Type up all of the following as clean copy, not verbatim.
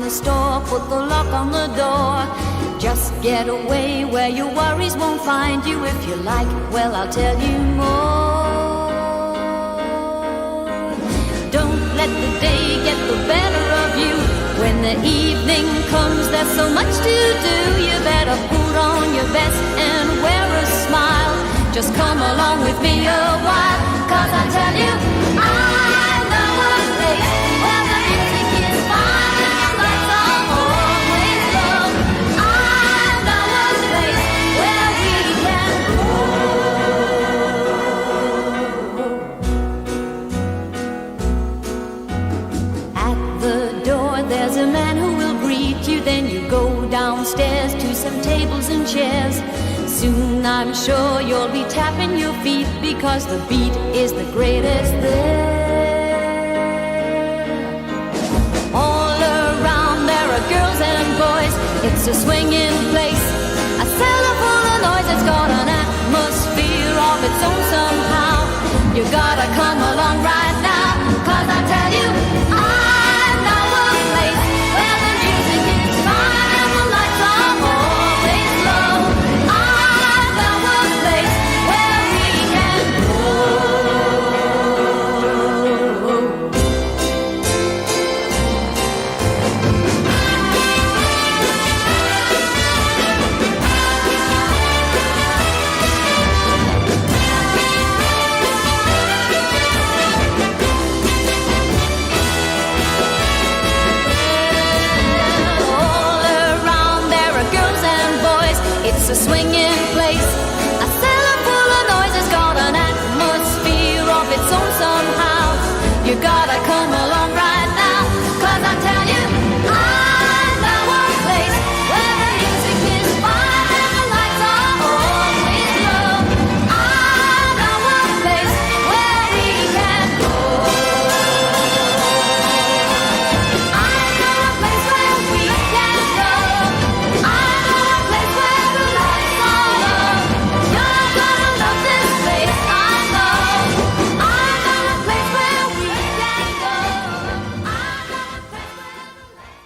the store, put the lock on the door. Just get away where your worries won't find you. If you like, well, I'll tell you more. Don't let the day get the better of you. When the evening comes, there's so much to do. You better put on your best and wear a smile. Just come along with me a while, 'cause I tell you, I know a place where the music is fine and the lights are always low. I know a place where we can go. At the door there's a man who will greet you. Then you go downstairs to some tables and chairs. Soon I'm sure you'll be tapping your feet, because the beat is the greatest there. All around there are girls and boys. It's a swinging place, a cellar full of noise. It's got an atmosphere of its own somehow. You gotta come along right now, 'cause I tell you, I know a place where the music is fine and the lights are always low. It's a swinging place, a cellar full of noise. It's got an atmosphere of its own somehow. You gotta come along right now, 'cause I tell you, I know a place where the music is fine and the lights are always low. I know a place where we can go. I know a place where we can go. I know a place where the lights are low. You're gonna love this place, I know. I know a place where we can go. I know a place where the lights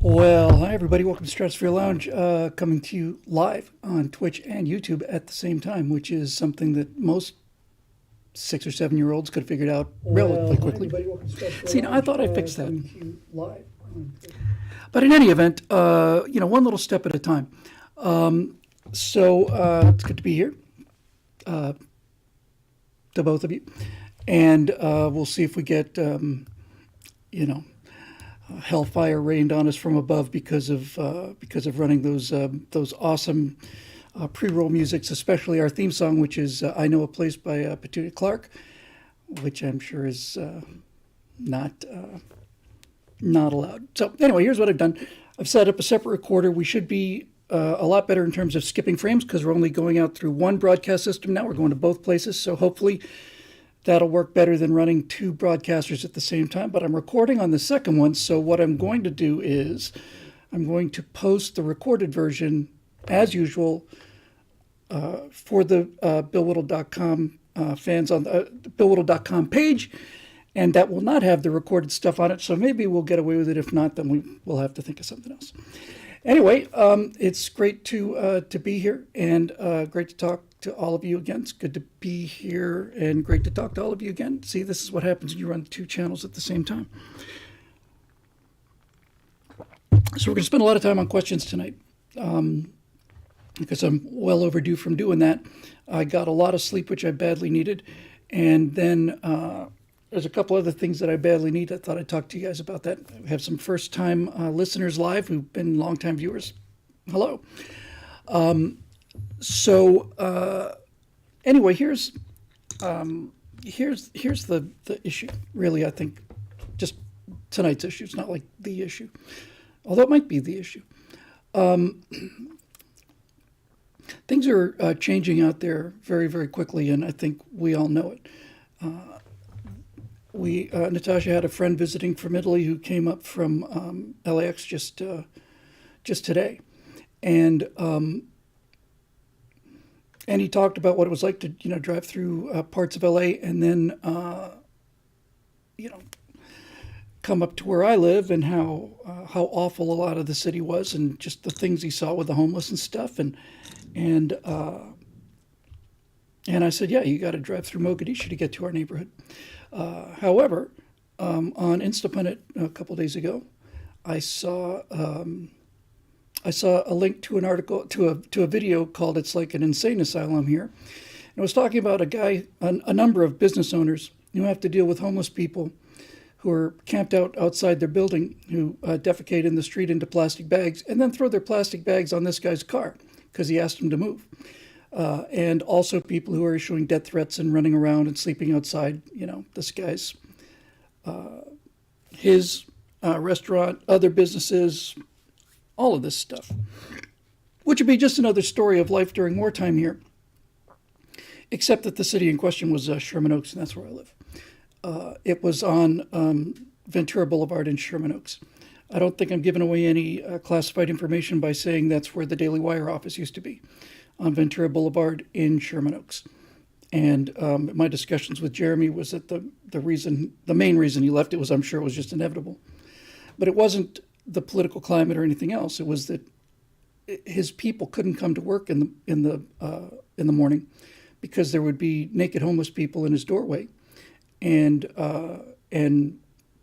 Well, hi everybody. Welcome to Stratosphere Lounge, coming to you live on Twitch and YouTube at the same time, which is something that most 6 or 7 year olds could have figured out relatively quickly. See, now I thought I fixed that. But in any event, one little step at a time. So it's good to be here, to both of you, and we'll see if we get, hellfire rained on us from above because of running those awesome pre-roll musics, especially our theme song, which is "I Know a Place" by Petunia Clark, which I'm sure is not allowed. So anyway, here's what I've done. I've set up a separate recorder. We should be a lot better in terms of skipping frames, because we're only going out through one broadcast system now. We're going to both places, so hopefully that'll work better than running two broadcasters at the same time. But I'm recording on the second one, so what I'm going to do is I'm going to post the recorded version as usual for the BillWhittle.com fans on the BillWhittle.com page, and that will not have the recorded stuff on it. So maybe we'll get away with it. If not, then we'll have to think of something else. Anyway, it's great to be here, and great to talk to all of you again. It's good to be here and great to talk to all of you again. See, this is what happens when you run two channels at the same time. So we're going to spend a lot of time on questions tonight, because I'm well overdue from doing that. I got a lot of sleep, which I badly needed. And then there's a couple other things that I badly need. I thought I'd talk to you guys about that. We have some first-time listeners live who've been long-time viewers. Hello. Anyway, here's the issue. Really, I think just tonight's issue. It's not like the issue, although it might be the issue. Things are changing out there very, very quickly, and I think we all know it. Natasha had a friend visiting from Italy who came up from LAX just today, and he talked about what it was like to drive through parts of LA and then come up to where I live, and how awful a lot of the city was, and just the things he saw with the homeless and stuff, and I said, yeah, you got to drive through Mogadishu to get to our neighborhood. However, on Instaplanet a couple days ago, I saw a link to an article, to a video called "It's Like an Insane Asylum Here." And it was talking about a number of business owners who have to deal with homeless people who are camped outside their building, who defecate in the street into plastic bags and then throw their plastic bags on this guy's car because he asked them to move. And also people who are issuing death threats and running around and sleeping outside, this guy's, his restaurant, other businesses, all of this stuff, which would be just another story of life during wartime here, except that the city in question was Sherman Oaks, and that's where I live. It was on Ventura Boulevard in Sherman Oaks. I don't think I'm giving away any classified information by saying that's where the Daily Wire office used to be, on Ventura Boulevard in Sherman Oaks. And my discussions with Jeremy was that the main reason he left it was, I'm sure it was just inevitable. But it wasn't the political climate or anything else. It was that his people couldn't come to work in the morning because there would be naked homeless people in his doorway, and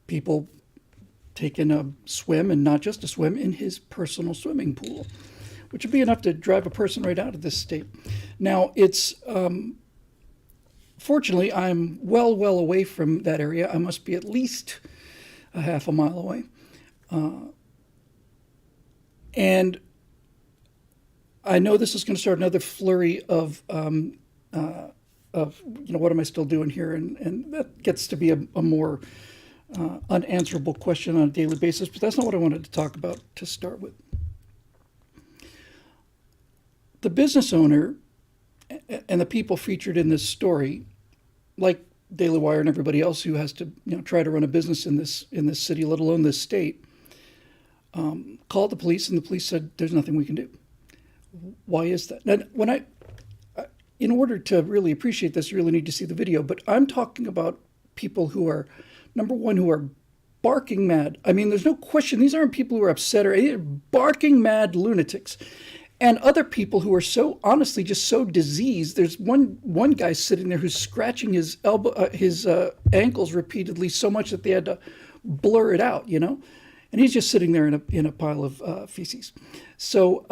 people taking a swim, and not just a swim, in his personal swimming pool, which would be enough to drive a person right out of this state. Now, it's fortunately, I'm well away from that area. I must be at least a half a mile away. And I know this is going to start another flurry of what am I still doing here? And that gets to be a more unanswerable question on a daily basis, but that's not what I wanted to talk about to start with. The business owner and the people featured in this story, like Daily Wire and everybody else who has to try to run a business in this city, let alone this state, called the police, and the police said, there's nothing we can do. Why is that? Now, in order to really appreciate this, you really need to see the video, but I'm talking about people who are, number one, who are barking mad. I mean, there's no question. These aren't people who are upset, they're barking mad lunatics. And other people who are so, honestly, just so diseased. There's one guy sitting there who's scratching his ankles repeatedly so much that they had to blur it out, and he's just sitting there in a pile of feces. So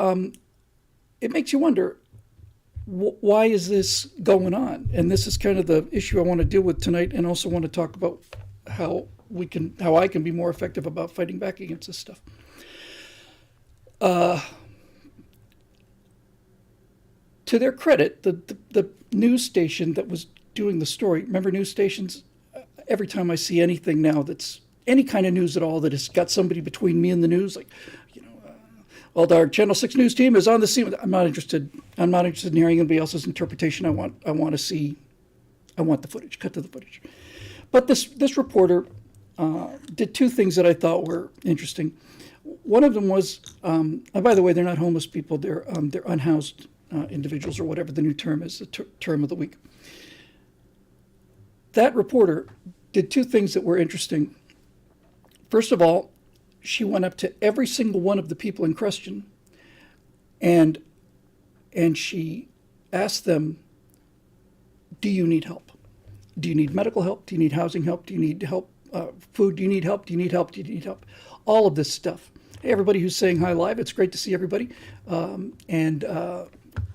it makes you wonder, why is this going on? And this is kind of the issue I want to deal with tonight, and also want to talk about how I can be more effective about fighting back against this stuff. To their credit, the news station that was doing the story, remember news stations? Every time I see anything now that's any kind of news at all that has got somebody between me and the news, like, well, our Channel 6 news team is on the scene. I'm not interested in hearing anybody else's interpretation. I want to see, I want the footage, cut to the footage. But this reporter did two things that I thought were interesting. One of them was, and by the way, they're not homeless people, they're unhoused individuals, or whatever the new term is, the term of the week. That reporter did two things that were interesting. First of all, she went up to every single one of the people in question, and she asked them, do you need help? Do you need medical help? Do you need housing help? Do you need help? Food? Do you need help? Do you need help? Do you need help? All of this stuff. Hey, everybody who's saying hi live. It's great to see everybody.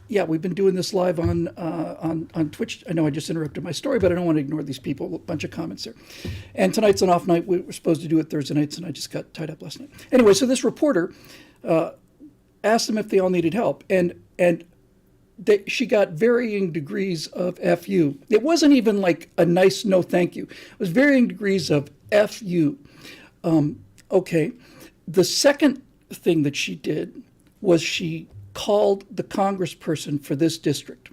Yeah, we've been doing this live on Twitch. I know I just interrupted my story, but I don't want to ignore these people. A bunch of comments there. And tonight's an off night. We were supposed to do it Thursday nights, and I just got tied up last night. Anyway, so this reporter asked them if they all needed help, and she got varying degrees of FU. It wasn't even like a nice no thank you. It was varying degrees of FU. Okay. The second thing that she did was she called the congressperson for this district,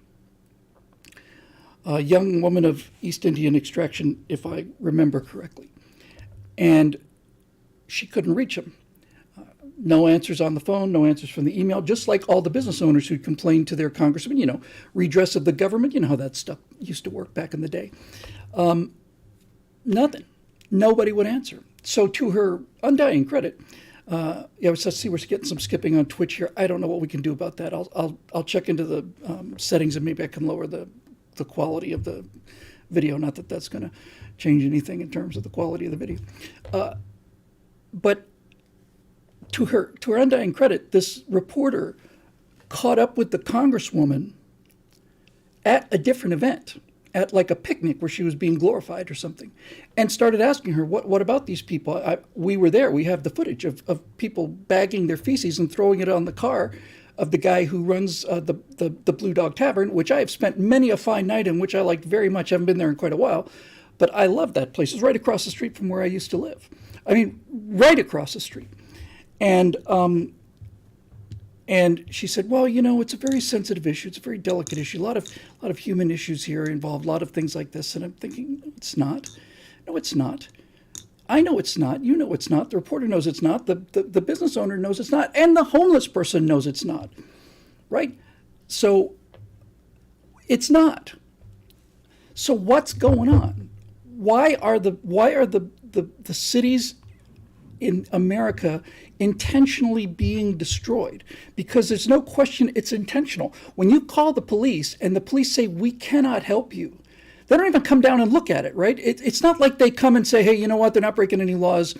a young woman of East Indian extraction, if I remember correctly. And she couldn't reach him. No answers on the phone, no answers from the email, just like all the business owners who complained to their congressman, redress of the government, you know how that stuff used to work back in the day. Nothing. Nobody would answer. So to her undying credit, let's see, we're getting some skipping on Twitch here. I don't know what we can do about that. I'll check into the settings, and maybe I can lower the quality of the video. Not that that's going to change anything in terms of the quality of the video. But to her undying credit, this reporter caught up with the congresswoman at a different event, at like a picnic where she was being glorified or something, and started asking her, what about these people? We were there. We have the footage of people bagging their feces and throwing it on the car of the guy who runs the Blue Dog Tavern, which I have spent many a fine night in, which I liked very much. I haven't been there in quite a while, but I love that place. It's right across the street from where I used to live. I mean, right across the street. And she said, well, it's a very sensitive issue. It's a very delicate issue. A lot of human issues here involved, a lot of things like this. And I'm thinking, no, it's not. No, it's not. I know it's not. You know it's not. The reporter knows it's not. The business owner knows it's not. And the homeless person knows it's not. Right? So it's not. So what's going on? Why are the cities in America intentionally being destroyed? Because there's no question it's intentional. When you call the police and the police say, we cannot help you, they don't even come down and look at it, right? It's not like they come and say, hey, you know what? They're not breaking any laws.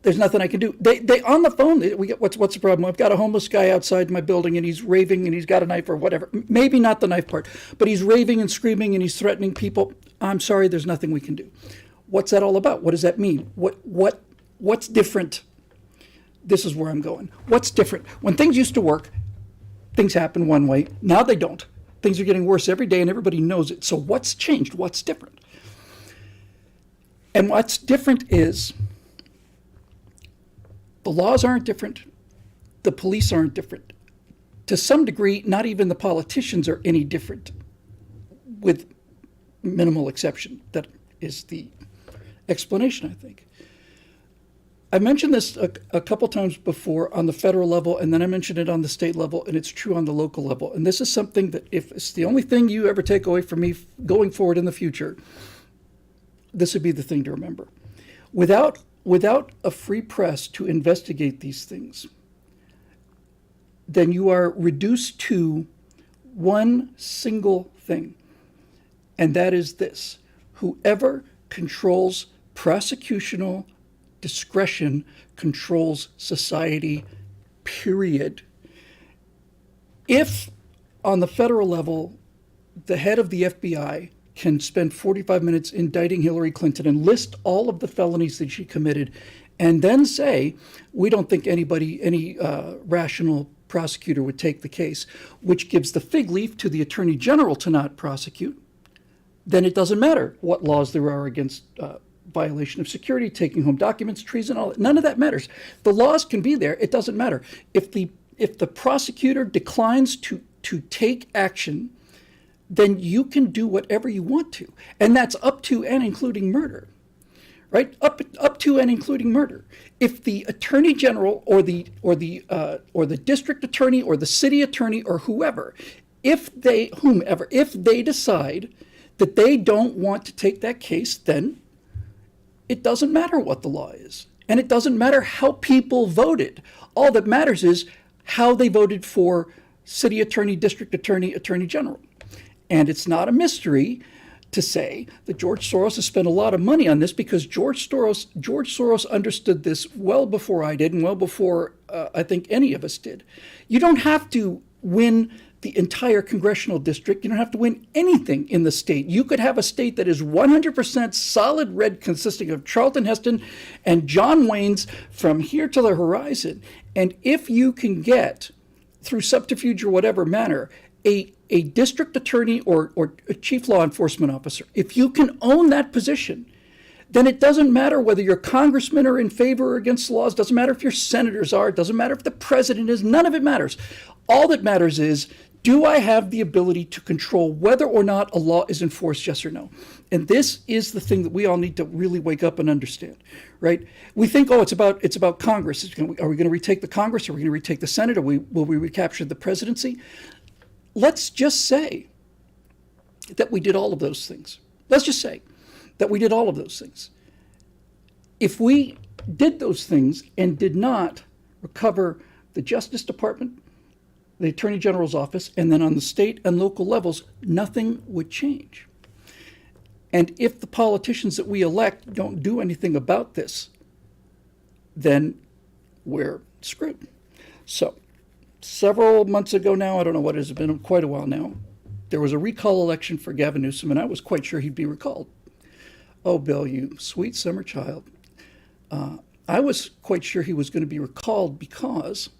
There's nothing I can do. They on the phone, we get, what's the problem? I've got a homeless guy outside my building and he's raving and he's got a knife or whatever. Maybe not the knife part, but he's raving and screaming and he's threatening people. I'm sorry, there's nothing we can do. What's that all about? What does that mean? What's different? This is where I'm going. What's different? When things used to work, things happen one way. Now they don't. Things are getting worse every day and everybody knows it. So what's changed? What's different? And what's different is the laws aren't different. The police aren't different. To some degree, not even the politicians are any different, with minimal exception. That is the explanation, I think. I mentioned this a couple times before on the federal level, and then I mentioned it on the state level, and it's true on the local level. And this is something that, if it's the only thing you ever take away from me going forward in the future, this would be the thing to remember. Without a free press to investigate these things, then you are reduced to one single thing, and that is this: whoever controls prosecutorial discretion controls society, period. If on the federal level, the head of the FBI can spend 45 minutes indicting Hillary Clinton and list all of the felonies that she committed, and then say, we don't think any rational prosecutor would take the case, which gives the fig leaf to the Attorney General to not prosecute, then it doesn't matter what laws there are against violation of security, taking home documents, treason, all that. None of that matters. The laws can be there. It doesn't matter. If the prosecutor declines to take action, then you can do whatever you want to, and that's up to and including murder, right? Up to and including murder. If the attorney general or the district attorney or the city attorney or whoever, if they decide that they don't want to take that case, then it doesn't matter what the law is. And it doesn't matter how people voted. All that matters is how they voted for city attorney, district attorney, attorney general. And it's not a mystery to say that George Soros has spent a lot of money on this because George Soros understood this well before I did and well before I think any of us did. You don't have to win the entire congressional district. You don't have to win anything in the state. You could have a state that is 100% solid red, consisting of Charlton Heston and John Wayne's from here to the horizon. And if you can get, through subterfuge or whatever manner, a district attorney or a chief law enforcement officer, if you can own that position, then it doesn't matter whether your congressmen are in favor or against laws. It doesn't matter if your senators are. It doesn't matter if the president is. None of it matters. All that matters is, do I have the ability to control whether or not a law is enforced, yes or no? And this is the thing that we all need to really wake up and understand, right? We think, oh, it's about Congress. Are we going to retake the Congress? Are we going to retake the Senate? Will we recapture the presidency? Let's just say that we did all of those things. Let's just say that we did all of those things. If we did those things and did not recover the Justice Department, the Attorney General's office, and then on the state and local levels, nothing would change. And if the politicians that we elect don't do anything about this, then we're screwed. So, several months ago now, I don't know what it has been, quite a while now, there was a recall election for Gavin Newsom, and I was quite sure he'd be recalled. Oh, Bill, you sweet summer child. I was quite sure he was going to be recalled because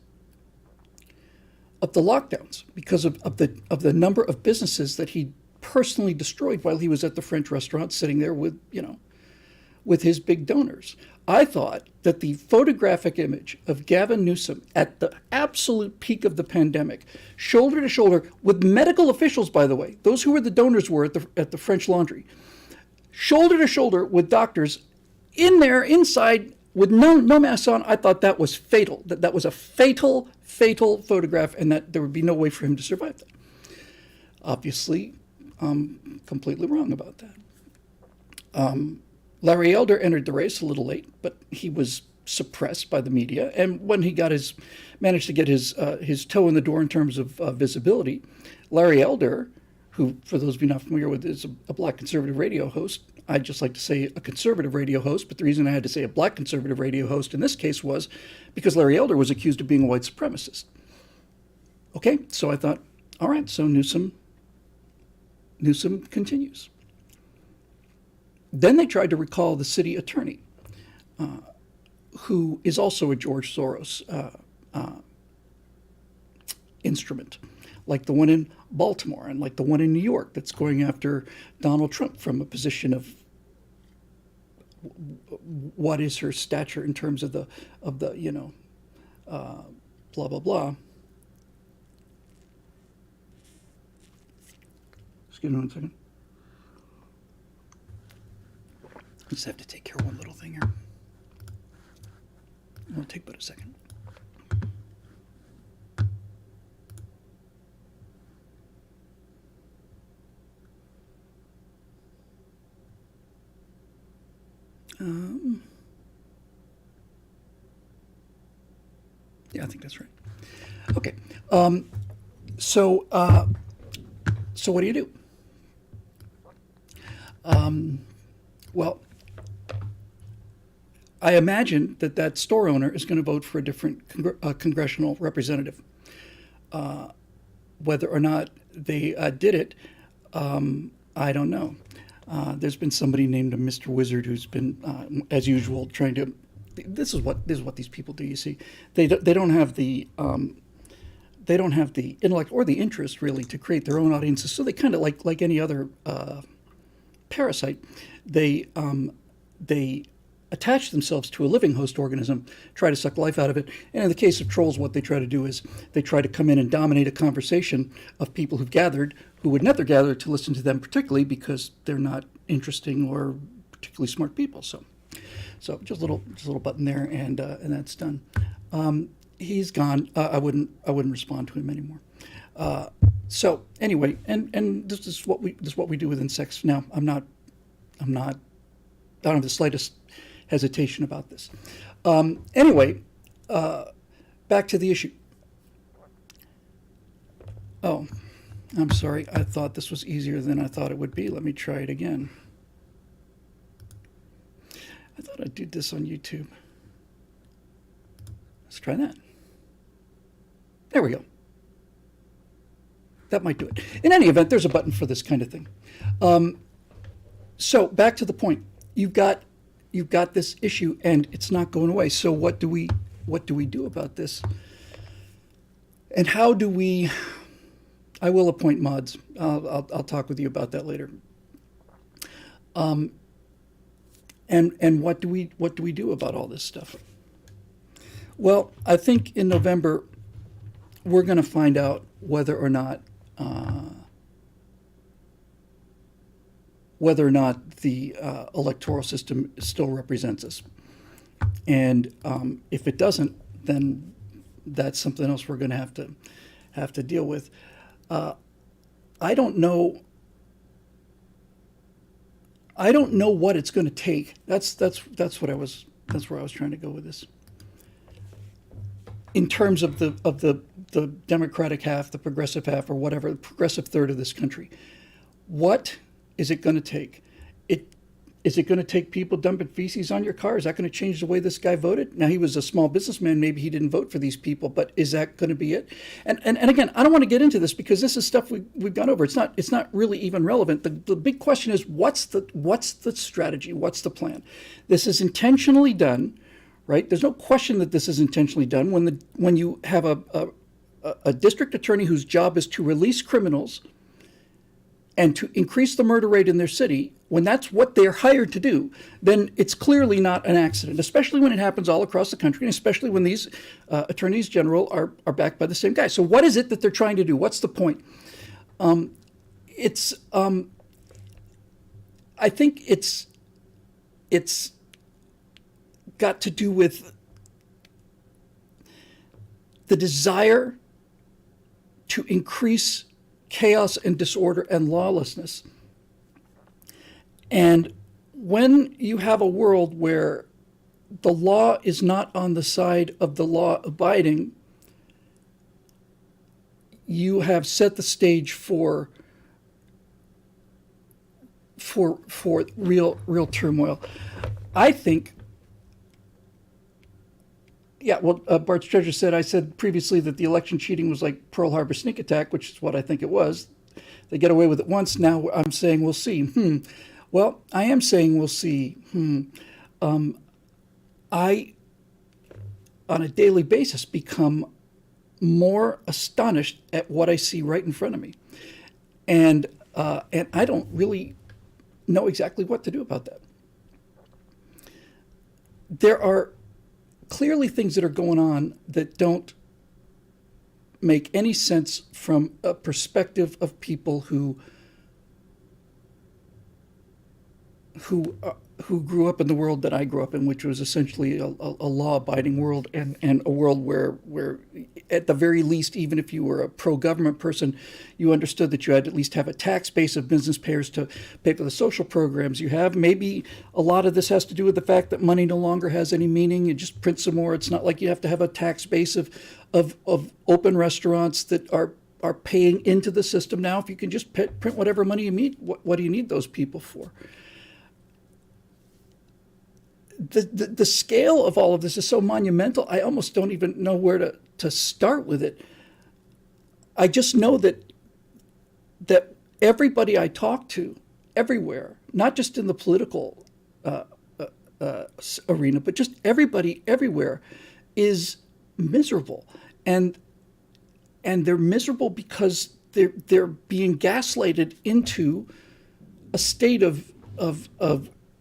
of the lockdowns, because of the number of businesses that he personally destroyed while he was at the French restaurant sitting there with his big donors. I thought that the photographic image of Gavin Newsom at the absolute peak of the pandemic, shoulder to shoulder with medical officials, by the way, those who were the donors were at the French Laundry, shoulder to shoulder with doctors in there, inside, with no masks on, I thought that was fatal. That was a fatal photograph, and that there would be no way for him to survive that. Obviously, I'm completely wrong about that. Larry Elder entered the race a little late, but he was suppressed by the media. And when he managed to get his toe in the door in terms of visibility, Larry Elder, who, for those of you not familiar with, is a black conservative radio host. I'd just like to say a conservative radio host, but the reason I had to say a black conservative radio host in this case was because Larry Elder was accused of being a white supremacist. Okay, so I thought, all right, so Newsom continues. Then they tried to recall the city attorney, who is also a George Soros instrument, like the one in Baltimore and like the one in New York that's going after Donald Trump from a position of what is her stature in terms of the blah blah blah. Excuse me one second. I just have to take care of one little thing here. It'll take but a second. Yeah, I think that's right. Okay. So what do you do? Well, I imagine that store owner is going to vote for a different congressional representative. Whether or not they did it, I don't know. There's been somebody named Mr. Wizard who's been, as usual, trying to. This is what these people do. You see, they don't have the intellect or the interest really to create their own audiences. So they kind of like any other parasite, they attach themselves to a living host organism, try to suck life out of it. And in the case of trolls, what they try to do is they try to come in and dominate a conversation of people who've gathered, who would never gather to listen to them, particularly because they're not interesting or particularly smart people. So just a little button there, and that's done. He's gone. I wouldn't respond to him anymore. So anyway, and this is what we do with insects. Now I don't have the slightest hesitation about this. Anyway, back to the issue. Oh, I'm sorry, I thought this was easier than I thought it would be. Let me try it again. I thought I'd do this on YouTube. Let's try that. There we go. That might do it. In any event, there's a button for this kind of thing. So back to the point. You've got this issue, and it's not going away. So what do we do about this? And how do we? I will appoint mods. I'll talk with you about that later. And what do we do about all this stuff? Well, I think in November we're going to find out whether or not the electoral system still represents us. And if it doesn't, then that's something else we're going to have to deal with. I don't know what it's going to take. That's where I was trying to go with this. In terms of the Democratic half, the progressive half, or whatever, the progressive third of this country, what is it going to take? Is it going to take people dumping feces on your car? Is that going to change the way this guy voted? Now, he was a small businessman. Maybe he didn't vote for these people, but is that going to be it? And again, I don't want to get into this because this is stuff we've gone over. It's not really even relevant. The big question is what's the strategy? What's the plan? This is intentionally done, right? There's no question that this is intentionally done. When you have a district attorney whose job is to release criminals and to increase the murder rate in their city, when that's what they're hired to do, then it's clearly not an accident, especially when it happens all across the country, and especially when these attorneys general are backed by the same guy. So what is it that they're trying to do? What's the point? I think it's got to do with the desire to increase chaos and disorder and lawlessness. And when you have a world where the law is not on the side of the law abiding, you have set the stage for real turmoil. I think. Yeah, well, Bart's Treasure said, I said previously that the election cheating was like Pearl Harbor sneak attack, which is what I think it was. They get away with it once. Now I'm saying we'll see. Well, I am saying we'll see. I, on a daily basis, become more astonished at what I see right in front of me. And I don't really know exactly what to do about that. There are clearly things that are going on that don't make any sense from a perspective of people who grew up in the world that I grew up in, which was essentially a law-abiding world and a world where, at the very least, even if you were a pro-government person, you understood that you had to at least have a tax base of business payers to pay for the social programs you have. Maybe a lot of this has to do with the fact that money no longer has any meaning. You just print some more. It's not like you have to have a tax base of open restaurants that are paying into the system now. If you can just print whatever money you need, what do you need those people for? The scale of all of this is so monumental, I almost don't even know where to start with it. I just know that everybody I talk to, everywhere, not just in the political arena, but just everybody everywhere is miserable. And they're miserable because they're being gaslighted into a state of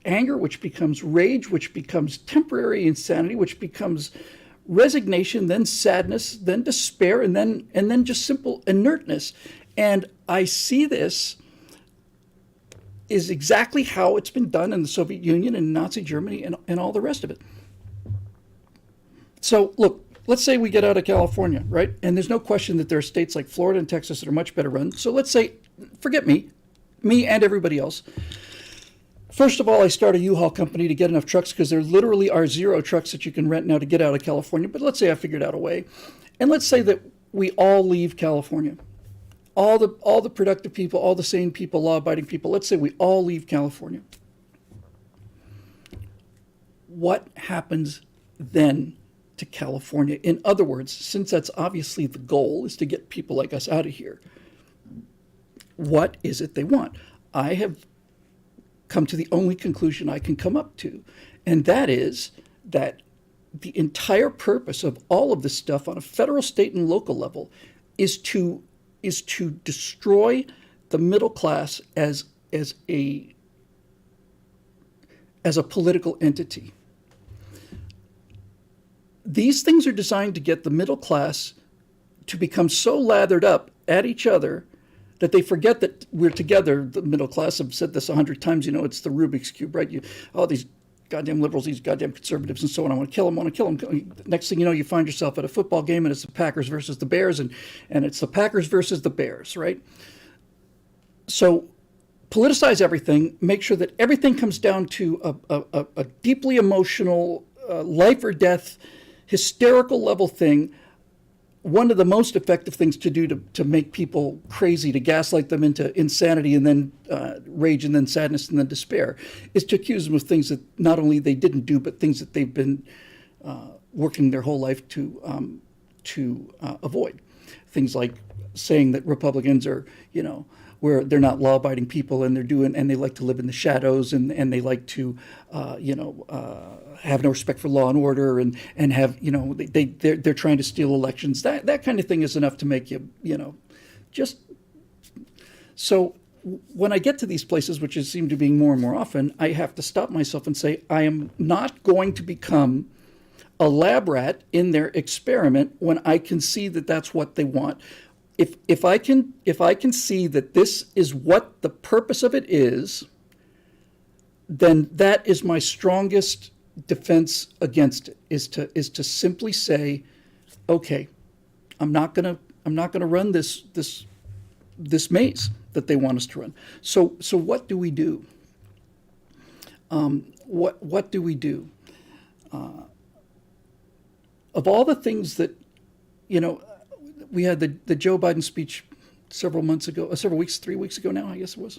anger, which becomes rage, which becomes temporary insanity, which becomes resignation, then sadness, then despair, and then just simple inertness. And I see this is exactly how it's been done in the Soviet Union and Nazi Germany and all the rest of it. So look, let's say we get out of California, right? And there's no question that there are states like Florida and Texas that are much better run. So let's say, forget me and everybody else. First of all, I start a U-Haul company to get enough trucks because there literally are 0 trucks that you can rent now to get out of California. But let's say I figured out a way. And let's say that we all leave California. all the productive people, all the sane people, law-abiding people, let's say we all leave California. What happens then to California? In other words, since that's obviously the goal, is to get people like us out of here, what is it they want? I have come to the only conclusion I can come up to, and that is that the entire purpose of all of this stuff on a federal, state, and local level is to destroy the middle class as a political entity. These things are designed to get the middle class to become so lathered up at each other that they forget that we're together. The middle class, I've said this 100 times, it's the Rubik's Cube, right? These goddamn liberals, these goddamn conservatives, and so on. I want to kill them. Next thing you know, you find yourself at a football game, and it's the Packers versus the Bears, and it's the Packers versus the Bears, right? So politicize everything. Make sure that everything comes down to a deeply emotional, life or death, hysterical level thing. One of the most effective things to do to make people crazy, to gaslight them into insanity and then rage and then sadness and then despair, is to accuse them of things that not only they didn't do, but things that they've been working their whole life to avoid. Things like saying that Republicans are, where they're not law-abiding people and they like to live in the shadows and they like to, have no respect for law and order and have, they're trying to steal elections. That kind of thing is enough to make you, just. So when I get to these places, which seem to be more and more often, I have to stop myself and say, I am not going to become a lab rat in their experiment when I can see that that's what they want. If I can see that this is what the purpose of it is, then that is my strongest defense against it, is to simply say, okay, I'm not gonna run this maze that they want us to run. So what do we do? What do we do? Of all the things that, we had the Joe Biden speech several months ago, 3 weeks ago now, I guess it was.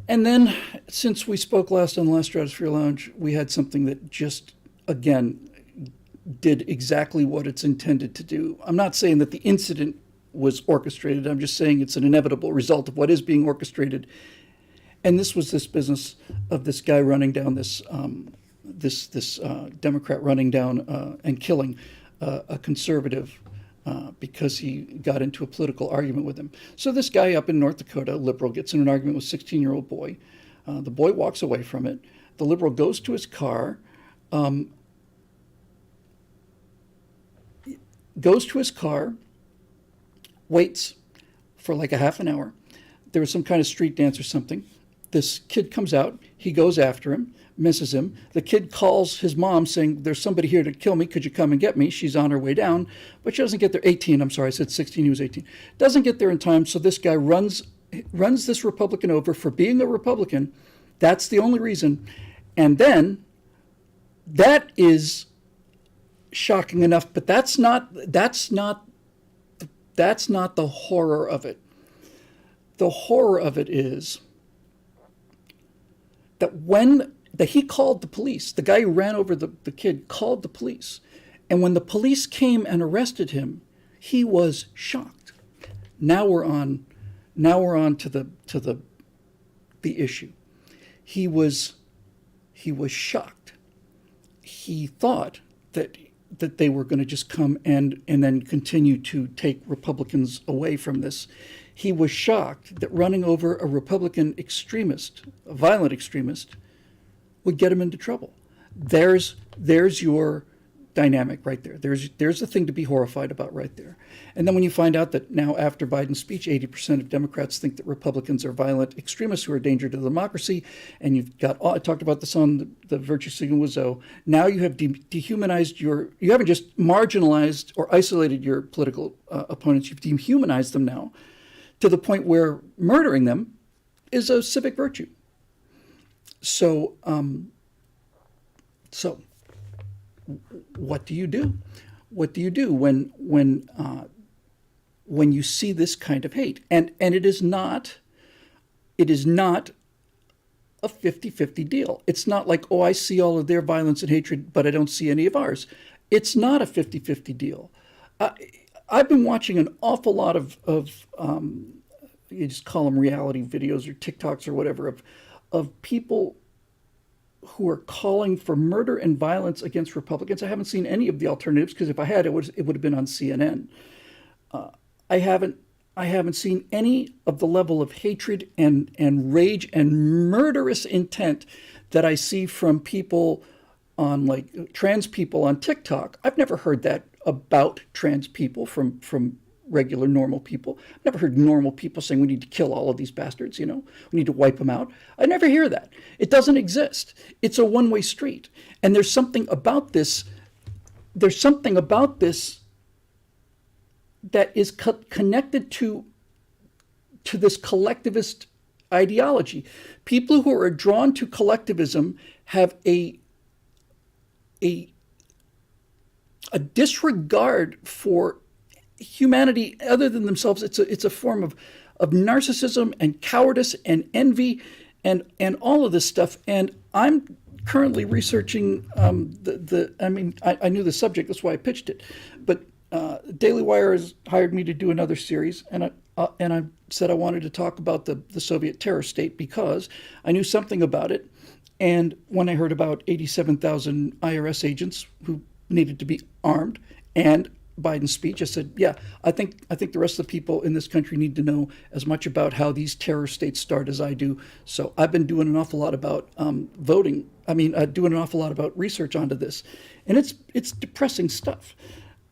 And then, since we spoke last on the last Stratosphere Lounge, we had something that just, again, did exactly what it's intended to do. I'm not saying that the incident was orchestrated. I'm just saying it's an inevitable result of what is being orchestrated. And this was this business of this guy running down this Democrat running down and killing a conservative because he got into a political argument with him. So this guy up in North Dakota, liberal, gets in an argument with a 16-year-old boy. The boy walks away from it. The liberal goes to his car, waits for like a half an hour. There was some kind of street dance or something. This kid comes out. He goes after him, misses him. The kid calls his mom saying, there's somebody here to kill me. Could you come and get me? She's on her way down, but she doesn't get there. 18, I'm sorry, I said 16, he was 18. Doesn't get there in time, so this guy runs this Republican over for being a Republican. That's the only reason. And then, that is shocking enough, but that's not the horror of it. The horror of it is that he called the police. The guy who ran over the kid called the police. And when the police came and arrested him, he was shocked. Now we're on to the issue. He was shocked. He thought that they were going to just come and then continue to take Republicans away from this. He was shocked that running over a Republican extremist, a violent extremist, would get him into trouble. There's your dynamic right there. There's the thing to be horrified about right there. And then when you find out that now after Biden's speech, 80% of Democrats think that Republicans are violent extremists who are a danger to democracy, and you've got, I talked about this on the Virtue Signal with Zoe, now you have dehumanized you haven't just marginalized or isolated your political opponents, you've dehumanized them now to the point where murdering them is a civic virtue. So what do you do? What do you do when when you see this kind of hate. And it is not a 50-50 deal. It's not like, oh, I see all of their violence and hatred, but I don't see any of ours. It's not a 50-50 deal. I've been watching an awful lot of you just call them reality videos or TikToks or whatever, of people who are calling for murder and violence against Republicans. I haven't seen any of the alternatives, because if I had, it would have been on CNN. I haven't seen any of the level of hatred and rage and murderous intent that I see from people on, like, trans people on TikTok. I've never heard that about trans people from regular normal people. I've never heard normal people saying we need to kill all of these bastards, we need to wipe them out. I never hear that. It doesn't exist. It's a one-way street. And there's something about this that is connected to this collectivist ideology. People who are drawn to collectivism have a disregard for humanity other than themselves. It's a form of narcissism and cowardice and envy and all of this stuff. And I'm currently researching I knew the subject, that's why I pitched it, but Daily Wire has hired me to do another series, and I said I wanted to talk about the Soviet terror state because I knew something about it. And when I heard about 87,000 IRS agents who needed to be armed and Biden's speech, I said, yeah, I think the rest of the people in this country need to know as much about how these terror states start as I do. So I've been doing an awful lot about doing an awful lot about research onto this, and it's depressing stuff.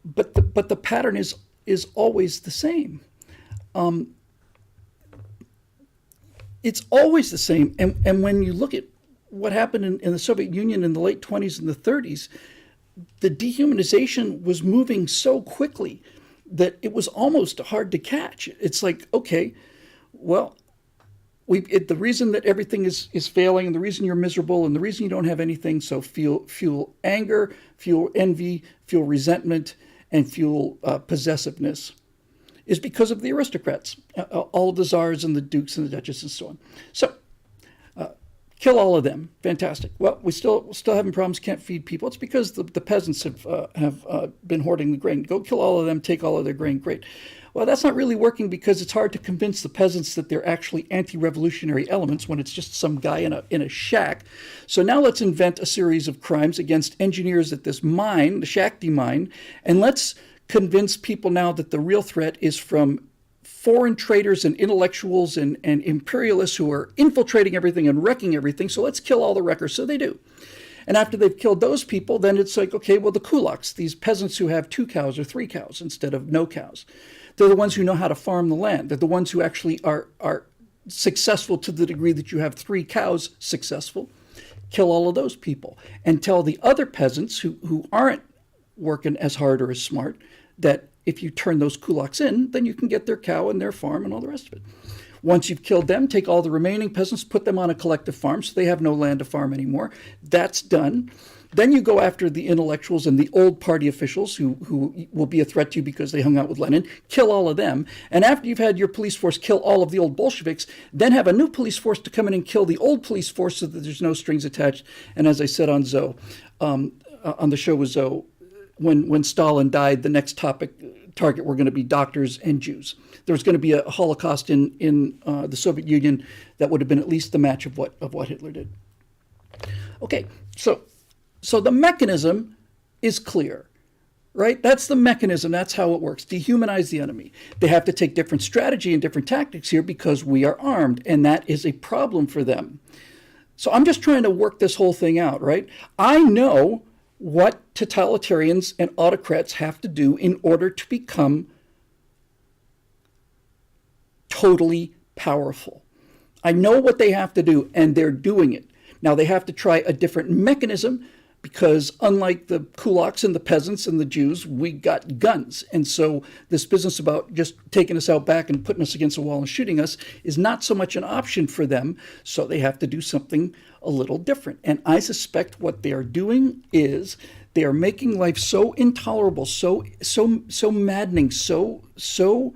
But the pattern is always the same. It's always the same. And when you look at what happened in the Soviet Union in the late 20s and the 30s, the dehumanization was moving so quickly that it was almost hard to catch. It's like, okay, well, the reason that everything is failing, and the reason you're miserable, and the reason you don't have anything, so fuel anger, fuel envy, fuel resentment, and fuel possessiveness, is because of the aristocrats, all of the czars and the dukes and the duchesses and so on. So kill all of them. Fantastic. Well, we still having problems, can't feed people. It's because the peasants have been hoarding the grain. Go kill all of them, take all of their grain. Great. Well, that's not really working because it's hard to convince the peasants that they're actually anti-revolutionary elements when it's just some guy in a shack. So now let's invent a series of crimes against engineers at this mine, the Shakti mine, and let's convince people now that the real threat is from foreign traders and intellectuals and imperialists who are infiltrating everything and wrecking everything. So let's kill all the wreckers. So they do. And after they've killed those people, then it's like, okay, well, the kulaks, these peasants who have 2 cows or 3 cows instead of no cows, they're the ones who know how to farm the land. They're the ones who actually are successful to the degree that you have 3 cows successful. Kill all of those people and tell the other peasants who aren't working as hard or as smart that if you turn those kulaks in, then you can get their cow and their farm and all the rest of it. Once you've killed them, take all the remaining peasants, put them on a collective farm so they have no land to farm anymore. That's done. Then you go after the intellectuals and the old party officials who will be a threat to you because they hung out with Lenin, kill all of them. And after you've had your police force kill all of the old Bolsheviks, then have a new police force to come in and kill the old police force so that there's no strings attached. And as I said on Zoe, on the show with Zoe, when Stalin died, the next target were going to be doctors and Jews. There was going to be a Holocaust in the Soviet Union that would have been at least the match of what Hitler did. Okay, so the mechanism is clear, right? That's the mechanism. That's how it works. Dehumanize the enemy. They have to take different strategy and different tactics here because we are armed, and that is a problem for them. So I'm just trying to work this whole thing out, right? I know what totalitarians and autocrats have to do in order to become totally powerful. I know what they have to do, and they're doing it. Now, they have to try a different mechanism because unlike the kulaks and the peasants and the Jews, we got guns. And so this business about just taking us out back and putting us against a wall and shooting us is not so much an option for them. So they have to do something a little different. And I suspect what they are doing is They are making life so intolerable, so maddening, so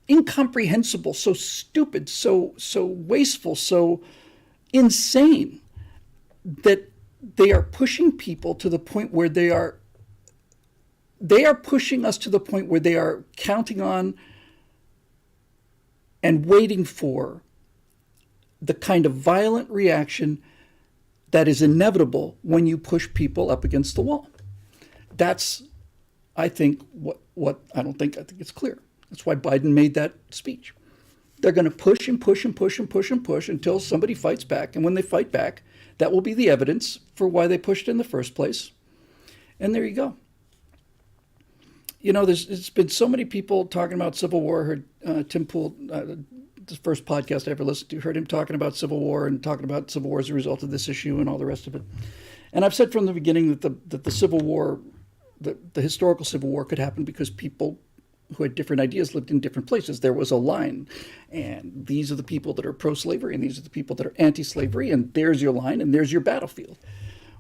incomprehensible, so stupid, so wasteful, so insane, that they are pushing people to the point where they are pushing us to the point where they are counting on and waiting for the kind of violent reaction that is inevitable when you push people up against the wall. That's, I think, I think it's clear. That's why Biden made that speech. They're going to push and push and push and push and push until somebody fights back. And when they fight back, that will be the evidence for why they pushed in the first place. And there you go. You know, there's been so many people talking about Civil War. I heard Tim Pool, the first podcast I ever listened to, heard him talking about Civil War and talking about Civil War as a result of this issue and all the rest of it. And I've said from the beginning that the Civil War, the historical Civil War, could happen because people who had different ideas lived in different places. There was a line, and these are the people that are pro-slavery, and these are the people that are anti-slavery, and there's your line, and there's your battlefield.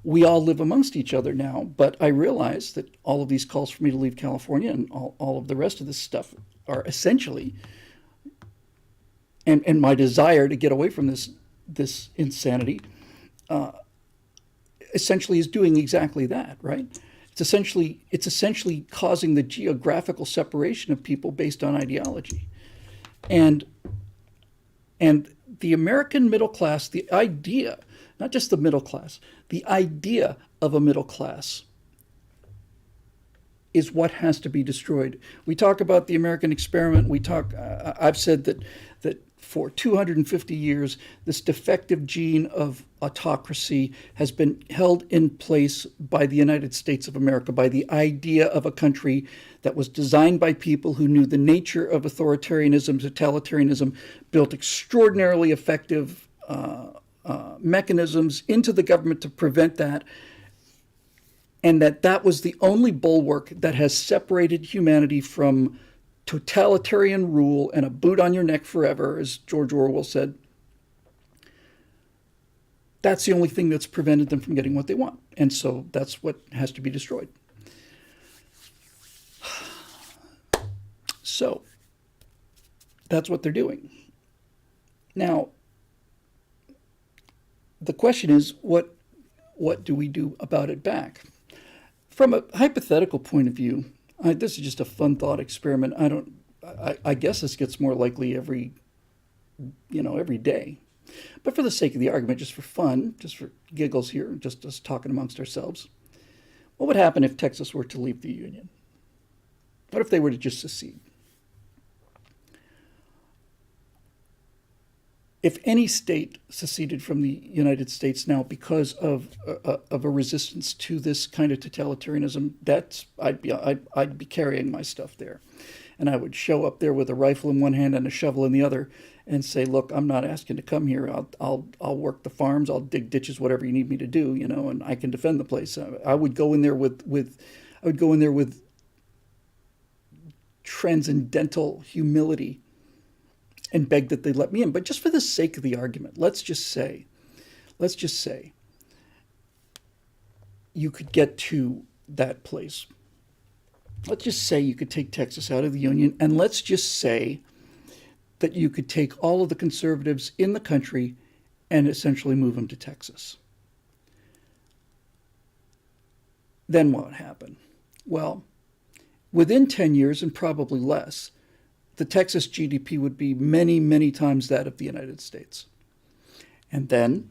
We all live amongst each other now, but I realize that all of these calls for me to leave California and all of the rest of this stuff are essentially, and my desire to get away from this insanity, essentially is doing exactly that, right? It's essentially causing the geographical separation of people based on ideology. And the American middle class, the idea, not just the middle class, the idea of a middle class is what has to be destroyed. We talk about the American experiment. I've said that for 250 years, this defective gene of autocracy has been held in place by the United States of America, by the idea of a country that was designed by people who knew the nature of authoritarianism, totalitarianism, built extraordinarily effective mechanisms into the government to prevent that, and that was the only bulwark that has separated humanity from totalitarian rule and a boot on your neck forever, as George Orwell said. That's the only thing that's prevented them from getting what they want. And so that's what has to be destroyed. So that's what they're doing. Now, the question is, what do we do about it back? From a hypothetical point of view, this is just a fun thought experiment. I guess this gets more likely every day. But for the sake of the argument, just for fun, just for giggles here, just us talking amongst ourselves, what would happen if Texas were to leave the Union? What if they were to just secede? If any state seceded from the United States now because of a resistance to this kind of totalitarianism, I'd be carrying my stuff there, and I would show up there with a rifle in one hand and a shovel in the other, and say, "Look, I'm not asking to come here. I'll work the farms. I'll dig ditches, whatever you need me to do, and I can defend the place." I would go in there with transcendental humility and beg that they let me in. But just for the sake of the argument, let's just say you could get to that place. Let's just say you could take Texas out of the Union, and let's just say that you could take all of the conservatives in the country and essentially move them to Texas. Then what would happen? Well, within 10 years, and probably less, the Texas GDP would be many, many times that of the United States. And then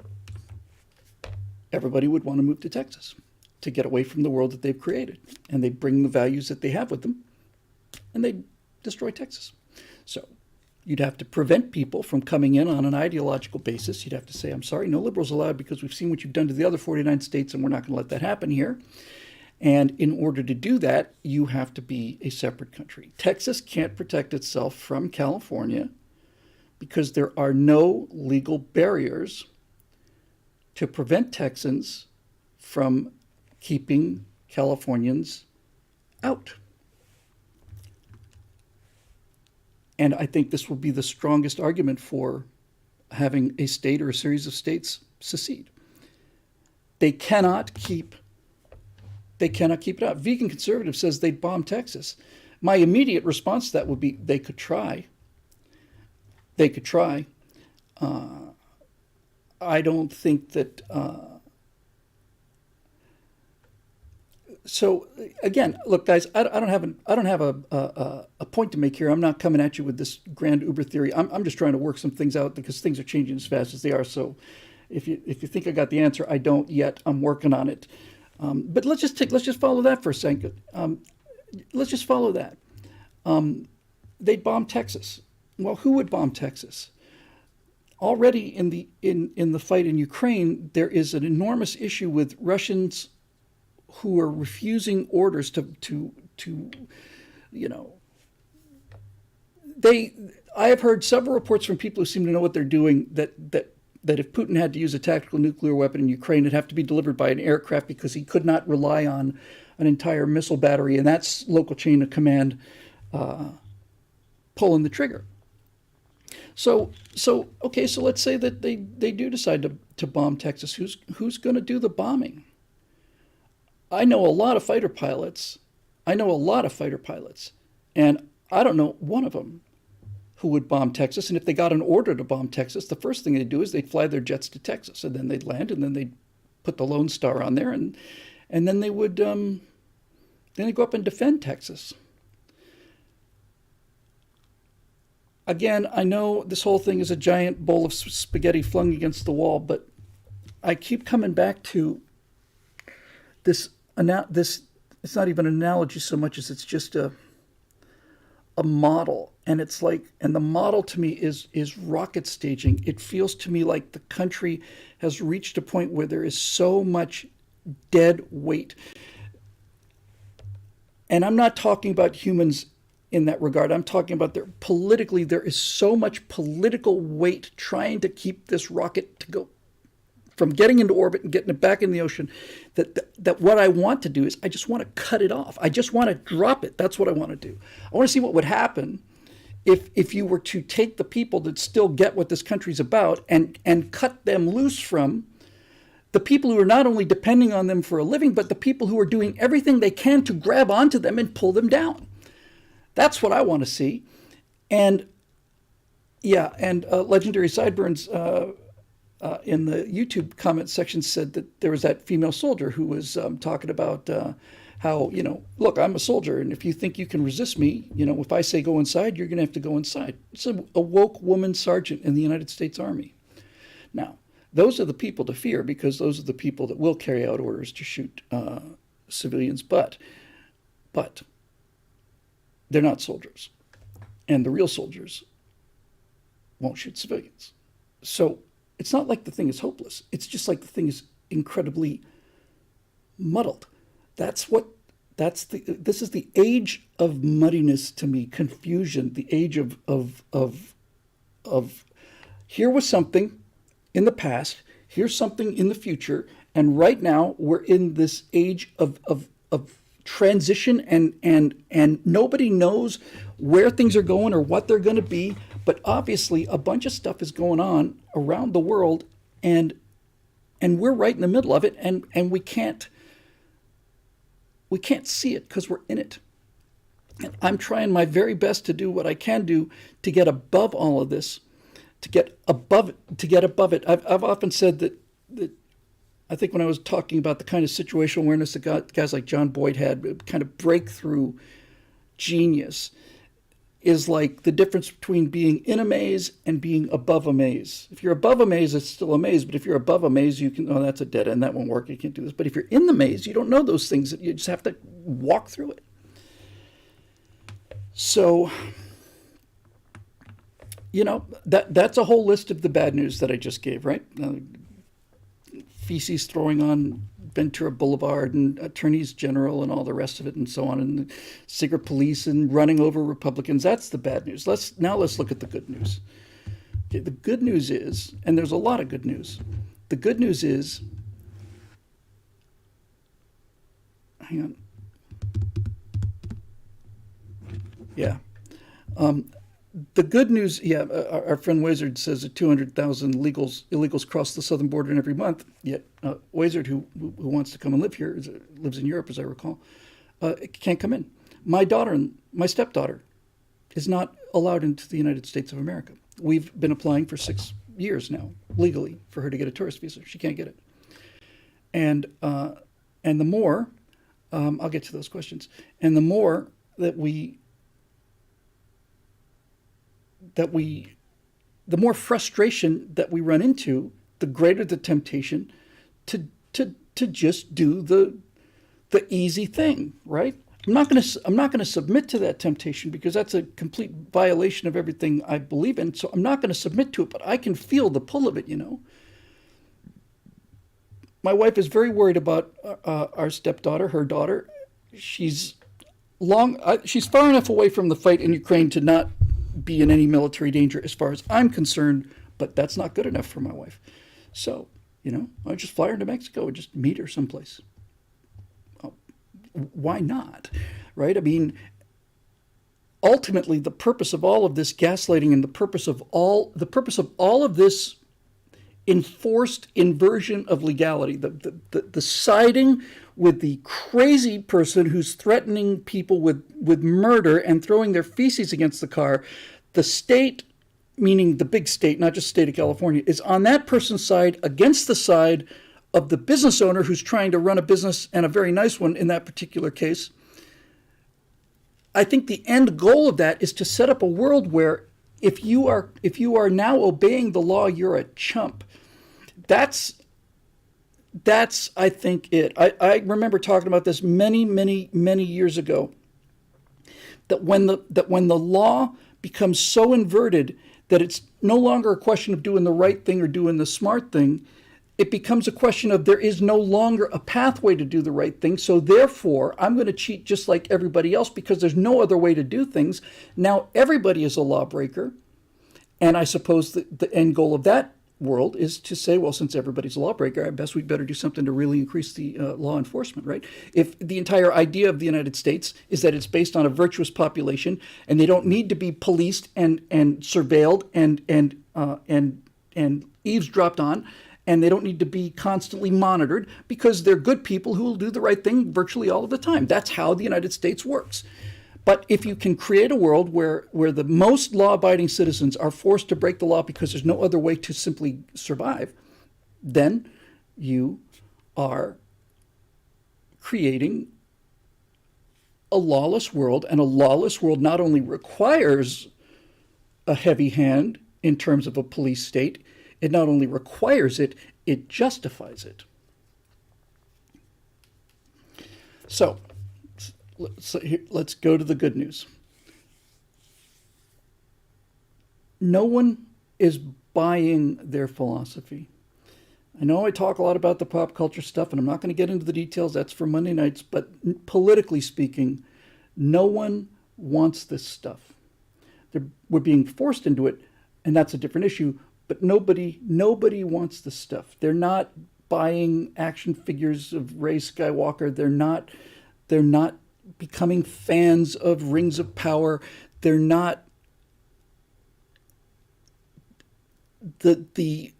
everybody would want to move to Texas to get away from the world that they've created. And they'd bring the values that they have with them, and they'd destroy Texas. So you'd have to prevent people from coming in on an ideological basis. You'd have to say, "I'm sorry, no liberals allowed because we've seen what you've done to the other 49 states, and we're not going to let that happen here." And in order to do that, you have to be a separate country. Texas can't protect itself from California because there are no legal barriers to prevent Texans from keeping Californians out. And I think this will be the strongest argument for having a state or a series of states secede. They cannot keep They cannot keep it out. Vegan Conservative says they'd bomb Texas. My immediate response to that would be they could try. They could try. I don't think that. So again, look, guys, I don't have a point to make here. I'm not coming at you with this grand Uber theory. I'm just trying to work some things out because things are changing as fast as they are. So if you think I got the answer, I don't yet. I'm working on it. But let's just follow that for a second. Let's just follow that. They'd bomb Texas. Well, who would bomb Texas? Already in the fight in Ukraine, there is an enormous issue with Russians who are refusing orders to I have heard several reports from people who seem to know what they're doing that if Putin had to use a tactical nuclear weapon in Ukraine, it'd have to be delivered by an aircraft because he could not rely on an entire missile battery, and that's local chain of command pulling the trigger. So okay, so let's say that they do decide to bomb Texas. Who's going to do the bombing? I know a lot of fighter pilots, and I don't know one of them who would bomb Texas. And if they got an order to bomb Texas, the first thing they'd do is they'd fly their jets to Texas, and then they'd land, and then they'd put the Lone Star on there, and then they would then they'd go up and defend Texas. Again, I know this whole thing is a giant bowl of spaghetti flung against the wall, but I keep coming back to this. It's not even an analogy so much as it's just a model, and it's like, and the model to me is rocket staging. It feels to me like the country has reached a point where there is so much dead weight, and I'm not talking about humans in that regard. I'm talking about there is so much political weight trying to keep this rocket to go from getting into orbit and getting it back in the ocean, that what I want to do is I just want to cut it off. I just want to drop it. That's what I want to do. I want to see what would happen if you were to take the people that still get what this country's about and cut them loose from the people who are not only depending on them for a living, but the people who are doing everything they can to grab onto them and pull them down. That's what I want to see. And yeah, and Legendary Sideburns in the YouTube comment section said that there was that female soldier who was talking about how, look, I'm a soldier, and if you think you can resist me, if I say go inside, you're going to have to go inside. It's a woke woman sergeant in the United States Army. Now, those are the people to fear, because those are the people that will carry out orders to shoot civilians, but they're not soldiers. And the real soldiers won't shoot civilians. So it's not like the thing is hopeless. It's just like the thing is incredibly muddled. This is the age of muddiness to me, confusion, the age of here was something in the past, here's something in the future, and right now we're in this age of transition, and nobody knows where things are going or what they're going to be, but obviously a bunch of stuff is going on around the world, and we're right in the middle of it, and we can't see it because we're in it. And I'm trying my very best to do what I can do to get above all of this, to get above it. I've often said that I think when I was talking about the kind of situational awareness that guys like John Boyd had, kind of breakthrough genius, is like the difference between being in a maze and being above a maze. If you're above a maze, it's still a maze, but if you're above a maze, you can, that's a dead end, that won't work, you can't do this. But if you're in the maze, you don't know those things, you just have to walk through it. So, that's a whole list of the bad news that I just gave, right? Feces throwing on Ventura Boulevard and attorneys general and all the rest of it and so on, and secret police and running over Republicans. That's the bad news. Let's look at the good news. Okay, the good news is, and there's a lot of good news. The good news is, hang on. Yeah. The good news, yeah, our friend Wazard says that 200,000 illegals cross the southern border every month. Yet Wazard, who wants to come and live here, lives in Europe, as I recall, can't come in. My stepdaughter, is not allowed into the United States of America. We've been applying for 6 years now, legally, for her to get a tourist visa. She can't get it. And the more, I'll get to those questions, and the more that the more frustration that we run into, the greater the temptation to just do the easy thing, right? I'm not going to submit to that temptation because that's a complete violation of everything I believe in. So I'm not going to submit to it, but I can feel the pull of it, you know. My wife is very worried about our stepdaughter, her daughter. She's far enough away from the fight in Ukraine to not be in any military danger as far as I'm concerned, but that's not good enough for my wife. So, you know, I just fly her to Mexico and just meet her someplace. Why not, right? I mean, ultimately, the purpose of all of this gaslighting and the purpose of all of this enforced inversion of legality, the siding with the crazy person who's threatening people with murder and throwing their feces against the car, the state, meaning the big state, not just the state of California, is on that person's side against the side of the business owner who's trying to run a business, and a very nice one in that particular case. I think the end goal of that is to set up a world where if you are now obeying the law, you're a chump. That's I think it. I remember talking about this many years ago. That when the law becomes so inverted that it's no longer a question of doing the right thing or doing the smart thing, it becomes a question of there is no longer a pathway to do the right thing. So therefore, I'm going to cheat just like everybody else because there's no other way to do things. Now everybody is a lawbreaker. And I suppose the end goal of that world is to say, well, since everybody's a lawbreaker, I guess we'd better do something to really increase the law enforcement, right? If the entire idea of the United States is that it's based on a virtuous population and they don't need to be policed and surveilled and eavesdropped on, and they don't need to be constantly monitored because they're good people who will do the right thing virtually all of the time. That's how the United States works. But if you can create a world where the most law-abiding citizens are forced to break the law because there's no other way to simply survive, then you are creating a lawless world. And a lawless world not only requires a heavy hand in terms of a police state, it not only requires it, it justifies it. So let's go to the good news. No one is buying their philosophy. I know I talk a lot about the pop culture stuff, and I'm not going to get into the details. That's for Monday nights. But politically speaking, no one wants this stuff. We're being forced into it, and that's a different issue. But nobody wants this stuff. They're not buying action figures of Rey Skywalker. They're not becoming fans of Rings of Power. They're not the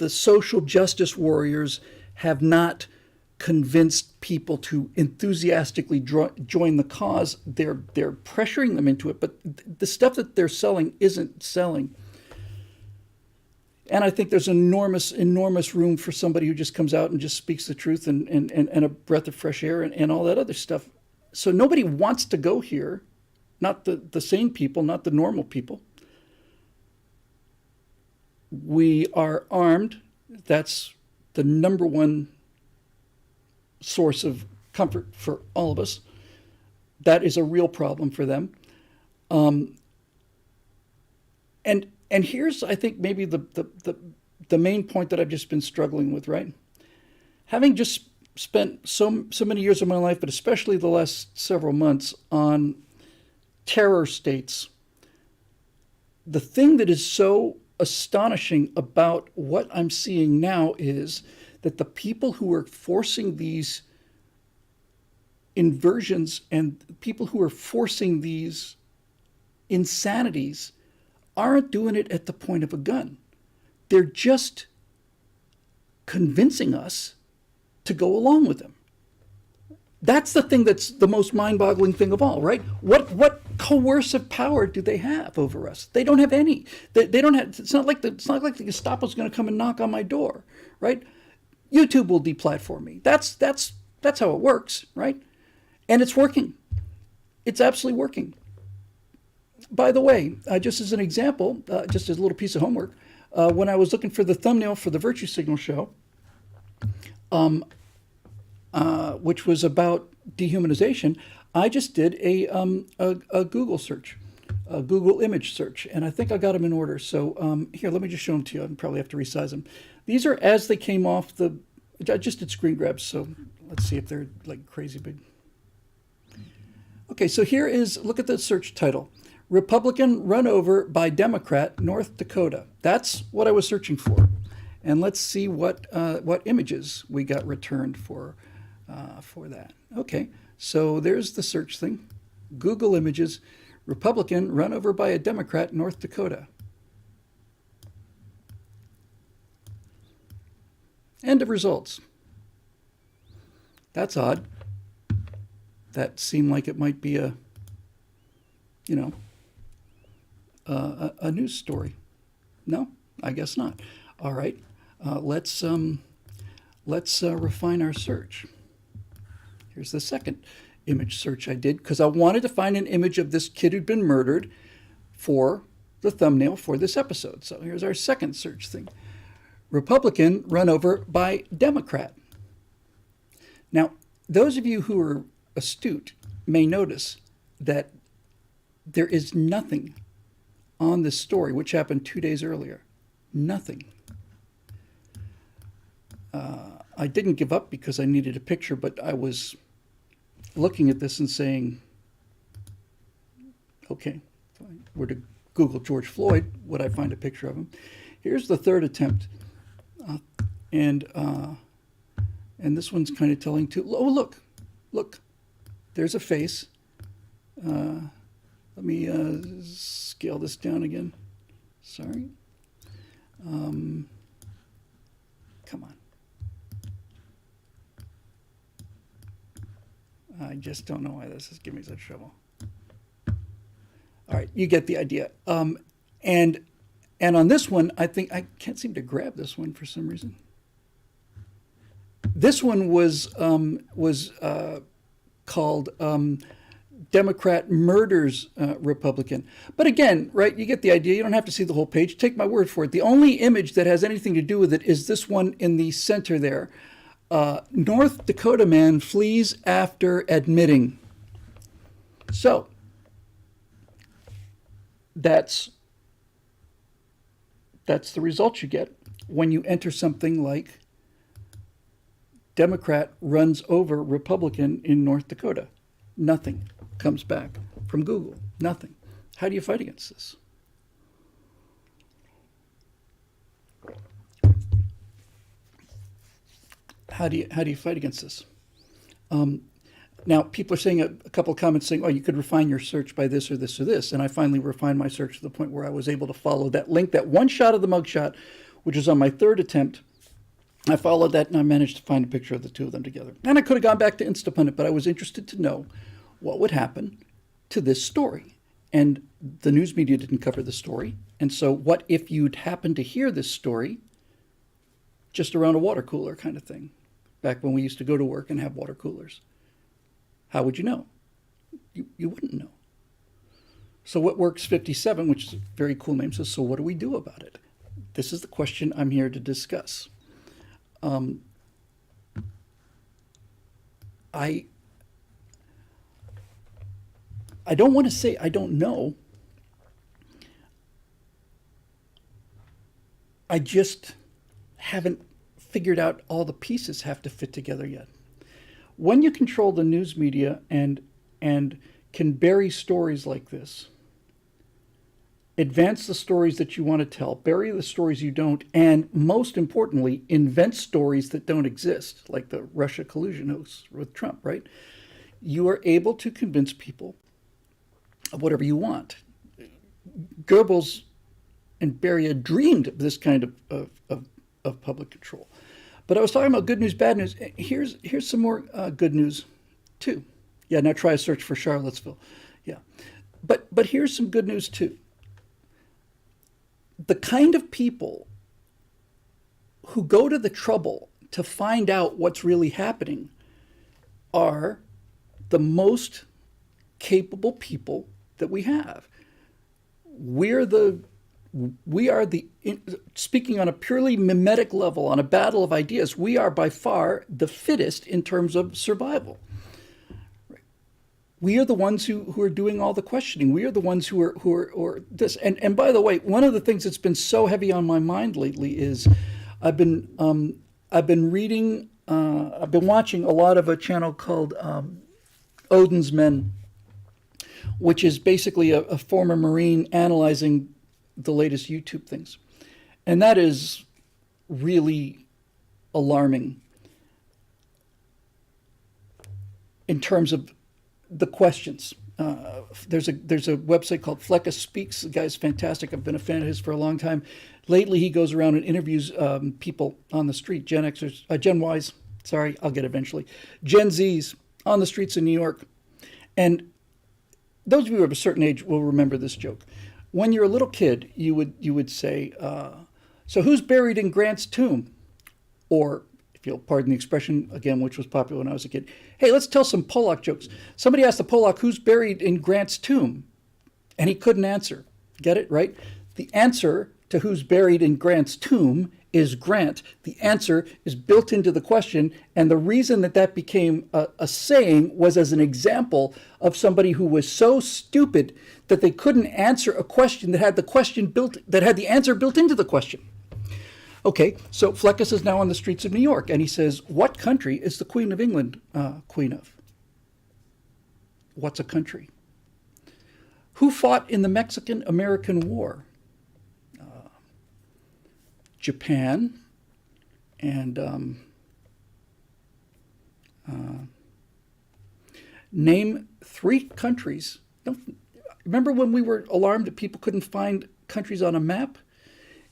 social justice warriors have not convinced people to enthusiastically join the cause. They're pressuring them into it, but the stuff that they're selling isn't selling. And I think there's enormous room for somebody who just comes out and just speaks the truth and a breath of fresh air and all that other stuff. So nobody wants to go here, not the sane people, not the normal people. We are armed. That's the number one source of comfort for all of us. That is a real problem for them. And here's, I think, maybe the main point that I've just been struggling with, right? Having just spent so many years of my life, but especially the last several months, on terror states, the thing that is so astonishing about what I'm seeing now is that the people who are forcing these inversions and people who are forcing these insanities aren't doing it at the point of a gun. They're just convincing us to go along with them. That's the thing that's the most mind-boggling thing of all, right? What coercive power do they have over us? They don't have any. They don't have. It's not like the Gestapo's going to come and knock on my door, right? YouTube will deplatform me. That's how it works, right? And it's working. It's absolutely working. By the way, just as an example, just as a little piece of homework, when I was looking for the thumbnail for the Virtue Signal show, which was about dehumanization, I just did a Google search, a Google image search, and I think I got them in order. So here, let me just show them to you. I'd probably have to resize them. These are as they came off the. I just did screen grabs, so let's see if they're like crazy big. Okay, so here is, look at the search title. Republican run over by Democrat, North Dakota. That's what I was searching for. And let's see what images we got returned for that. Okay, so there's the search thing. Google images, Republican run over by a Democrat, North Dakota. End of results. That's odd. That seemed like it might be a news story. No, I guess not. All right, let's refine our search. Here's the second image search I did because I wanted to find an image of this kid who'd been murdered for the thumbnail for this episode. So here's our second search thing. Republican run over by Democrat. Now, those of you who are astute may notice that there is nothing on this story, which happened 2 days earlier. Nothing. I didn't give up because I needed a picture, but I was looking at this and saying, okay, fine. Were to Google George Floyd, would I find a picture of him? Here's the third attempt. And this one's kind of telling too. Oh, look, there's a face. Let me scale this down again. Sorry. Come on. I just don't know why this is giving me such trouble. All right, you get the idea. And on this one, I think I can't seem to grab this one for some reason. This one was called Democrat murders Republican. But again, right, you get the idea. You don't have to see the whole page. Take my word for it. The only image that has anything to do with it is this one in the center there. North Dakota man flees after admitting. So that's the result you get when you enter something like Democrat runs over Republican in North Dakota. Nothing comes back from Google. Nothing. How do you fight against this? How do you fight against this? Now, people are saying a couple of comments saying, oh, you could refine your search by this or this or this. And I finally refined my search to the point where I was able to follow that link, that one shot of the mugshot, which is on my third attempt. I followed that and I managed to find a picture of the two of them together. And I could have gone back to Instapundit, but I was interested to know what would happen to this story. And the news media didn't cover the story. And so what if you'd happen to hear this story just around a water cooler kind of thing, back when we used to go to work and have water coolers? How would you know? You wouldn't know. So What Works 57, which is a very cool name, says, so what do we do about it? This is the question I'm here to discuss. I don't want to say I don't know. I just haven't figured out all the pieces have to fit together yet. When you control the news media and can bury stories like this, advance the stories that you want to tell, bury the stories you don't, and most importantly, invent stories that don't exist, like the Russia collusion hoax with Trump, right? You are able to convince people of whatever you want. Goebbels and Beria dreamed of this kind of public control. But I was talking about good news, bad news. Here's some more good news, too. Yeah, now try a search for Charlottesville. Yeah. But here's some good news, too. The kind of people who go to the trouble to find out what's really happening are the most capable people that we have. We are the, speaking on a purely mimetic level, on a battle of ideas, we are by far the fittest in terms of survival. We are the ones who are doing all the questioning. We are the ones who are this. And by the way, one of the things that's been so heavy on my mind lately is I've been watching a lot of a channel called Odin's Men, which is basically a former Marine analyzing the latest YouTube things. And that is really alarming in terms of the questions. There's a website called Flecka Speaks. The guy's fantastic. I've been a fan of his for a long time. Lately, he goes around and interviews people on the street, Gen Xers, Gen Ys, sorry, I'll get it eventually, Gen Zs on the streets of New York. And those of you of a certain age will remember this joke. When you're a little kid, you would say, so who's buried in Grant's tomb? Or, if you'll pardon the expression, again, which was popular when I was a kid, hey, let's tell some Pollock jokes. Somebody asked the Pollock, who's buried in Grant's tomb? And he couldn't answer. Get it, right? The answer to who's buried in Grant's tomb is Grant. The answer is built into the question, and the reason that became a saying was as an example of somebody who was so stupid that they couldn't answer a question that had the answer built into the question. Okay, so Fleckus is now on the streets of New York, and he says, what country is the Queen of England queen of? What's a country? Who fought in the Mexican-American War? Japan and name 3 countries. Remember when we were alarmed that people couldn't find countries on a map?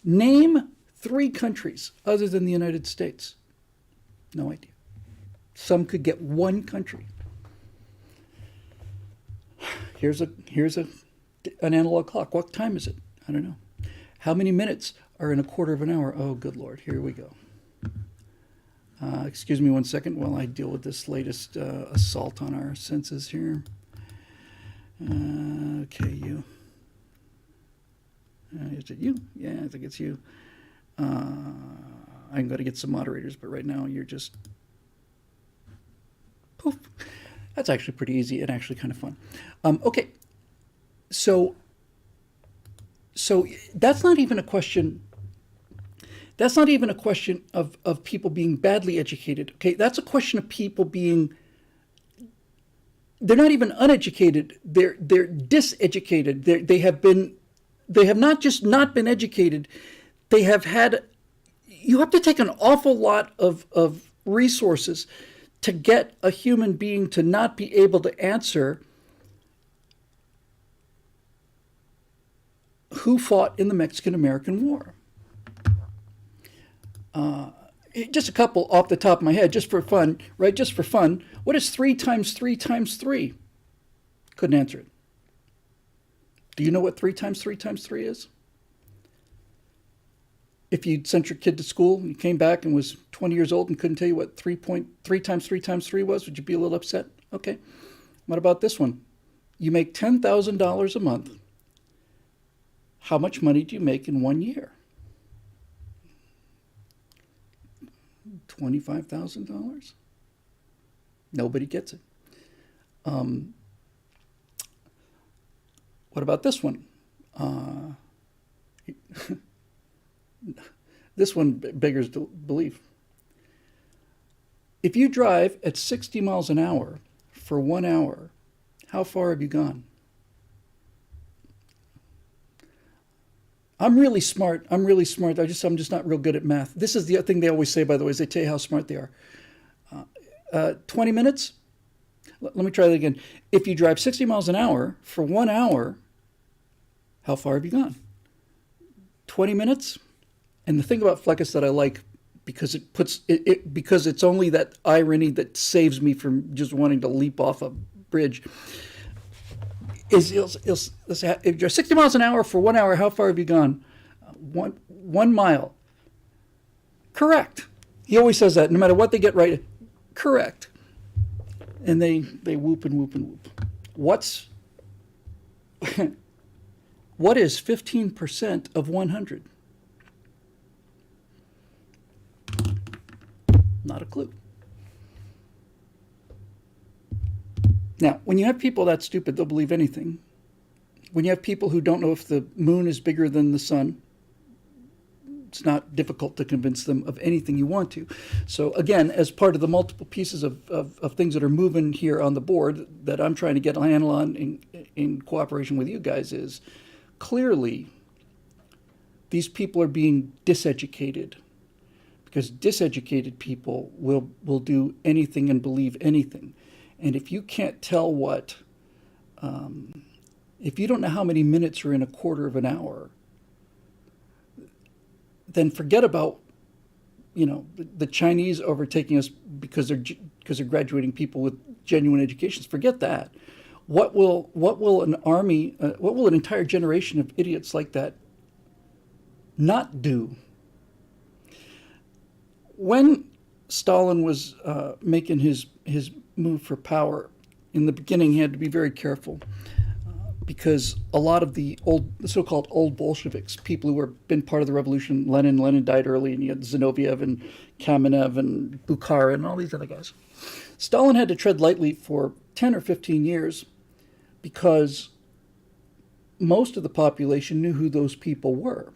Name 3 countries other than the United States. No idea. Some could get 1 country. Here's an analog clock. What time is it? I don't know. How many minutes are in a quarter of an hour? Oh, good Lord. Here we go. Excuse me 1 second while I deal with this latest assault on our senses here. Okay, you. Is it you? Yeah, I think it's you. I'm going to get some moderators, but right now you're just poof. That's actually pretty easy and actually kind of fun. Okay, so that's not even a question. That's not even a question of people being badly educated. Okay, that's a question of people being. They're not even uneducated. They're diseducated. They have not just not been educated. They have had. You have to take an awful lot of resources to get a human being to not be able to answer who fought in the Mexican-American War. Just a couple off the top of my head, just for fun, right? Just for fun. What is 3 times 3 times 3? Couldn't answer it. Do you know what 3 times 3 times 3 is? If you sent your kid to school and you came back and was 20 years old and couldn't tell you what 3 times 3 times 3 was, would you be a little upset? Okay. What about this one? You make $10,000 a month. How much money do you make in 1 year? $25,000? Nobody gets it. What about this one? This one beggars belief. If you drive at 60 miles an hour for 1 hour, how far have you gone? I'm really smart. I'm just not real good at math. This is the thing they always say, by the way, is they tell you how smart they are. 20 minutes? Let me try that again. If you drive 60 miles an hour for 1 hour, How far have you gone? 20 minutes? And the thing about Fleccas that I like, because it puts it because it's only that irony that saves me from just wanting to leap off a bridge, is if you're 60 miles an hour for 1 hour, how far have you gone? 1 mile. Correct. He always says that, no matter what they get right, correct. And they whoop and whoop and whoop. What is 15% of 100? Not a clue. Now, when you have people that stupid, they'll believe anything. When you have people who don't know if the moon is bigger than the sun, it's not difficult to convince them of anything you want to. So again, as part of the multiple pieces of things that are moving here on the board that I'm trying to get a handle on in cooperation with you guys, is clearly these people are being diseducated, because diseducated people will do anything and believe anything. And if you can't tell if you don't know how many minutes are in a quarter of an hour, then forget about, the Chinese overtaking us because they're graduating people with genuine educations. Forget that. What will an entire generation of idiots like that not do? When Stalin was making his move for power, in the beginning he had to be very careful, because a lot of the so-called old Bolsheviks, people who had been part of the revolution, Lenin died early, and you had Zinoviev and Kamenev and Bukhara and all these other guys. Stalin had to tread lightly for 10 or 15 years because most of the population knew who those people were.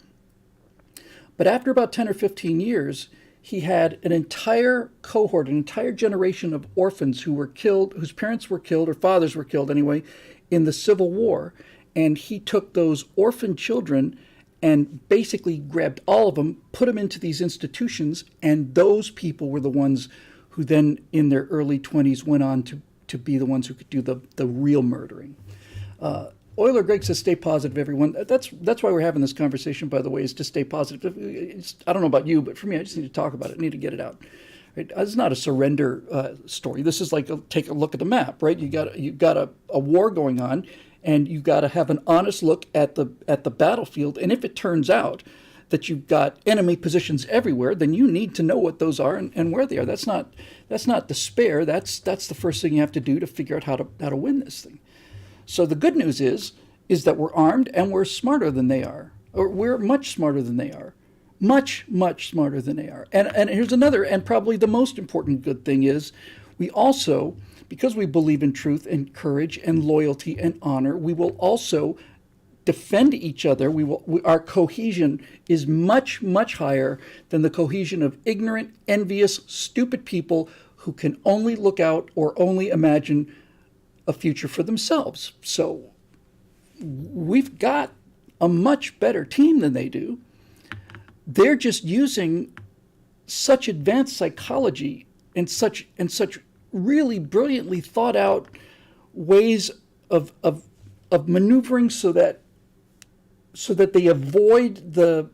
But after about 10 or 15 years, he had an entire cohort, an entire generation of orphans who were killed, whose parents were killed, or fathers were killed anyway, in the Civil War. And he took those orphan children and basically grabbed all of them, put them into these institutions, and those people were the ones who then, in their early 20s, went on to be the ones who could do the real murdering. Euler Greg says, stay positive, everyone. That's why we're having this conversation, by the way, is to stay positive. I don't know about you, but for me, I just need to talk about it. I need to get it out. Right? It's not a surrender story. This is like take a look at the map, right? You've got a war going on, and you've got to have an honest look at the battlefield. And if it turns out that you've got enemy positions everywhere, then you need to know what those are and where they are. That's not despair. That's the first thing you have to do to figure out how to win this thing. So the good news is that we're armed and we're smarter than they are, or we're much smarter than they are, much, much smarter than they are. And here's another, and probably the most important good thing is, we also, because we believe in truth and courage and loyalty and honor, we will also defend each other. Our cohesion is much, much higher than the cohesion of ignorant, envious, stupid people who can only look out or only imagine a future for themselves. So we've got a much better team than they do. They're just using such advanced psychology and such really brilliantly thought out ways of maneuvering so that they avoid so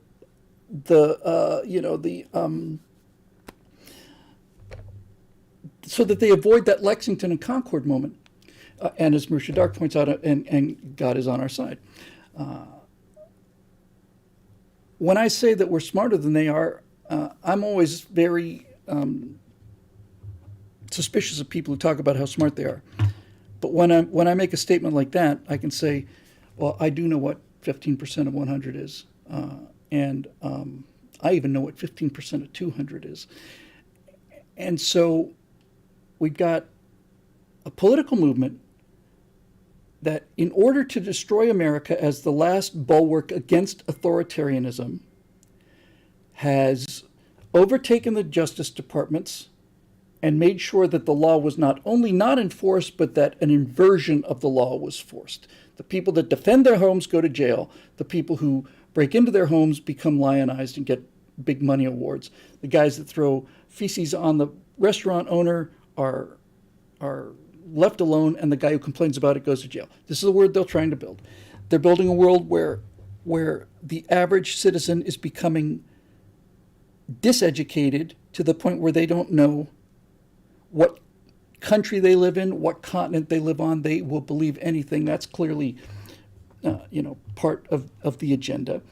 that they avoid that Lexington and Concord moment. And as Marisha Dark points out, and God is on our side. When I say that we're smarter than they are, I'm always very suspicious of people who talk about how smart they are. But when I make a statement like that, I can say, well, I do know what 15% of 100 is. And I even know what 15% of 200 is. And so we've got a political movement that, in order to destroy America as the last bulwark against authoritarianism, has overtaken the justice departments and made sure that the law was not only not enforced, but that an inversion of the law was forced. The people that defend their homes go to jail. The people who break into their homes become lionized and get big money awards. The guys that throw feces on the restaurant owner are left alone, and the guy who complains about it goes to jail. This is the world they're trying to build. They're building a world where the average citizen is becoming diseducated to the point where they don't know what country they live in, what continent they live on. They will believe anything. That's clearly, part of the agenda.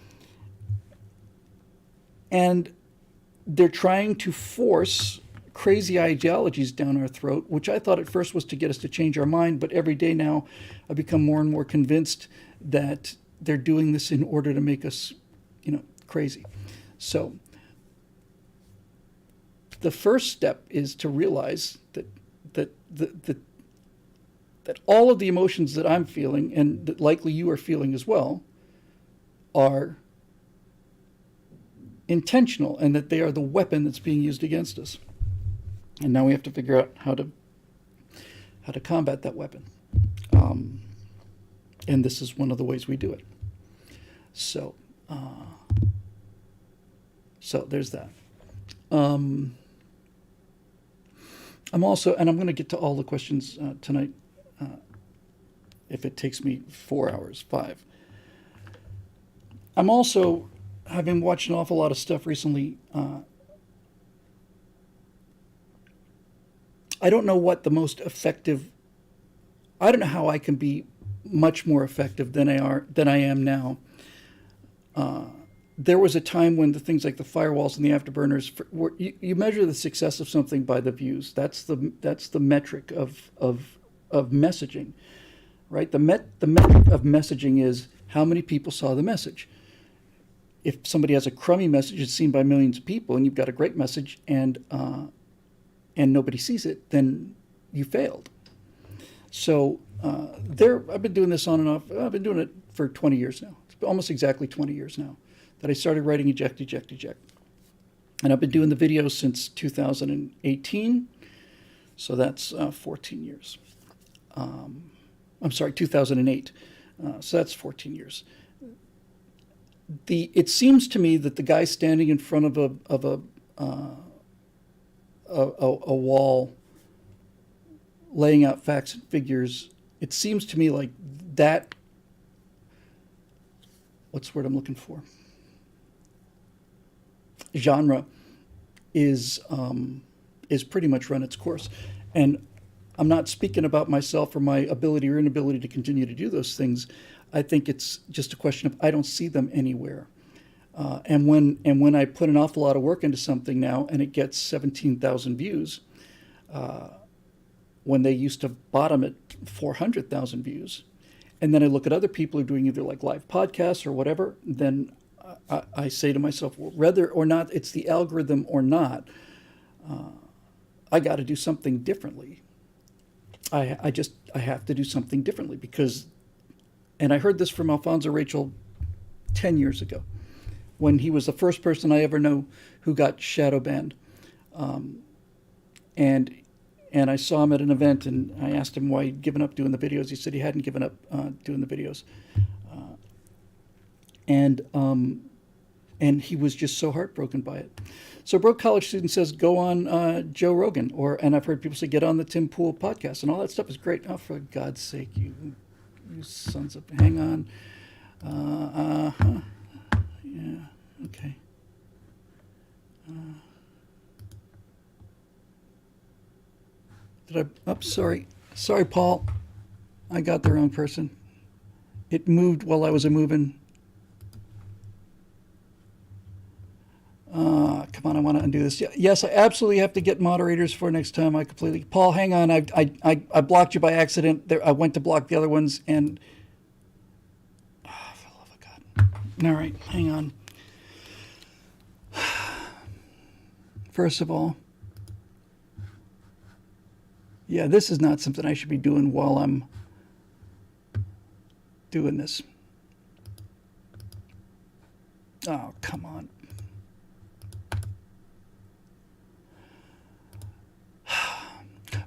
And they're trying to force crazy ideologies down our throat, which I thought at first was to get us to change our mind, but every day now I've become more and more convinced that they're doing this in order to make us, crazy. So the first step is to realize that all of the emotions that I'm feeling, and that likely you are feeling as well, are intentional, and that they are the weapon that's being used against us. And now we have to figure out how to combat that weapon. And this is one of the ways we do it. So there's that. I'm also, and I'm going to get to all the questions tonight, if it takes me 4 hours, 5. I'm also, having watched an awful lot of stuff recently, I don't know what the most effective, I don't know how I can be much more effective than I am now. There was a time when the things like the firewalls and the afterburners, you measure the success of something by the views. That's the metric of messaging, right? The metric of messaging is how many people saw the message. If somebody has a crummy message, it's seen by millions of people, and you've got a great message, and nobody sees it, then you failed. So I've been doing this on and off. I've been doing it for 20 years now. It's almost exactly 20 years now that I started writing Eject. And I've been doing the videos since 2018. So that's 14 years. I'm sorry, 2008. So that's 14 years. It seems to me that the guy standing in front of a wall laying out facts and figures, it seems to me like that, what's the word I'm looking for? Genre is pretty much run its course. And I'm not speaking about myself or my ability or inability to continue to do those things. I think it's just a question of I don't see them anywhere. And when I put an awful lot of work into something now and it gets 17,000 views, when they used to bottom at 400,000 views, and then I look at other people who are doing either like live podcasts or whatever, then I say to myself, well, whether or not it's the algorithm or not, I got to do something differently. I have to do something differently because, and I heard this from Alfonso Rachel 10 years ago, when he was the first person I ever know who got shadow banned. And I saw him at an event, and I asked him why he'd given up doing the videos. He said he hadn't given up doing the videos. And he was just so heartbroken by it. So a broke college student says, go on Joe Rogan, and I've heard people say, get on the Tim Pool podcast, and all that stuff is great. Oh, for God's sake, you sons of, hang on. Yeah, okay. Sorry, Paul. I got the wrong person. It moved while I was a-moving. Come on, I want to undo this. Yes, I absolutely have to get moderators for next time. Paul, hang on. I blocked you by accident. I went to block the other ones, and for the love of God. All right, hang on. First of all, yeah, this is not something I should be doing while I'm doing this. Oh, come on.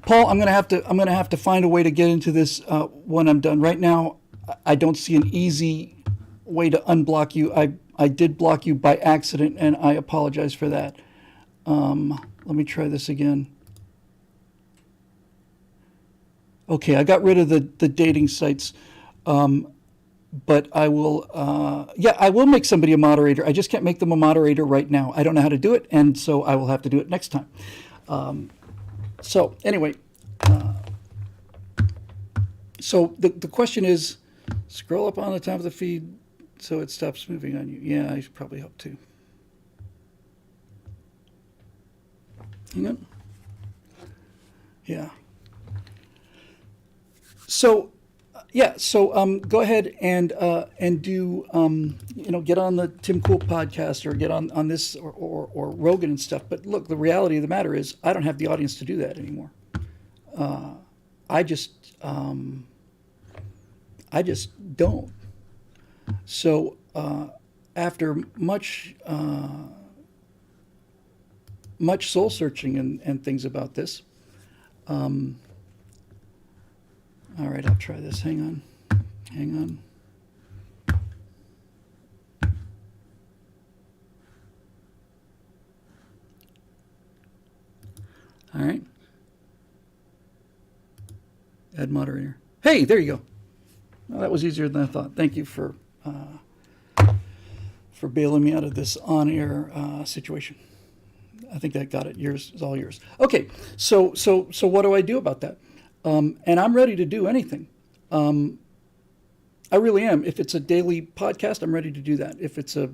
Paul, I'm gonna have to find a way to get into this when I'm done. Right now, I don't see an easy way to unblock you. I did block you by accident, and I apologize for that. Let me try this again. Okay, I got rid of the dating sites. but I will, I will make somebody a moderator. I just can't make them a moderator right now. I don't know how to do it, and so I will have to do it next time. So anyway, so the question is, scroll up on the top of the feed so it stops moving on you. Yeah, I should probably help too. Hang on. Yeah. So, go ahead and do get on the Tim Cool podcast or get on this or Rogan and stuff. But look, the reality of the matter is I don't have the audience to do that anymore. I just don't. So after much soul searching and things about this. All right, I'll try this. Hang on. All right. Add moderator. Hey, there you go. Well, that was easier than I thought. Thank you for bailing me out of this on-air situation. I think that got it. Yours is all yours. Okay, so what do I do about that? And I'm ready to do anything. I really am. If it's a daily podcast, I'm ready to do that. If it's a,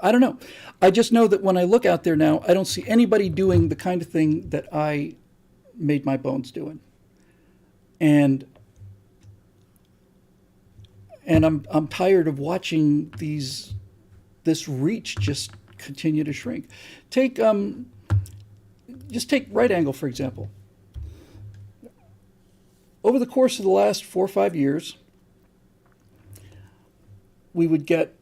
I don't know. I just know that when I look out there now, I don't see anybody doing the kind of thing that I made my bones doing. And I'm tired of watching this reach just continue to shrink. Just take right angle, for example. Over the course of the last 4 or 5 years, we would get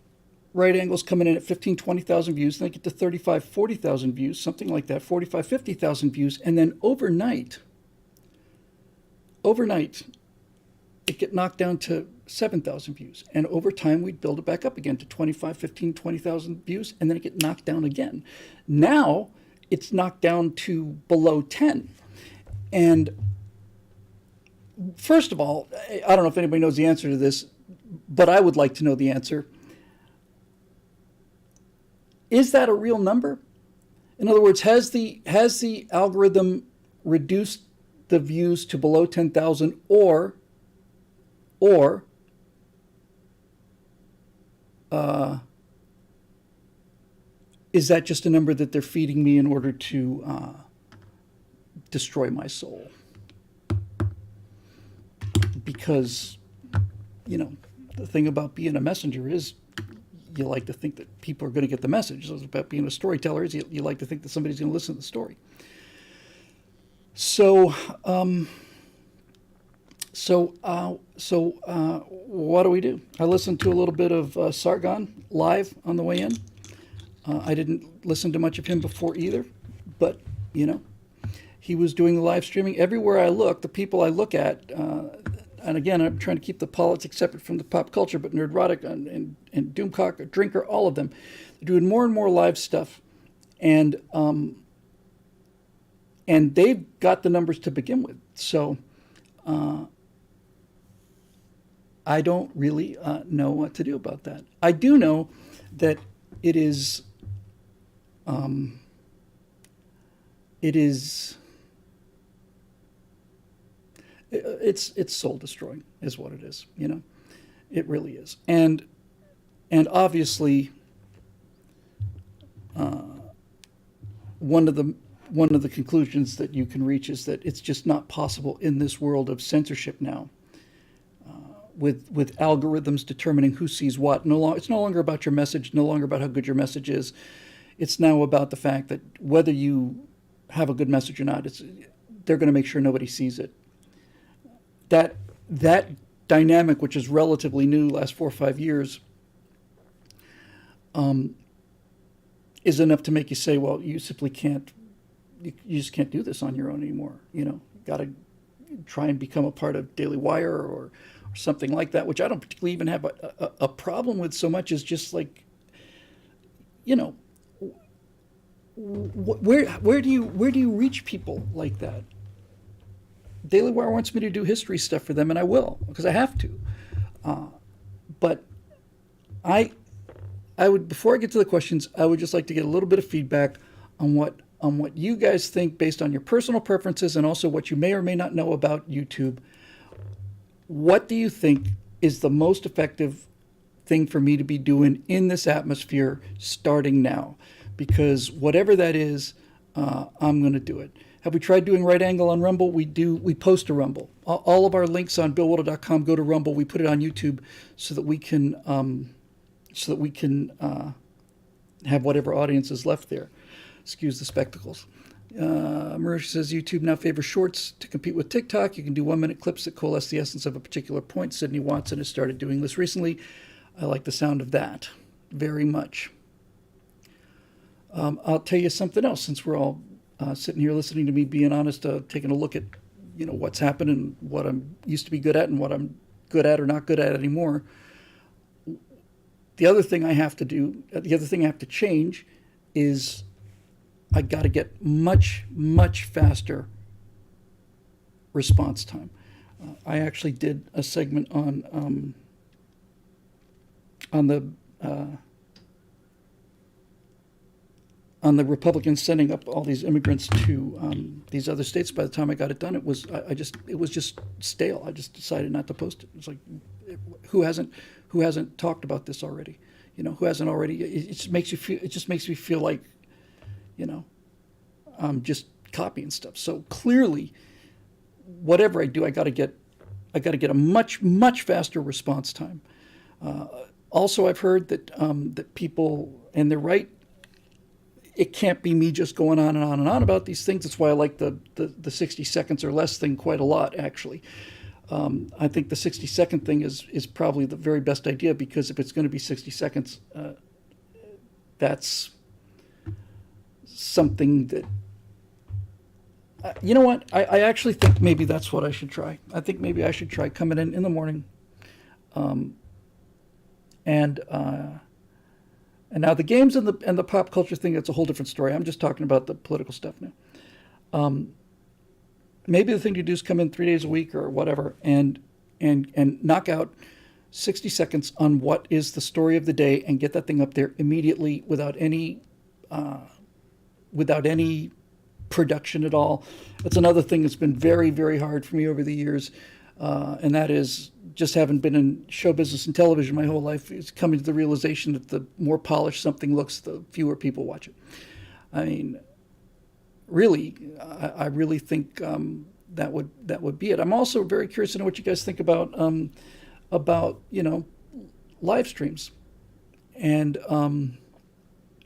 right angles coming in at 15, 20,000 views, then get to 35, 40,000 views, something like that, 45, 50,000 views, and then overnight, it get knocked down to 7,000 views. And over time, we'd build it back up again to 25, 15, 20,000 views, and then it get knocked down again. Now, it's knocked down to below 10. And first of all, I don't know if anybody knows the answer to this, but I would like to know the answer. Is that a real number? In other words, has the algorithm reduced the views to below 10,000, or is that just a number that they're feeding me in order to destroy my soul? Because, the thing about being a messenger is you like to think that people are going to get the message. So it's about being a storyteller is you like to think that somebody's going to listen to the story. So what do we do? I listened to a little bit of Sargon live on the way in. I didn't listen to much of him before either, but, he was doing the live streaming. Everywhere I look, the people I look at, and again, I'm trying to keep the politics separate from the pop culture, but Nerdrotic and Doomcock, Drinker, all of them, they're doing more and more live stuff. And they've got the numbers to begin with. So I don't really know what to do about that. I do know that it's soul destroying is what it is. It really is. And obviously one of the conclusions that you can reach is that it's just not possible in this world of censorship now, with algorithms determining who sees what. It's no longer about your message, no longer about how good your message is. It's now about the fact that whether you have a good message or not, they're going to make sure nobody sees it. That dynamic, which is relatively new, last 4 or 5 years, is enough to make you say, well, you simply can't. You just can't do this on your own anymore. Got to try and become a part of Daily Wire or something like that, which I don't particularly even have a problem with so much as just like, where do you reach people like that? Daily Wire wants me to do history stuff for them, and I will, because I have to. But I would, before I get to the questions, I would just like to get a little bit of feedback on what you guys think based on your personal preferences and also what you may or may not know about YouTube. What do you think is the most effective thing for me to be doing in this atmosphere starting now? Because whatever that is, I'm going to do it. Have we tried doing right angle on Rumble? We post to Rumble. All of our links on BillWilder.com go to Rumble. We put it on YouTube so that we can have whatever audience is left there. Excuse the spectacles. Marisha says YouTube now favors shorts to compete with TikTok. You can do 1-minute clips that coalesce the essence of a particular point. Sydney Watson has started doing this recently. I like the sound of that very much. I'll tell you something else, since we're all sitting here listening to me being honest, taking a look at what's happened and what I'm used to be good at and what I'm good at or not good at anymore. The other thing I have to change is I got to get much, much faster response time. I actually did a segment on the Republicans sending up all these immigrants to these other states. By the time I got it done, it was just stale. I just decided not to post it. It's like, who hasn't talked about this already? Who hasn't already? It just makes me feel like, I'm just copying stuff. So clearly, whatever I do, I got to get a much, much faster response time. Also, I've heard that that people, and they're right, it can't be me just going on and on and on about these things. That's why I like the 60 seconds or less thing quite a lot, actually. I think the 60-second thing is probably the very best idea, because if it's going to be 60 seconds, that's something that, you know what? I actually think maybe that's what I should try. I think maybe I should try coming in the morning. And now the games and the pop culture thing, that's a whole different story. I'm just talking about the political stuff now. Maybe the thing to do is come in 3 days a week or whatever and knock out 60 seconds on what is the story of the day and get that thing up there immediately without any production at all. That's another thing that's been very, very hard for me over the years. And that is, just having been in show business and television my whole life, is coming to the realization that the more polished something looks, the fewer people watch it. I mean, really, I really think that would be it. I'm also very curious to know what you guys think about live streams, and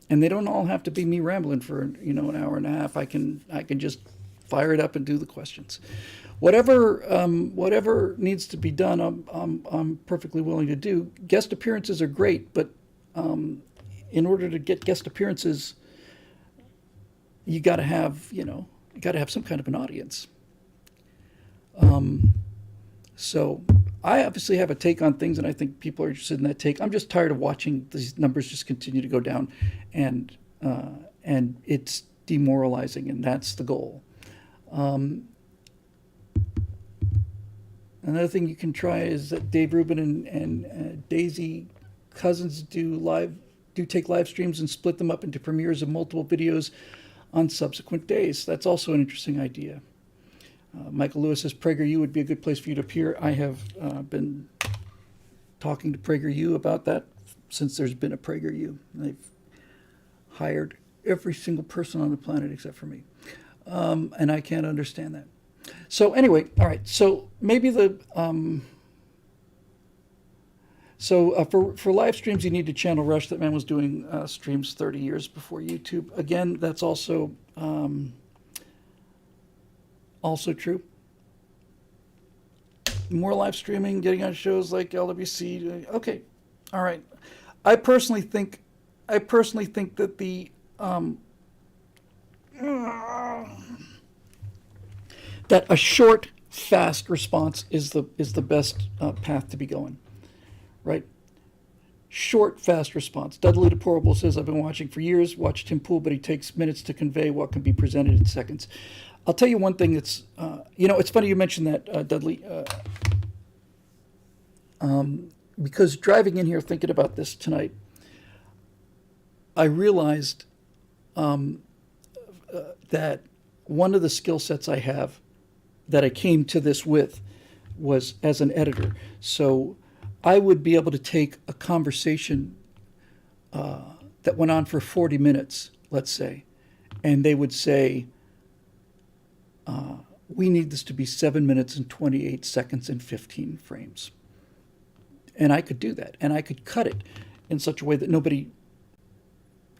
they don't all have to be me rambling for an hour and a half. I can just fire it up and do the questions. Whatever needs to be done, I'm perfectly willing to do. Guest appearances are great, but in order to get guest appearances, you got to have some kind of an audience. So I obviously have a take on things, and I think people are interested in that take. I'm just tired of watching these numbers just continue to go down, and it's demoralizing, and that's the goal. Another thing you can try is that Dave Rubin and Daisy Cousins do take live streams and split them up into premieres of multiple videos on subsequent days. That's also an interesting idea. Michael Lewis says PragerU would be a good place for you to appear. I have been talking to PragerU about that since there's been a PragerU. They've hired every single person on the planet except for me. And I can't understand that. So anyway, all right. So maybe for live streams, you need to channel Rush. That man was doing streams 30 years before YouTube. Again, that's also true. More live streaming, getting on shows like LWC. Okay, all right. I personally think that that a short, fast response is the best path to be going, right? Short, fast response. Dudley Deplorable says, I've been watching for years, watched Tim Pool, but he takes minutes to convey what can be presented in seconds. I'll tell you one thing that's, it's funny you mentioned that, Dudley. because driving in here thinking about this tonight, I realized that one of the skill sets I have that I came to this with was as an editor. So I would be able to take a conversation that went on for 40 minutes, let's say, and they would say, we need this to be 7 minutes and 28 seconds and 15 frames. And I could do that. And I could cut it in such a way that nobody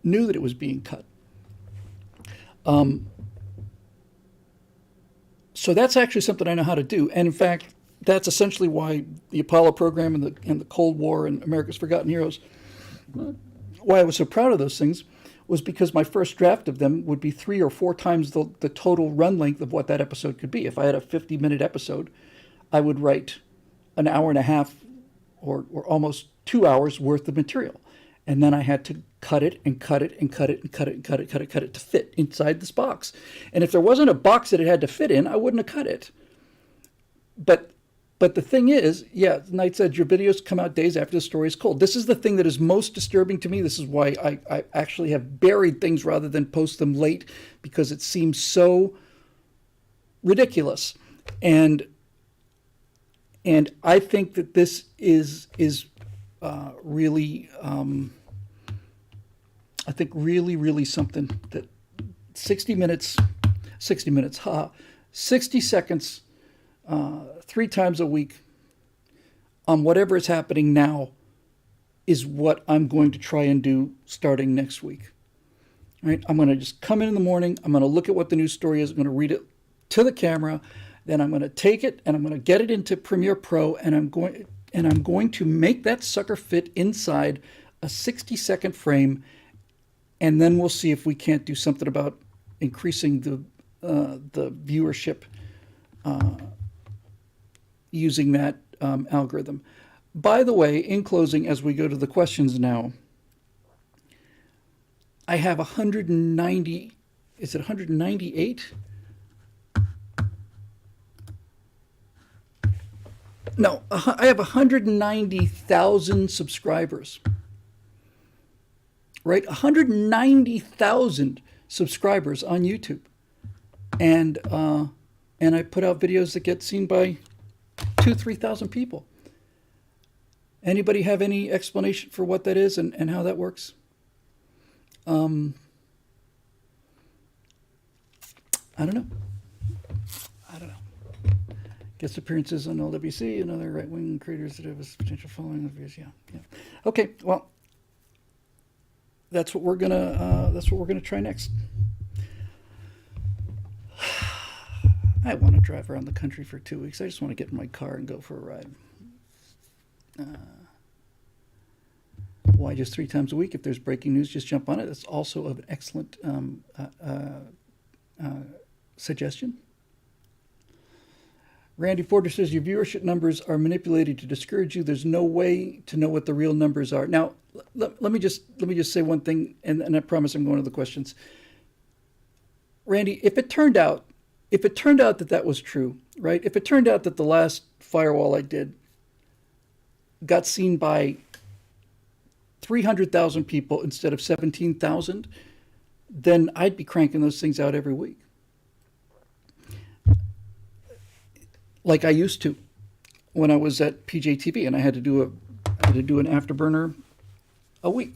knew that it was being cut. So that's actually something I know how to do. And in fact, that's essentially why the Apollo program and the Cold War and America's Forgotten Heroes, why I was so proud of those things, was because my first draft of them would be 3 or 4 times the total run length of what that episode could be. If I had a 50-minute episode, I would write an hour and a half or almost 2 hours worth of material. And then I had to cut it and cut it and cut it and cut it and cut it, cut it to fit inside this box. And if there wasn't a box that it had to fit in, I wouldn't have cut it. But the thing is, yeah, Knight said, your videos come out days after the story is cold. This is the thing that is most disturbing to me. This is why I actually have buried things rather than post them late, because it seems so ridiculous. And I think that this is really, I think really something that 60 seconds, 3 times a week on whatever is happening now is what I'm going to try and do starting next week. Right? I'm going to just come in the morning. I'm going to look at what the news story is. I'm going to read it to the camera. Then I'm going to take it and I'm going to get it into Premiere Pro, and I'm going to make that sucker fit inside a 60-second frame, and then we'll see if we can't do something about increasing the viewership using that algorithm. By the way, in closing, as we go to the questions now, I have 190, is it 198? No, I have 190,000 subscribers. Right? 190,000 subscribers on YouTube. And I put out videos that get seen by 2,000-3,000 people. Anybody have any explanation for what that is and how that works? I don't know. Guest appearances on LWC and other right-wing creators that have a potential following of views. Yeah. Okay. Well, that's what we're gonna try next. I want to drive around the country for 2 weeks. I just want to get in my car and go for a ride. Why just 3 times a week? If there's breaking news, just jump on it. That's also an excellent suggestion. Randy Porter says your viewership numbers are manipulated to discourage you. There's no way to know what the real numbers are. Now, let me just say one thing, and I promise I'm going to the questions. Randy, if it turned out that was true, right? If it turned out that the last firewall I did got seen by 300,000 people instead of 17,000, then I'd be cranking those things out every week, like I used to when I was at PJTV, and I had to do an afterburner a week.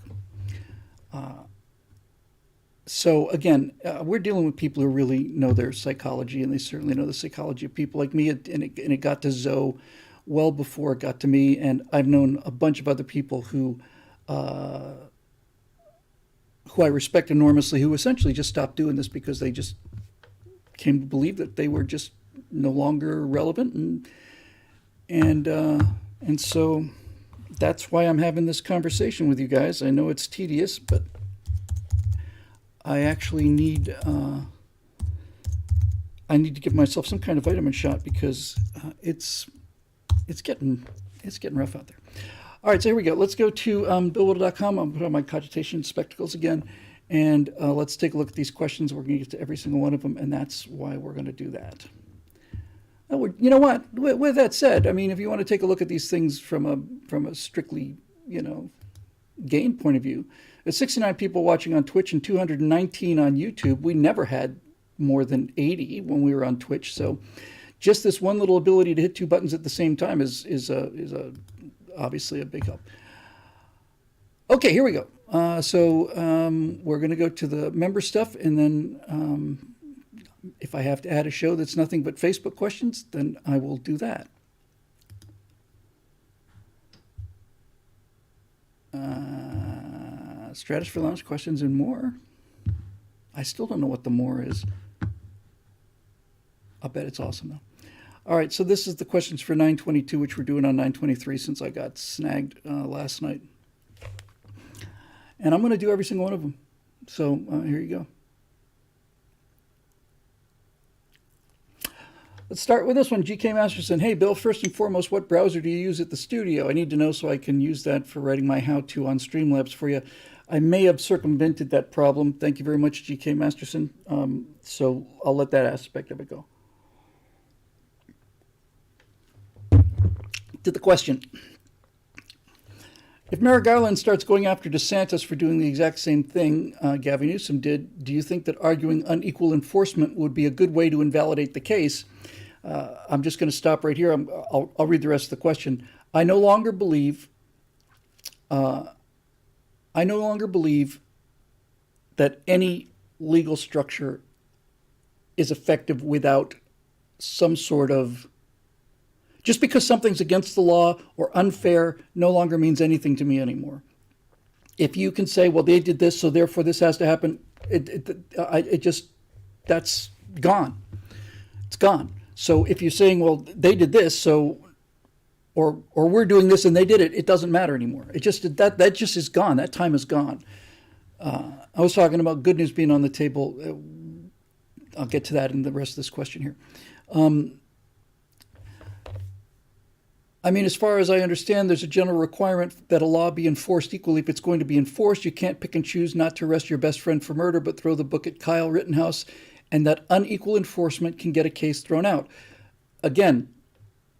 So again, we're dealing with people who really know their psychology, and they certainly know the psychology of people like me. And it got to Zoe well before it got to me, and I've known a bunch of other people who I respect enormously, who essentially just stopped doing this because they just came to believe that they were just no longer relevant, and so that's why I'm having this conversation with you guys. I know it's tedious, but I actually need to give myself some kind of vitamin shot, because it's getting rough out there. All right, so here we go. Let's go to BillWhittle.com. I'll put on my cogitation spectacles again, and let's take a look at these questions. We're going to get to every single one of them, and that's why we're going to do that. You know what? With that said, I mean, if you want to take a look at these things from a strictly, gain point of view, there's 69 people watching on Twitch and 219 on YouTube. We never had more than 80 when we were on Twitch. So just this one little ability to hit two buttons at the same time is obviously a big help. Okay, here we go. We're going to go to the member stuff, and then if I have to add a show that's nothing but Facebook questions, then I will do that. Stratosphere Lounge questions and more. I still don't know what the more is. I'll bet it's awesome though. All right, so this is the questions for 922, which we're doing on 923 since I got snagged last night. And I'm going to do every single one of them. So here you go. Let's start with this one. GK Masterson. Hey, Bill, first and foremost, what browser do you use at the studio? I need to know so I can use that for writing my how-to on Streamlabs for you. I may have circumvented that problem. Thank you very much, GK Masterson. So I'll let that aspect of it go. To the question. If Merrick Garland starts going after DeSantis for doing the exact same thing Gavin Newsom did, do you think that arguing unequal enforcement would be a good way to invalidate the case? I'm just going to stop right here. I'll read the rest of the question. I no longer believe that any legal structure is effective without some sort of... Just because something's against the law or unfair no longer means anything to me anymore. If you can say, well, they did this, so therefore this has to happen, that's gone. It's gone. So if you're saying, well, they did this, so, or we're doing this and they did it, it doesn't matter anymore. It just, that just is gone. That time is gone. I was talking about good news being on the table. I'll get to that in the rest of this question here. I mean, as far as I understand, there's a general requirement that a law be enforced equally if it's going to be enforced. You can't pick and choose not to arrest your best friend for murder, but throw the book at Kyle Rittenhouse, and that unequal enforcement can get a case thrown out. Again,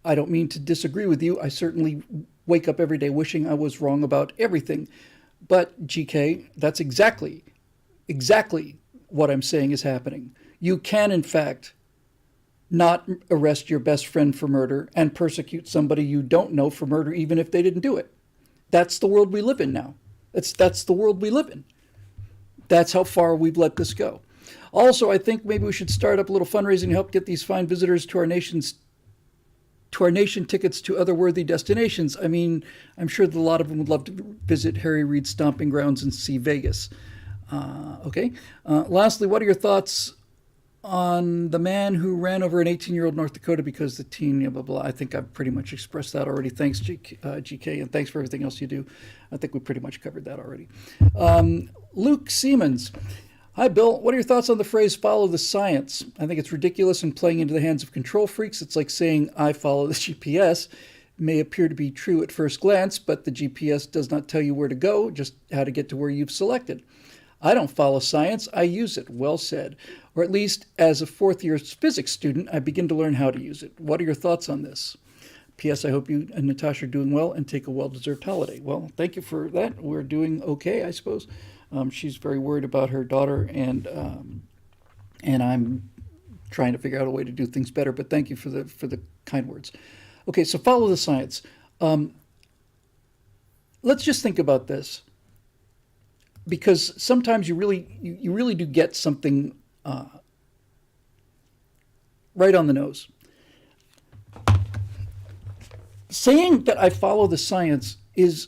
I don't mean to disagree with you. I certainly wake up every day wishing I was wrong about everything. But, GK, that's exactly what I'm saying is happening. You can, in fact, not arrest your best friend for murder and persecute somebody you don't know for murder, even if they didn't do it. That's the world we live in now. That's the world we live in. That's how far we've let this go. Also, I think maybe we should start up a little fundraising to help get these fine visitors to our nation tickets to other worthy destinations. I mean, I'm sure that a lot of them would love to visit Harry Reid's stomping grounds and see Vegas. Okay. Lastly, what are your thoughts on the man who ran over an 18-year-old North Dakota because the teen, blah, blah, blah. I think I've pretty much expressed that already. Thanks, GK, and thanks for everything else you do. I think we pretty much covered that already. Luke Siemens. Hi, Bill. What are your thoughts on the phrase, follow the science? I think it's ridiculous and playing into the hands of control freaks. It's like saying, I follow the GPS. It may appear to be true at first glance, but the GPS does not tell you where to go, just how to get to where you've selected. I don't follow science, I use it. Well said. Or at least as a fourth-year physics student, I begin to learn how to use it. What are your thoughts on this? P.S. I hope you and Natasha are doing well and take a well-deserved holiday. Well, thank you for that. We're doing okay, I suppose. She's very worried about her daughter, and I'm trying to figure out a way to do things better. But thank you for the kind words. Okay, so follow the science. Let's just think about this, because sometimes you really do get something right on the nose. Saying that I follow the science is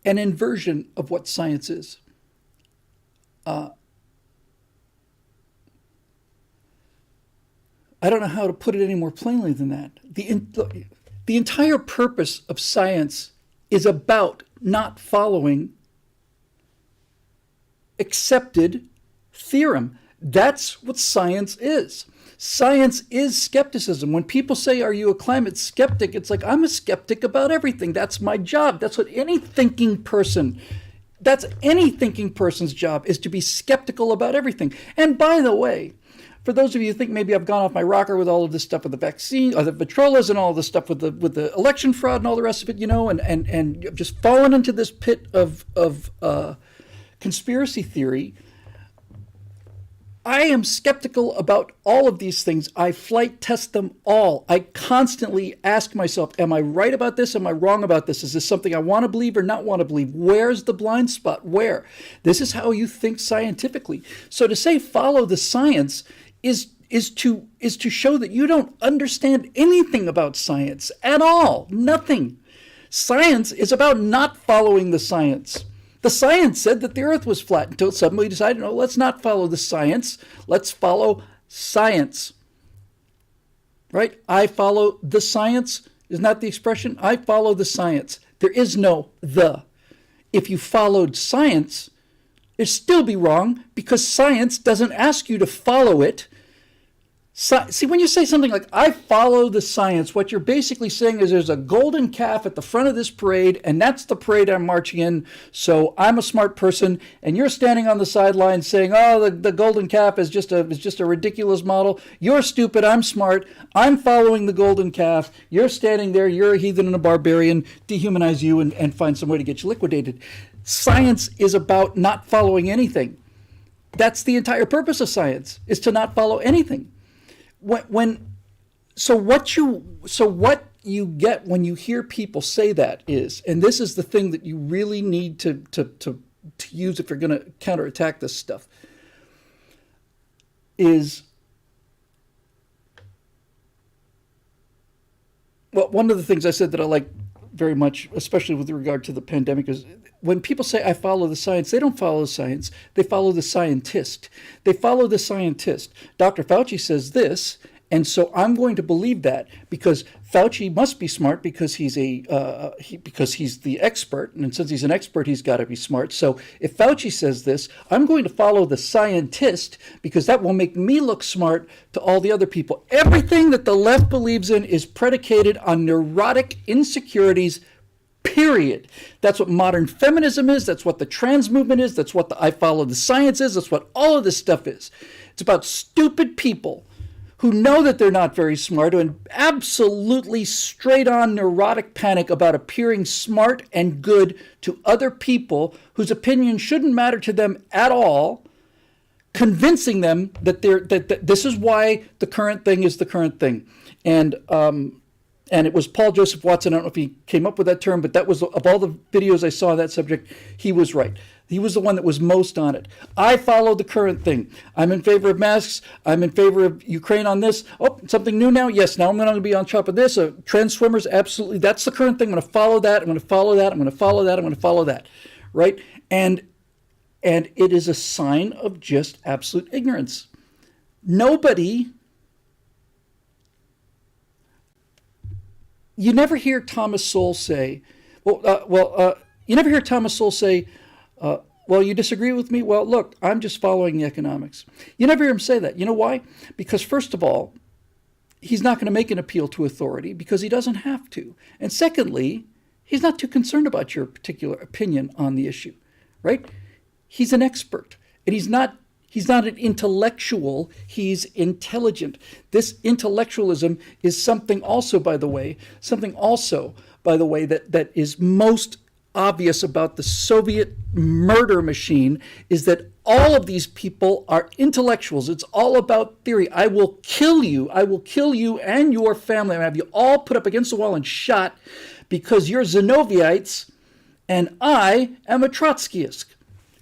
an inversion of what science is. I don't know how to put it any more plainly than that. The entire purpose of science is about not following accepted theorem. That's what science is. Science is skepticism. When people say, are you a climate skeptic? It's like, I'm a skeptic about everything. That's my job. That's what any thinking person's job is, to be skeptical about everything. And by the way, for those of you who think maybe I've gone off my rocker with all of this stuff with the vaccine, or the Vitrolas, and all this stuff with the election fraud and all the rest of it, you know, and just fallen into this pit of conspiracy theory, I am skeptical about all of these things. I flight test them all. I constantly ask myself, am I right about this? Am I wrong about this? Is this something I want to believe or not want to believe? Where's the blind spot? Where? This is how you think scientifically. So to say follow the science is to show that you don't understand anything about science at all. Nothing. Science is about not following the science. The science said that the earth was flat until suddenly decided, no, let's not follow the science. Let's follow science. Right? I follow the science. Isn't that the expression? I follow the science. There is no the. If you followed science, it'd still be wrong because science doesn't ask you to follow it. See, when you say something like, I follow the science, what you're basically saying is there's a golden calf at the front of this parade, and that's the parade I'm marching in, so I'm a smart person, and you're standing on the sidelines saying, oh, the golden calf is just a ridiculous model. You're stupid, I'm smart, I'm following the golden calf, you're standing there, you're a heathen and a barbarian, dehumanize you and find some way to get you liquidated. Science is about not following anything. That's the entire purpose of science, is to not follow anything. So what you get when you hear people say that is, and this is the thing that you really need to use if you're going to counterattack this stuff, is, well, one of the things I said that I like very much, especially with regard to the pandemic, is when people say, I follow the science, they don't follow the science. They follow the scientist. They follow the scientist. Dr. Fauci says this, and so I'm going to believe that because Fauci must be smart because he's the expert, and since he's an expert, he's got to be smart. So if Fauci says this, I'm going to follow the scientist because that will make me look smart to all the other people. Everything that the left believes in is predicated on neurotic insecurities. Period. That's what modern feminism is. That's what the trans movement is. That's what the I follow the science is. That's what all of this stuff is. It's about stupid people who know that they're not very smart and absolutely straight on neurotic panic about appearing smart and good to other people whose opinions shouldn't matter to them at all, convincing them that that this is why the current thing is the current thing. And it was Paul Joseph Watson. I don't know if he came up with that term, but that was, of all the videos I saw on that subject, he was right. He was the one that was most on it. I follow the current thing. I'm in favor of masks. I'm in favor of Ukraine on this. Oh, something new now? Yes, now I'm going to be on top of this. Trans swimmers, absolutely. That's the current thing. I'm going to follow that. I'm going to follow that. I'm going to follow that. I'm going to follow that. Right? And it is a sign of just absolute ignorance. You never hear Thomas Sowell say, you never hear Thomas Sowell say, well, you disagree with me? Well, look, I'm just following the economics. You never hear him say that. You know why? Because first of all, he's not going to make an appeal to authority because he doesn't have to. And secondly, he's not too concerned about your particular opinion on the issue, right? He's an expert, and he's not an intellectual, he's intelligent. This intellectualism is something also, by the way, that is most obvious about the Soviet murder machine is that all of these people are intellectuals. It's all about theory. I will kill you and your family. I have you all put up against the wall and shot because you're Zenoviites and I am a Trotskyist.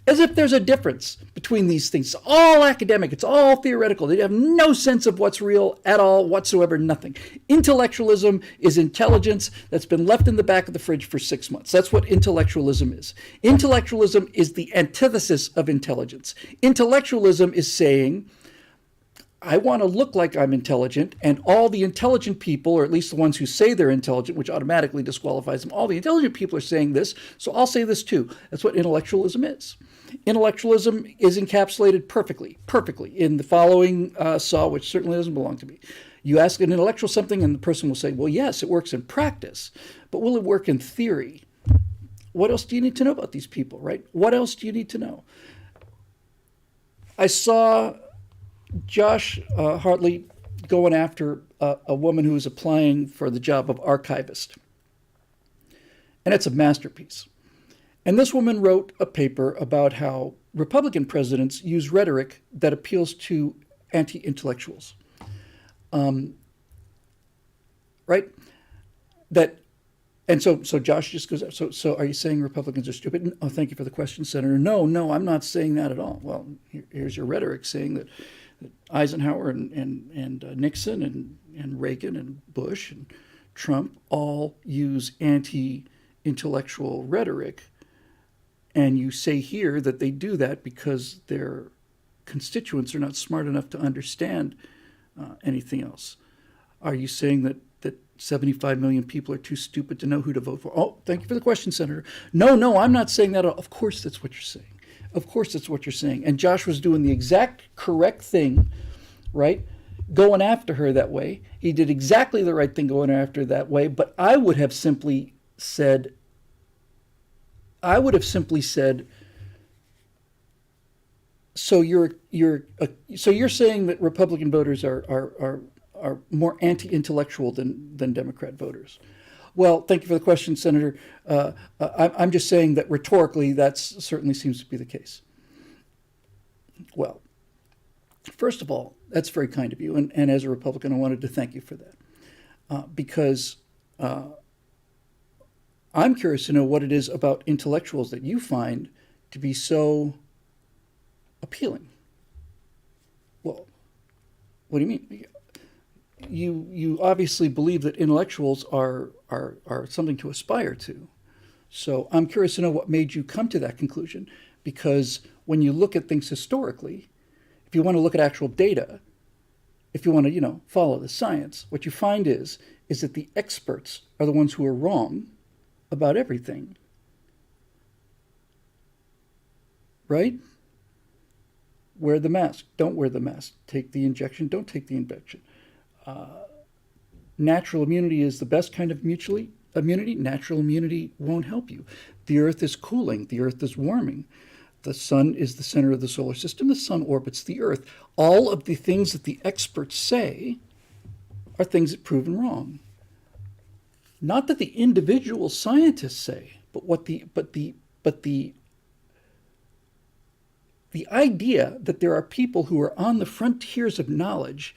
As if there's a difference between these things. It's all academic. It's all theoretical. They have no sense of what's real at all whatsoever, nothing. Intellectualism is intelligence that's been left in the back of the fridge for 6 months. That's what intellectualism is. Intellectualism is the antithesis of intelligence. Intellectualism is saying, I want to look like I'm intelligent, and all the intelligent people, or at least the ones who say they're intelligent, which automatically disqualifies them, all the intelligent people are saying this, so I'll say this too. That's what intellectualism is. Intellectualism is encapsulated perfectly in the following saw, which certainly doesn't belong to me. You ask an intellectual something, and the person will say, well, yes, it works in practice, but will it work in theory? What else do you need to know about these people, right? What else do you need to know? I saw Josh Hartley going after a woman who is applying for the job of archivist. And it's a masterpiece. And this woman wrote a paper about how Republican presidents use rhetoric that appeals to anti-intellectuals. Right? And so Josh just goes, so are you saying Republicans are stupid? Oh, thank you for the question, Senator. No, I'm not saying that at all. Well, here's your rhetoric saying that Eisenhower and Nixon and Reagan and Bush and Trump all use anti-intellectual rhetoric. And you say here that they do that because their constituents are not smart enough to understand anything else. Are you saying that 75 million people are too stupid to know who to vote for? Oh, thank you for the question, Senator. No, I'm not saying that. Of course that's what you're saying. Of course that's what you're saying. And Josh was doing the exact correct thing, right? Going after her that way. He did exactly the right thing going after her that way, but I would have simply said, so you're saying that Republican voters are more anti-intellectual than Democrat voters. Well, thank you for the question, Senator. I'm just saying that rhetorically, that certainly seems to be the case. Well, first of all, that's very kind of you. And as a Republican, I wanted to thank you for that. Because I'm curious to know what it is about intellectuals that you find to be so appealing. Well, what do you mean? You obviously believe that intellectuals are something to aspire to. So I'm curious to know what made you come to that conclusion, because when you look at things historically, if you want to look at actual data, if you want to, follow the science, what you find is that the experts are the ones who are wrong about everything. Right? Wear the mask. Don't wear the mask. Take the injection. Don't take the injection. Natural immunity is the best kind of immunity. Natural immunity won't help you. The earth is cooling. The earth is warming. The sun is the center of the solar system. The sun orbits the earth. All of the things that the experts say are things that are proven wrong. Not that the individual scientists say, but the idea that there are people who are on the frontiers of knowledge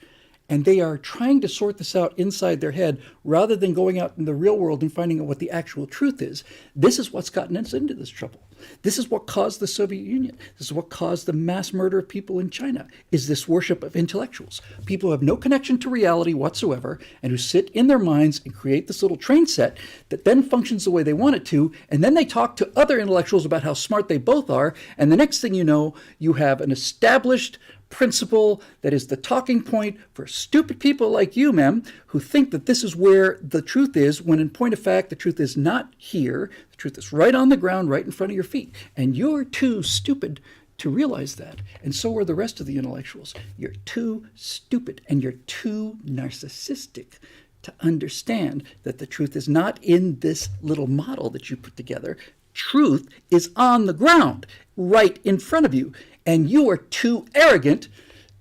and they are trying to sort this out inside their head rather than going out in the real world and finding out what the actual truth is. This is what's gotten us into this trouble. This is what caused the Soviet Union. This is what caused the mass murder of people in China, is this worship of intellectuals. People who have no connection to reality whatsoever and who sit in their minds and create this little train set that then functions the way they want it to, and then they talk to other intellectuals about how smart they both are, and the next thing you know, you have an established principle that is the talking point for stupid people like you, ma'am, who think that this is where the truth is, when in point of fact, the truth is not here. The truth is right on the ground, right in front of your feet. And you're too stupid to realize that. And so are the rest of the intellectuals. You're too stupid and you're too narcissistic to understand that the truth is not in this little model that you put together. Truth is on the ground, right in front of you. And you are too arrogant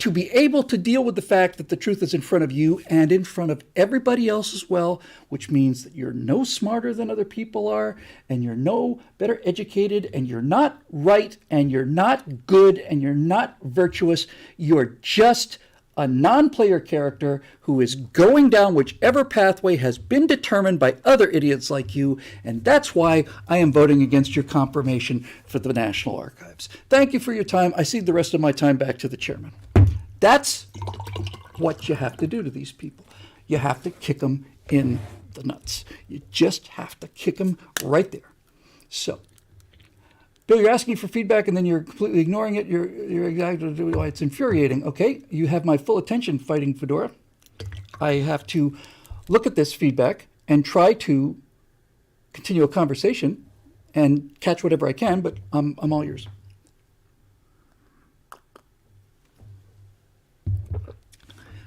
to be able to deal with the fact that the truth is in front of you and in front of everybody else as well, which means that you're no smarter than other people are, and you're no better educated, and you're not right, and you're not good, and you're not virtuous. You're just a non-player character who is going down whichever pathway has been determined by other idiots like you, and that's why I am voting against your confirmation for the National Archives. Thank you for your time. I cede the rest of my time back to the chairman. That's what you have to do to these people. You have to kick them in the nuts. You just have to kick them right there. So, Bill, you're asking for feedback and then you're completely ignoring it. You're exactly why it's infuriating. Okay, you have my full attention, Fighting Fedora. I have to look at this feedback and try to continue a conversation and catch whatever I can, but I'm all yours.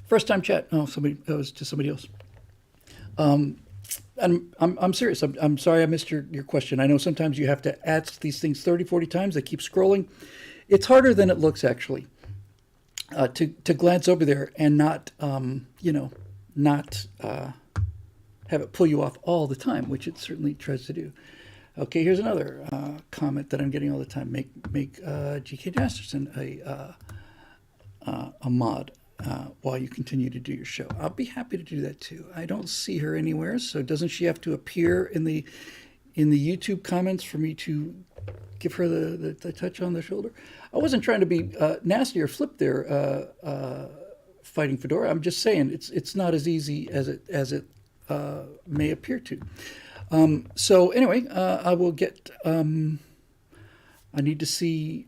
First time chat. Oh, that was to somebody else. And I'm serious. I'm sorry I missed your question. I know sometimes you have to ask these things 30, 40 times. They keep scrolling. It's harder than it looks, actually. to glance over there and not, not have it pull you off all the time, which it certainly tries to do. Okay, here's another comment that I'm getting all the time. Make G.K. Masterson a mod while you continue to do your show. I'll be happy to do that too. I don't see her anywhere, so doesn't she have to appear in the YouTube comments for me to give her the touch on the shoulder? I wasn't trying to be nasty or flip there, fighting Fedora. I'm just saying it's not as easy as it may appear to. So anyway, I will get. I need to see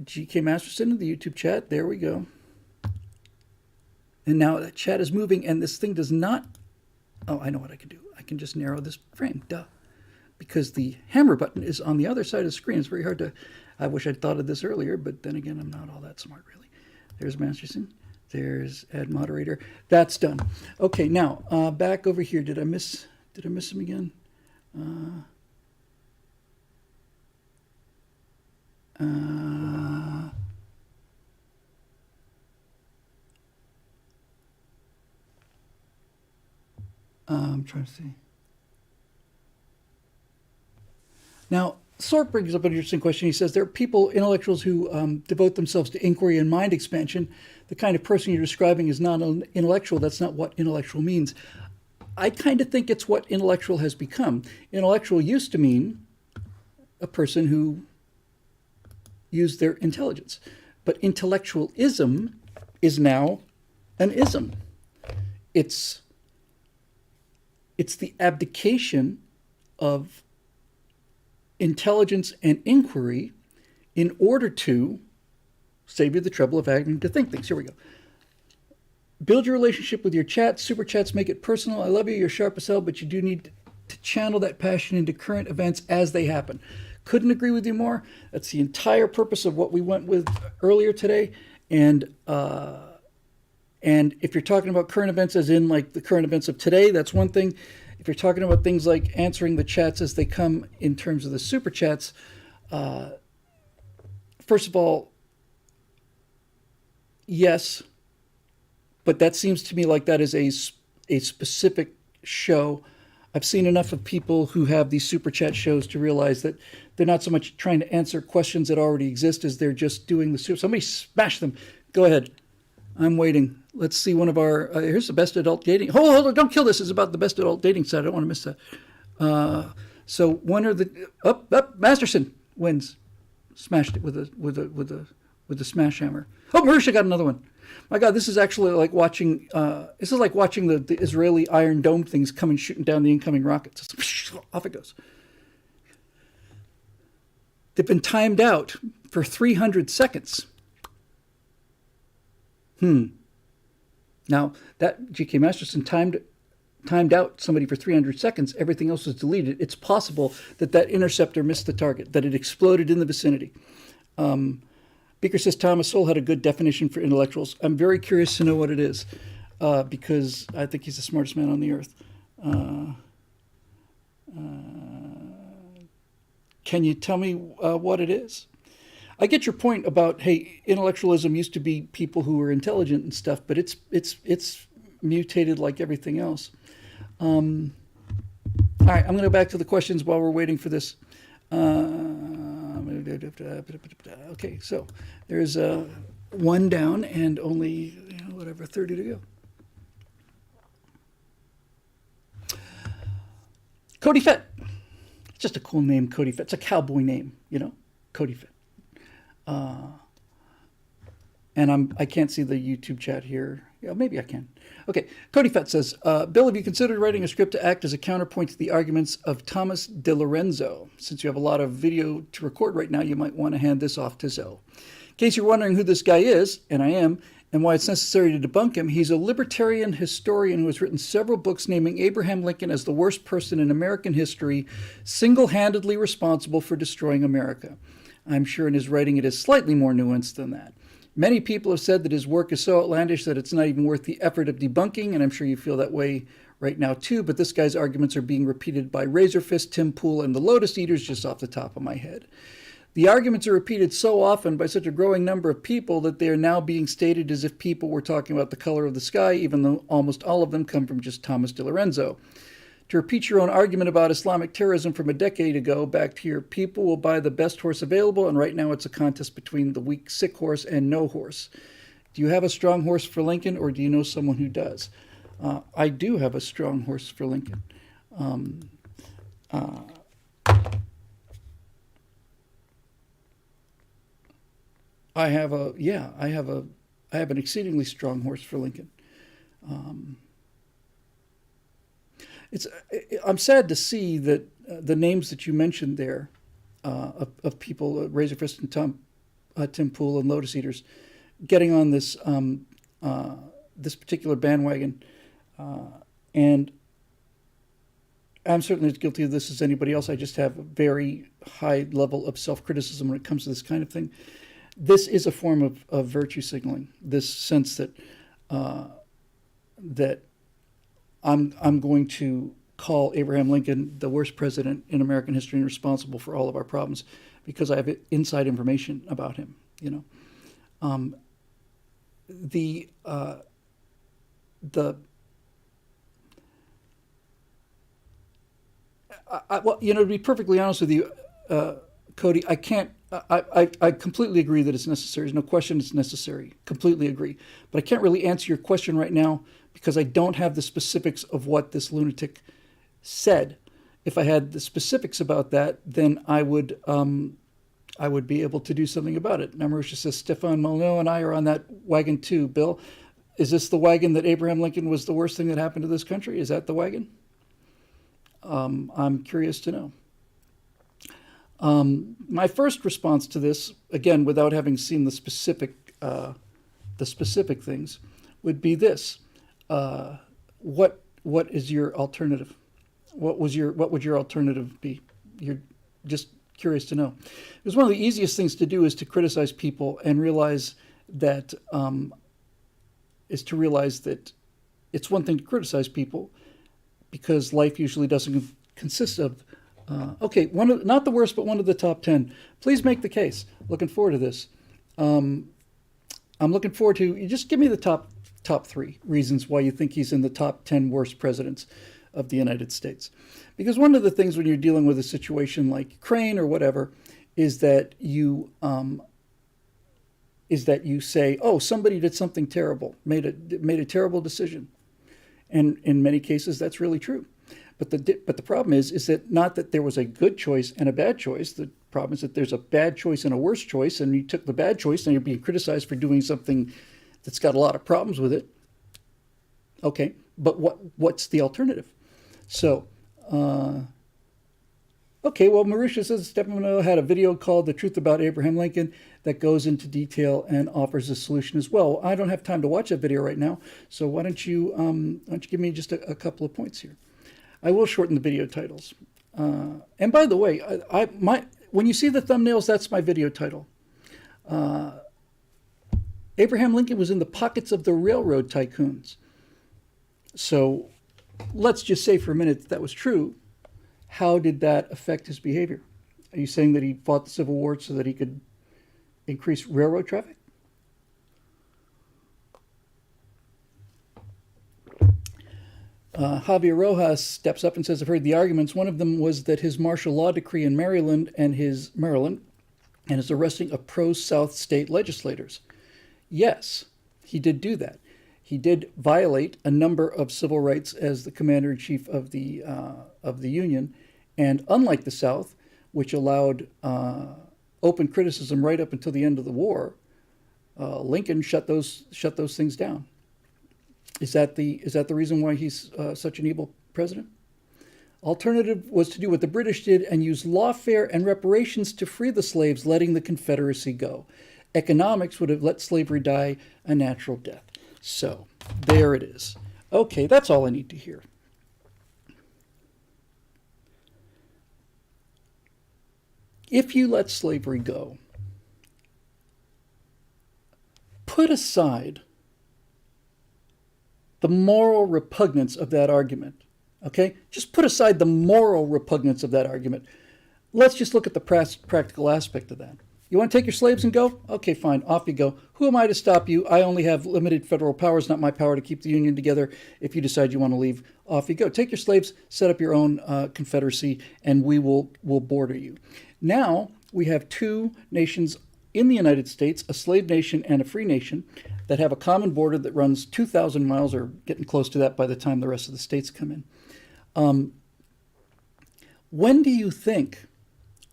G.K. Masterson in the YouTube chat. There we go. And now that chat is moving, and this thing does not. Oh, I know what I can do. I can just narrow this frame. Duh. Because the hammer button is on the other side of the screen. It's very hard to. I wish I'd thought of this earlier, but then again, I'm not all that smart, really. There's Masterson. There's add moderator. That's done. Okay, now back over here. Did I miss him again? I'm trying to see. Now, Sork brings up an interesting question. He says there are people, intellectuals, who devote themselves to inquiry and mind expansion. The kind of person you're describing is not an intellectual. That's not what intellectual means. I kind of think it's what intellectual has become. Intellectual used to mean a person who used their intelligence. But intellectualism is now an ism. It's the abdication of intelligence and inquiry in order to save you the trouble of having to think things. Here we go. Build your relationship with your chats. Super chats make it personal. I love you. You're sharp as hell, but you do need to channel that passion into current events as they happen. Couldn't agree with you more. That's the entire purpose of what we went with earlier today. And if you're talking about current events as in like the current events of today, that's one thing. If you're talking about things like answering the chats as they come in terms of the super chats, first of all, yes, but that seems to me like that is a specific show. I've seen enough of people who have these super chat shows to realize that they're not so much trying to answer questions that already exist as they're just doing the super. Somebody smash them. Go ahead. I'm waiting. Let's see one of our, here's the best adult dating. Hold on, don't kill this. It's about the best adult dating site. I don't want to miss that. So one of the, Masterson wins. Smashed it with a smash hammer. Oh, Marisha got another one. My God, this is actually like watching, the Israeli Iron Dome things coming shooting down the incoming rockets. Off it goes. They've been timed out for 300 seconds. Now, that G.K. Masterson timed out somebody for 300 seconds. Everything else was deleted. It's possible that interceptor missed the target, that it exploded in the vicinity. Beaker says Thomas Sowell had a good definition for intellectuals. I'm very curious to know what it is, because I think he's the smartest man on the earth. Can you tell me what it is? I get your point about, hey, intellectualism used to be people who were intelligent and stuff, but it's mutated like everything else. All right, I'm going to go back to the questions while we're waiting for this. Okay, so there's one down and only 30 to go. Cody Fett. It's just a cool name, Cody Fett. It's a cowboy name, Cody Fett. And I can't see the YouTube chat here. Yeah, maybe I can. Okay, Cody Fett says, Bill, have you considered writing a script to act as a counterpoint to the arguments of Thomas DiLorenzo? Since you have a lot of video to record right now, you might want to hand this off to Zoe. In case you're wondering who this guy is, and I am, and why it's necessary to debunk him, he's a libertarian historian who has written several books naming Abraham Lincoln as the worst person in American history, single-handedly responsible for destroying America. I'm sure in his writing it is slightly more nuanced than that. Many people have said that his work is so outlandish that it's not even worth the effort of debunking, and I'm sure you feel that way right now too, but this guy's arguments are being repeated by Razorfist, Tim Pool, and the Lotus Eaters just off the top of my head. The arguments are repeated so often by such a growing number of people that they are now being stated as if people were talking about the color of the sky, even though almost all of them come from just Thomas de Lorenzo. To repeat your own argument about Islamic terrorism from a decade ago, back to your people will buy the best horse available, and right now it's a contest between the weak, sick horse and no horse. Do you have a strong horse for Lincoln, or do you know someone who does? I do have a strong horse for Lincoln. I have an exceedingly strong horse for Lincoln. I'm sad to see that the names that you mentioned there of people, Razorfist and Tim Pool and Lotus Eaters, getting on this this particular bandwagon, and I'm certainly as guilty of this as anybody else. I just have a very high level of self-criticism when it comes to this kind of thing. This is a form of virtue signaling. This sense that that I'm going to call Abraham Lincoln the worst president in American history and responsible for all of our problems because I have inside information about him. You know, well, you know, to be perfectly honest with you, Cody, I can't. I completely agree that it's necessary. There's no question it's necessary. Completely agree. But I can't really answer your question right now because I don't have the specifics of what this lunatic said. If I had the specifics about that, then I would be able to do something about it. Now, Marusha says, Stefan Molyneux and I are on that wagon too. Bill, is this the wagon that Abraham Lincoln was the worst thing that happened to this country? Is that the wagon? I'm curious to know. My first response to this, again, without having seen the specific things, would be this: what is your alternative? What would your alternative be? You're just curious to know. Because one of the easiest things to do is to criticize people and realize that it's one thing to criticize people because life usually doesn't consist of. Okay, not the worst, but one of the top 10. Please make the case. Looking forward to this. I'm looking forward to, you just give me the top 3 reasons why you think he's in the top 10 worst presidents of the United States. Because one of the things when you're dealing with a situation like Ukraine or whatever is that you say, oh, somebody did something terrible, made a terrible decision. And in many cases, that's really true. But the problem is that not that there was a good choice and a bad choice. The problem is that there's a bad choice and a worse choice, and you took the bad choice and you're being criticized for doing something that's got a lot of problems with it. Okay, but what's the alternative? So, okay, well, Marisha says Stefano had a video called The Truth About Abraham Lincoln that goes into detail and offers a solution as well. I don't have time to watch that video right now, so why don't you give me just a couple of points here? I will shorten the video titles. And by the way, when you see the thumbnails, that's my video title. Abraham Lincoln was in the pockets of the railroad tycoons. So let's just say for a minute that was true. How did that affect his behavior? Are you saying that he fought the Civil War so that he could increase railroad traffic? Javier Rojas steps up and says, I've heard the arguments. One of them was that his martial law decree in Maryland and his arresting of pro-South state legislators. Yes, he did do that. He did violate a number of civil rights as the commander-in-chief of the Union. And unlike the South, which allowed open criticism right up until the end of the war, Lincoln shut those things down. Is that the reason why he's such an evil president? Alternative was to do what the British did and use lawfare and reparations to free the slaves, letting the Confederacy go. Economics would have let slavery die a natural death. So there it is. Okay, that's all I need to hear. If you let slavery go, put aside the moral repugnance of that argument, okay? Just put aside the moral repugnance of that argument. let's just look at the practical aspect of that. You want to take your slaves and go? Okay, fine, off you go. Who am I to stop you? I only have limited federal powers, not my power to keep the Union together. If you decide you want to leave, off you go. Take your slaves, set up your own confederacy, and we will border you. Now we have two nations in the United States, a slave nation and a free nation, that have a common border that runs 2,000 miles, or getting close to that by the time the rest of the states come in. When do you think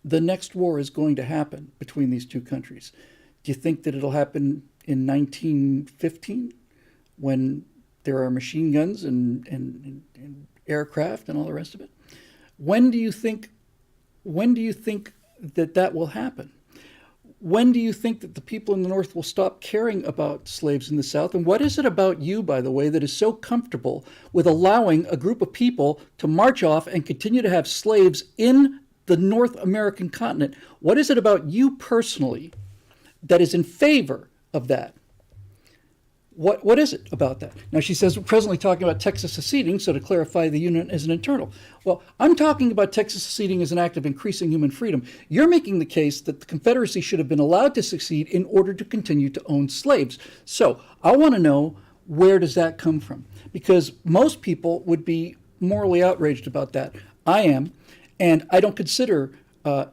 the next war is going to happen between these two countries? Do you think that it'll happen in 1915, when there are machine guns and aircraft and all the rest of it? When do you think that will happen? When do you think that the people in the North will stop caring about slaves in the South? And what is it about you, by the way, that is so comfortable with allowing a group of people to march off and continue to have slaves in the North American continent? What is it about you personally that is in favor of that? What is it about that? Now, she says we're presently talking about Texas seceding, so to clarify, the Union is an internal. Well, I'm talking about Texas seceding as an act of increasing human freedom. You're making the case that the Confederacy should have been allowed to secede in order to continue to own slaves. So I want to know, where does that come from? Because most people would be morally outraged about that. I am, and I don't consider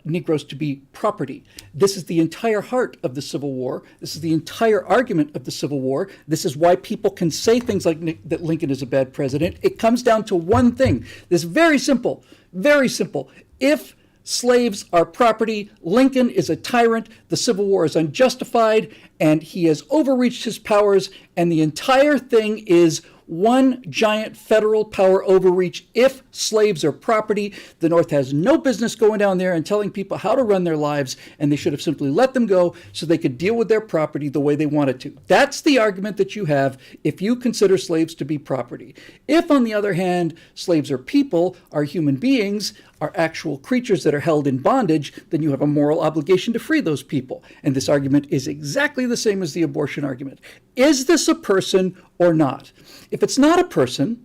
Negroes to be property. This is the entire heart of the Civil War. This is the entire argument of the Civil War. This is why people can say things like that Lincoln is a bad president. It comes down to one thing. This is very simple, very simple. If slaves are property, Lincoln is a tyrant, the Civil War is unjustified, and he has overreached his powers, and the entire thing is one giant federal power overreach. If slaves are property, the North has no business going down there and telling people how to run their lives, and they should have simply let them go so they could deal with their property the way they wanted to. That's the argument that you have if you consider slaves to be property. If, on the other hand, slaves are people, are human beings, are actual creatures that are held in bondage, then you have a moral obligation to free those people. And this argument is exactly the same as the abortion argument. Is this a person or not? If it's not a person,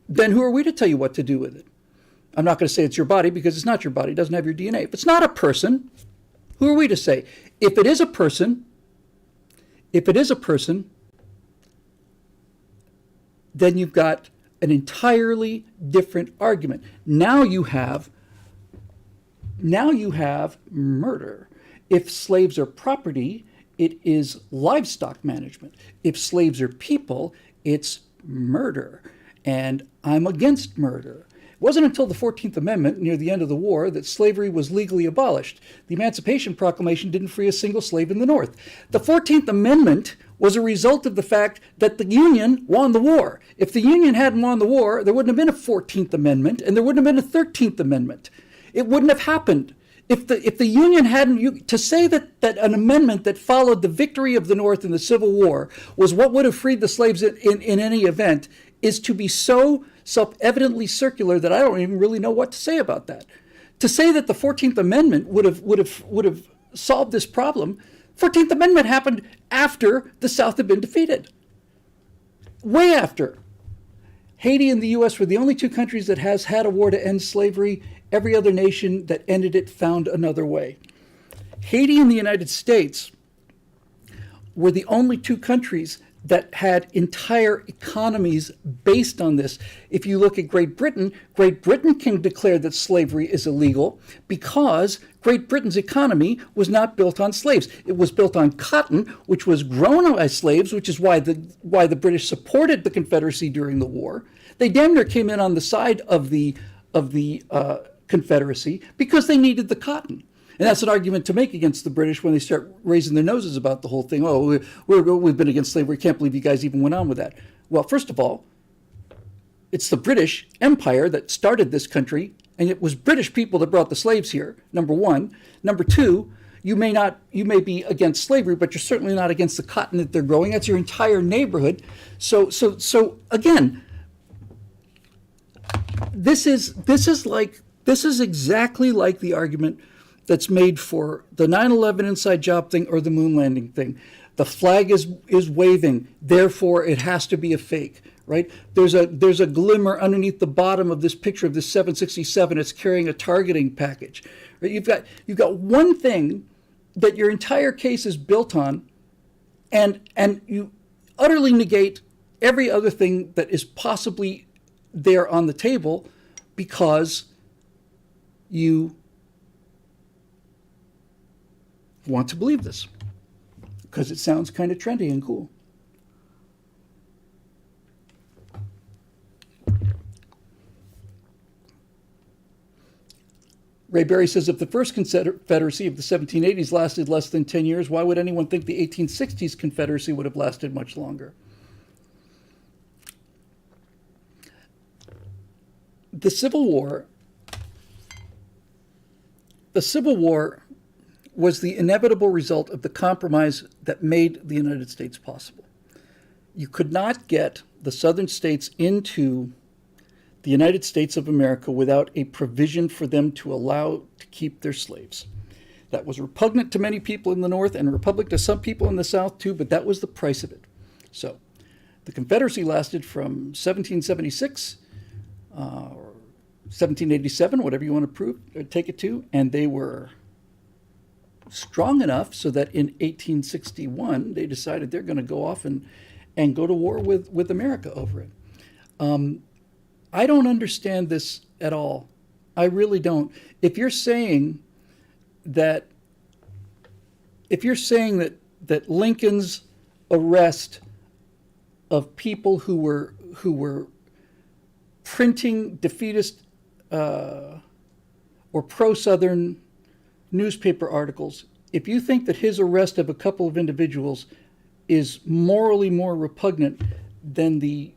then who are we to tell you what to do with it? I'm not going to say it's your body, because it's not your body. It doesn't have your DNA. If it's not a person, who are we to say? If it is a person, then you've got an entirely different argument. Now you have murder. If slaves are property, it is livestock management. If slaves are people, it's murder. And I'm against murder. It wasn't until the 14th Amendment, near the end of the war, that slavery was legally abolished. The Emancipation Proclamation didn't free a single slave in the North. The 14th Amendment was a result of the fact that the Union won the war. If the Union hadn't won the war, there wouldn't have been a 14th Amendment, and there wouldn't have been a 13th Amendment. It wouldn't have happened. If the Union hadn't, to say that an amendment that followed the victory of the North in the Civil War was what would have freed the slaves in any event, is to be so self-evidently circular that I don't even really know what to say about that. To say that the 14th Amendment would have solved this problem, 14th Amendment happened after the South had been defeated. Way after. Haiti and the U.S. were the only two countries that has had a war to end slavery. Every other nation that ended it found another way. Haiti and the United States were the only two countries that had entire economies based on this. If you look at Great Britain can declare that slavery is illegal because Great Britain's economy was not built on slaves. It was built on cotton, which was grown by slaves, which is why the British supported the Confederacy during the war. They damn near came in on the side of the Confederacy because they needed the cotton. And that's an argument to make against the British when they start raising their noses about the whole thing. Oh, we've been against slavery. Can't believe you guys even went on with that. Well, first of all, it's the British Empire that started this country, and it was British people that brought the slaves here, number one. Number two, you may be against slavery, but you're certainly not against the cotton that they're growing. That's your entire neighborhood. So again, this is exactly like the argument that's made for the 9/11 inside job thing or the moon landing thing. The flag is waving, therefore it has to be a fake, right? There's a glimmer underneath the bottom of this picture of this 767. It's carrying a targeting package. Right? You've got one thing that your entire case is built on, and you utterly negate every other thing that is possibly there on the table because you want to believe this, because it sounds kind of trendy and cool. Ray Berry says, if the first Confederacy of the 1780s lasted less than 10 years, why would anyone think the 1860s Confederacy would have lasted much longer? The Civil War was the inevitable result of the compromise that made the United States possible. You could not get the southern states into the United States of America without a provision for them to allow to keep their slaves. That was repugnant to many people in the North and repugnant to some people in the South too, but that was the price of it. So the Confederacy lasted from 1776 or 1787, whatever you want to prove or take it to, and they were strong enough so that in 1861 they decided they're going to go off and go to war with America over it. I don't understand this at all. I really don't. If you're saying that Lincoln's arrest of people who were printing defeatist or pro-Southern newspaper articles, if you think that his arrest of a couple of individuals is morally more repugnant than the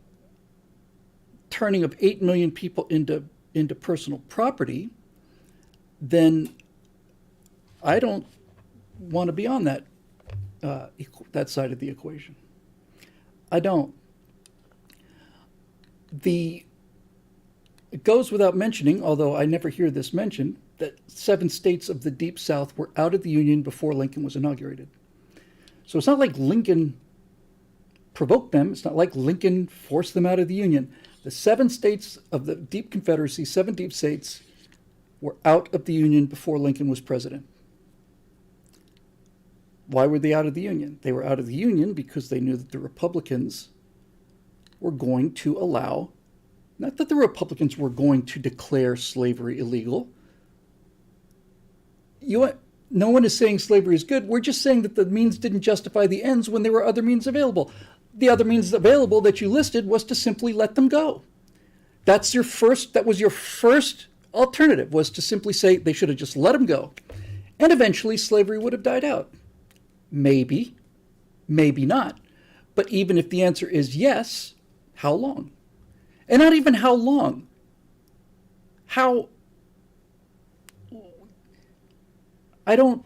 turning of 8 million people into personal property, then I don't want to be on that side of the equation. I don't. It goes without mentioning, although I never hear this mentioned, that 7 states of the Deep South were out of the Union before Lincoln was inaugurated. So it's not like Lincoln provoked them. It's not like Lincoln forced them out of the Union. The 7 states of the Deep Confederacy, 7 deep states, were out of the Union before Lincoln was president. Why were they out of the Union? They were out of the Union because they knew that the Republicans were going to allow, not that the Republicans were going to declare slavery illegal. No one is saying slavery is good. We're just saying that the means didn't justify the ends when there were other means available. The other means available that you listed was to simply let them go. That was your first alternative, was to simply say they should have just let them go. And eventually slavery would have died out. Maybe, maybe not. But even if the answer is yes, how long? And not even how long. I don't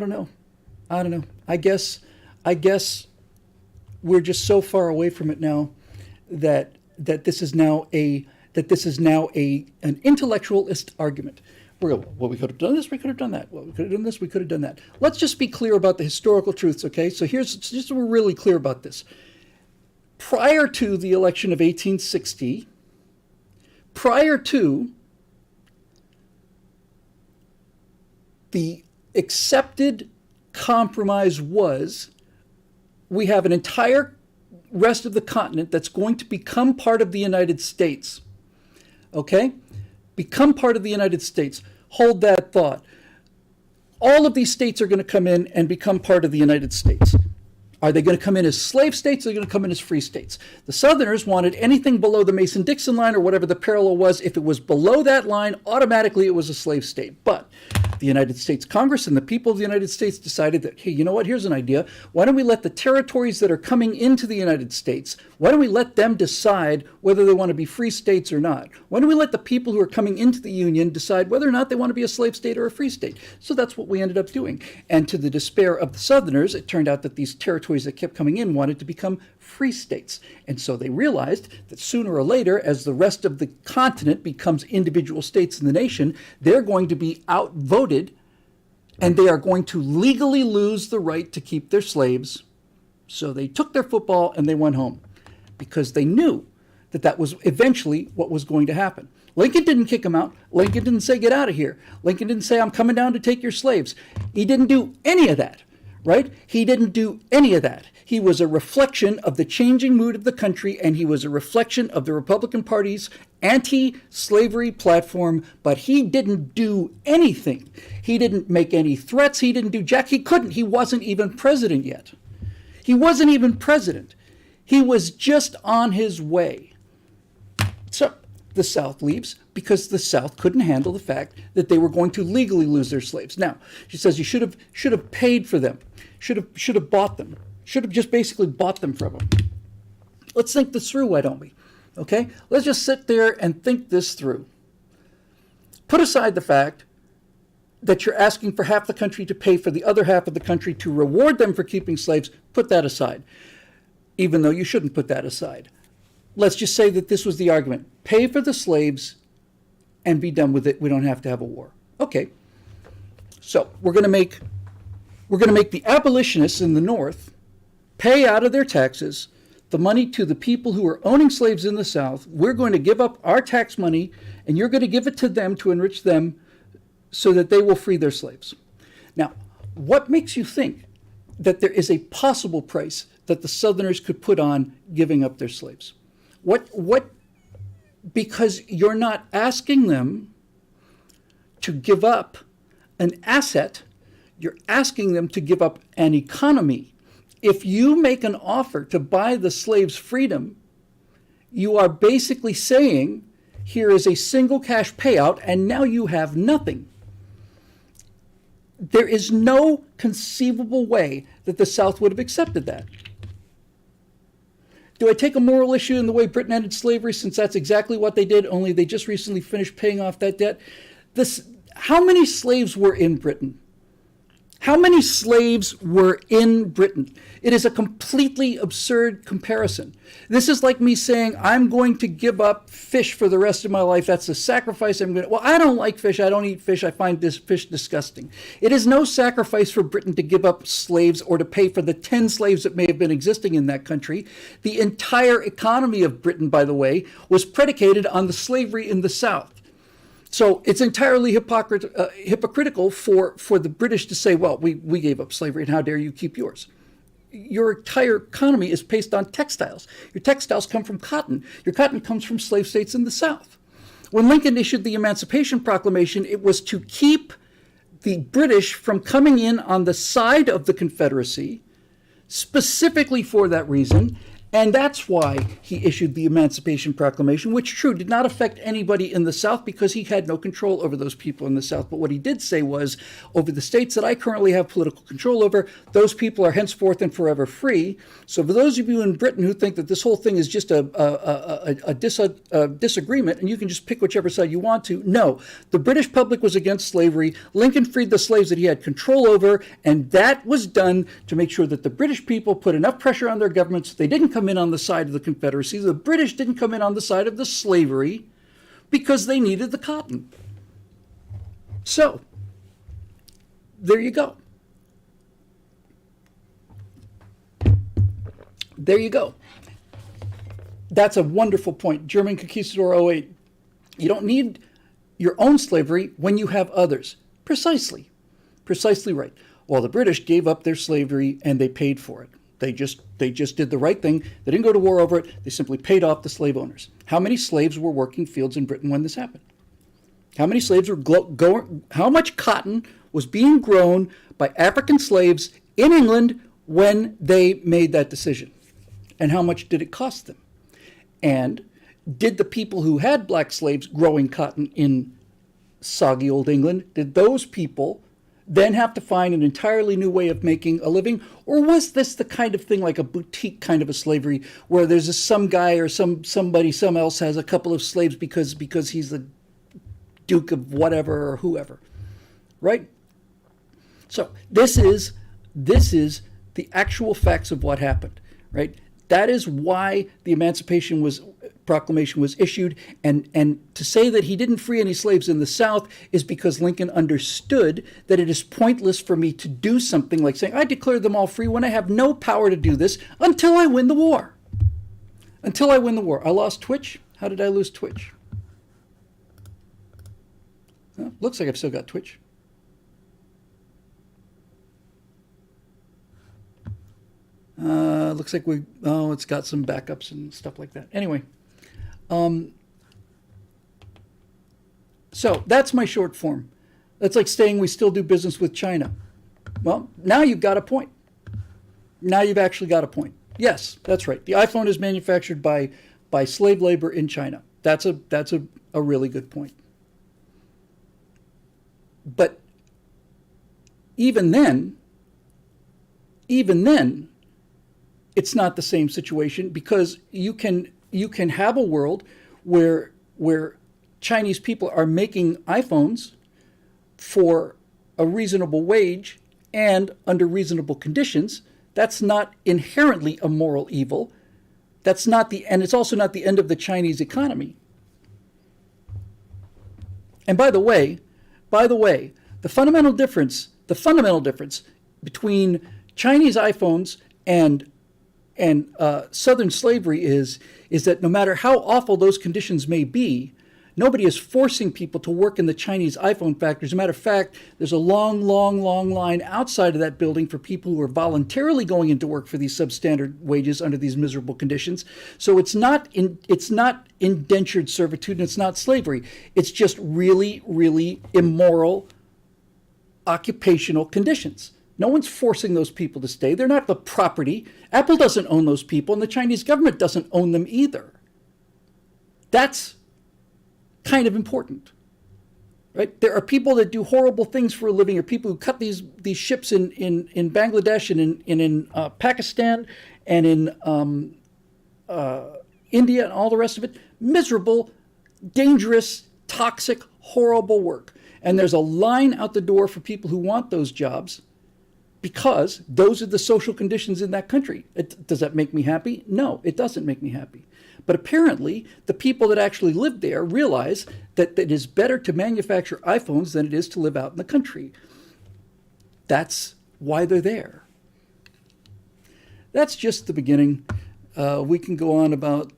know. I guess we're just so far away from it now that this is now an intellectualist argument. Well, we could have done this, we could have done that. Well, we could have done this, we could have done that. Let's just be clear about the historical truths, okay? So just so we're really clear about this. Prior to the election of 1860, prior to the accepted compromise was, we have an entire rest of the continent that's going to become part of the United States. Okay? Become part of the United States. Hold that thought. All of these states are going to come in and become part of the United States. Are they going to come in as slave states or are they going to come in as free states? The Southerners wanted anything below the Mason-Dixon line or whatever the parallel was. If it was below that line, automatically it was a slave state. But the United States Congress and the people of the United States decided that, hey, you know what, here's an idea. Why don't we let the territories that are coming into the United States, why don't we let them decide whether they want to be free states or not? Why don't we let the people who are coming into the Union decide whether or not they want to be a slave state or a free state? So that's what we ended up doing. And to the despair of the Southerners, it turned out that these territories that kept coming in wanted to become free states. And so they realized that sooner or later, as the rest of the continent becomes individual states in the nation, they're going to be outvoted and they are going to legally lose the right to keep their slaves So they took their football and they went home because they knew that that was eventually what was going to happen. Lincoln didn't kick them out. Lincoln didn't say, get out of here. Lincoln didn't say, I'm coming down to take your slaves. He didn't do any of that, right? He didn't do any of that. He was a reflection of the changing mood of the country, and he was a reflection of the Republican Party's anti-slavery platform, but he didn't do anything. He didn't make any threats. He didn't do jack. He couldn't. He wasn't even president yet. He wasn't even president. He was just on his way. So the South leaves because the South couldn't handle the fact that they were going to legally lose their slaves. Now, she says you should have paid for them, should have bought them, should have just basically bought them from them. Let's think this through, why don't we? Okay, let's just sit there and think this through. Put aside the fact that you're asking for half the country to pay for the other half of the country to reward them for keeping slaves. Put that aside, even though you shouldn't put that aside. Let's just say that this was the argument. Pay for the slaves and be done with it. We don't have to have a war. Okay. So we're going to make the abolitionists in the North pay out of their taxes the money to the people who are owning slaves in the South. We're going to give up our tax money, and you're going to give it to them to enrich them so that they will free their slaves. Now, what makes you think that there is a possible price that the Southerners could put on giving up their slaves? What? Because you're not asking them to give up an asset, you're asking them to give up an economy. If you make an offer to buy the slaves' freedom, you are basically saying, here is a single cash payout, and now you have nothing. There is no conceivable way that the South would have accepted that. Do I take a moral issue in the way Britain ended slavery, since that's exactly what they did, only they just recently finished paying off that debt? How many slaves were in Britain? How many slaves were in Britain? It is a completely absurd comparison. This is like me saying, I'm going to give up fish for the rest of my life. That's a sacrifice I'm going to... Well, I don't like fish. I don't eat fish. I find this fish disgusting. It is no sacrifice for Britain to give up slaves or to pay for the 10 slaves that may have been existing in that country. The entire economy of Britain, by the way, was predicated on the slavery in the South. So it's entirely hypocritical for the British to say, well, we gave up slavery, and how dare you keep yours? Your entire economy is based on textiles. Your textiles come from cotton. Your cotton comes from slave states in the South. When Lincoln issued the Emancipation Proclamation, it was to keep the British from coming in on the side of the Confederacy, specifically for that reason. And that's why he issued the Emancipation Proclamation, which, true, did not affect anybody in the South because he had no control over those people in the South. But what he did say was, over the states that I currently have political control over, those people are henceforth and forever free. So for those of you in Britain who think that this whole thing is just a disagreement and you can just pick whichever side you want to, no. The British public was against slavery. Lincoln freed the slaves that he had control over, and that was done to make sure that the British people put enough pressure on their governments so they didn't come in on the side of the Confederacy. The British didn't come in on the side of the slavery because they needed the cotton. So, there you go. There you go. That's a wonderful point. German Conquistador 08. You don't need your own slavery when you have others. Precisely. Precisely right. Well, the British gave up their slavery and they paid for it. They just did the right thing. They didn't go to war over it. They simply paid off the slave owners. How many slaves were working fields in Britain when this happened? How many slaves were how much cotton was being grown by African slaves in England when they made that decision? And how much did it cost them? And did the people who had black slaves growing cotton in soggy old England, did those people then have to find an entirely new way of making a living? Or was this the kind of thing like a boutique kind of a slavery where there's some guy or some else has a couple of slaves because he's the Duke of whatever or whoever, right? So this is the actual facts of what happened, right? That is why the Emancipation was Proclamation was issued, and to say that he didn't free any slaves in the South is because Lincoln understood that it is pointless for me to do something like saying, I declare them all free when I have no power to do this until I win the war. Until I win the war. I lost Twitch. How did I lose Twitch? Well, looks like I've still got Twitch. Looks like it's got some backups and stuff like that. Anyway, so that's my short form. That's like saying we still do business with China. Well, now you've got a point. Now you've actually got a point. Yes, that's right. The iPhone is manufactured by slave labor in China. That's a really good point. But even then, it's not the same situation, because you can have a world where Chinese people are making iPhones for a reasonable wage and under reasonable conditions. That's not inherently a moral evil. And it's also not the end of the Chinese economy. And by the way, the fundamental difference between Chinese iPhones and Southern slavery is that no matter how awful those conditions may be, nobody is forcing people to work in the Chinese iPhone factories. As a matter of fact, there's a long line outside of that building for people who are voluntarily going into work for these substandard wages under these miserable conditions. So it's not indentured servitude, and it's not slavery. It's just really, really immoral occupational conditions. No one's forcing those people to stay. They're not the property. Apple doesn't own those people, and the Chinese government doesn't own them either. That's kind of important, right? There are people that do horrible things for a living, or people who cut these ships in Bangladesh and in Pakistan and in India and all the rest of it. Miserable, dangerous, toxic, horrible work. And there's a line out the door for people who want those jobs, because those are the social conditions in that country. Does that make me happy? No, it doesn't make me happy. But apparently, the people that actually live there realize that it is better to manufacture iPhones than it is to live out in the country. That's why they're there. That's just the beginning. We can go on about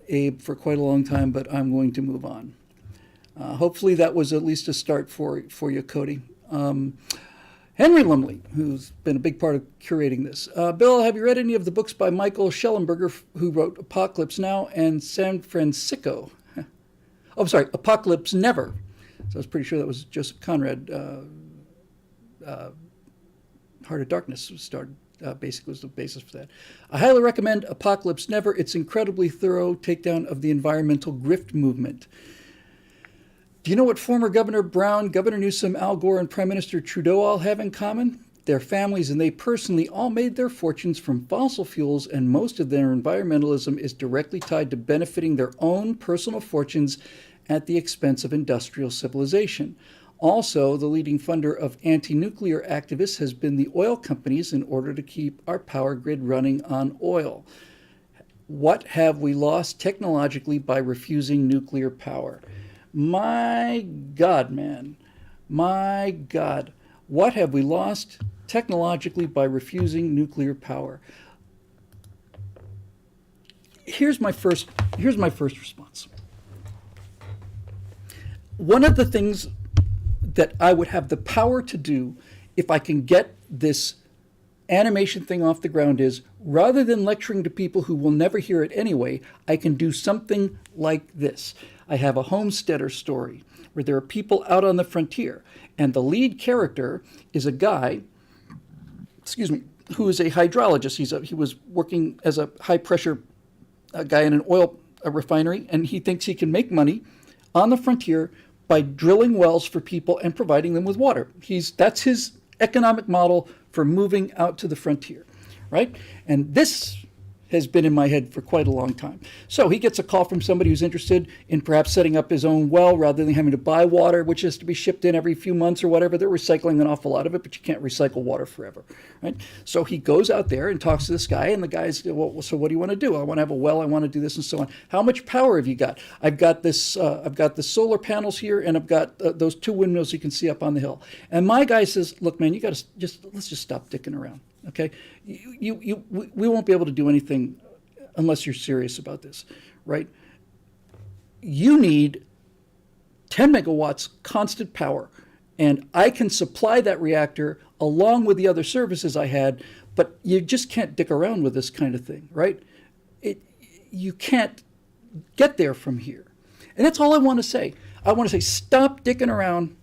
Abe for quite a long time, but I'm going to move on. Hopefully that was at least a start for you, Cody. Henry Lumley, who's been a big part of curating this. Bill, have you read any of the books by Michael Schellenberger, who wrote Apocalypse Now and San Francisco? Oh, sorry, Apocalypse Never. So I was pretty sure that was Joseph Conrad. Heart of Darkness basically was the basis for that. I highly recommend Apocalypse Never. It's incredibly thorough takedown of the environmental grift movement. Do you know what former Governor Brown, Governor Newsom, Al Gore, and Prime Minister Trudeau all have in common? Their families and they personally all made their fortunes from fossil fuels, and most of their environmentalism is directly tied to benefiting their own personal fortunes at the expense of industrial civilization. Also, the leading funder of anti-nuclear activists has been the oil companies in order to keep our power grid running on oil. What have we lost technologically by refusing nuclear power? My God, man. My God. What have we lost technologically by refusing nuclear power? Here's my first response. One of the things that I would have the power to do if I can get this animation thing off the ground is, rather than lecturing to people who will never hear it anyway, I can do something like this. I have a homesteader story where there are people out on the frontier, and the lead character is a guy, who is a hydrologist. He was working as a high-pressure guy in an oil refinery, and he thinks he can make money on the frontier by drilling wells for people and providing them with water. That's his economic model for moving out to the frontier, right? And this has been in my head for quite a long time. So he gets a call from somebody who's interested in perhaps setting up his own well rather than having to buy water, which has to be shipped in every few months or whatever. They're recycling an awful lot of it, but you can't recycle water forever, right? So he goes out there and talks to this guy, and the guy's, well, so what do you want to do? I want to have a well, I want to do this and so on. How much power have you got? I've got the solar panels here, and I've got those 2 windmills you can see up on the hill. And my guy says, look, man, you got to let's just stop dicking around. Okay, we won't be able to do anything unless you're serious about this, right? You need 10 megawatts constant power, and I can supply that reactor along with the other services I had, but you just can't dick around with this kind of thing, right? You can't get there from here. And that's all I want to say. I want to say, stop dicking around.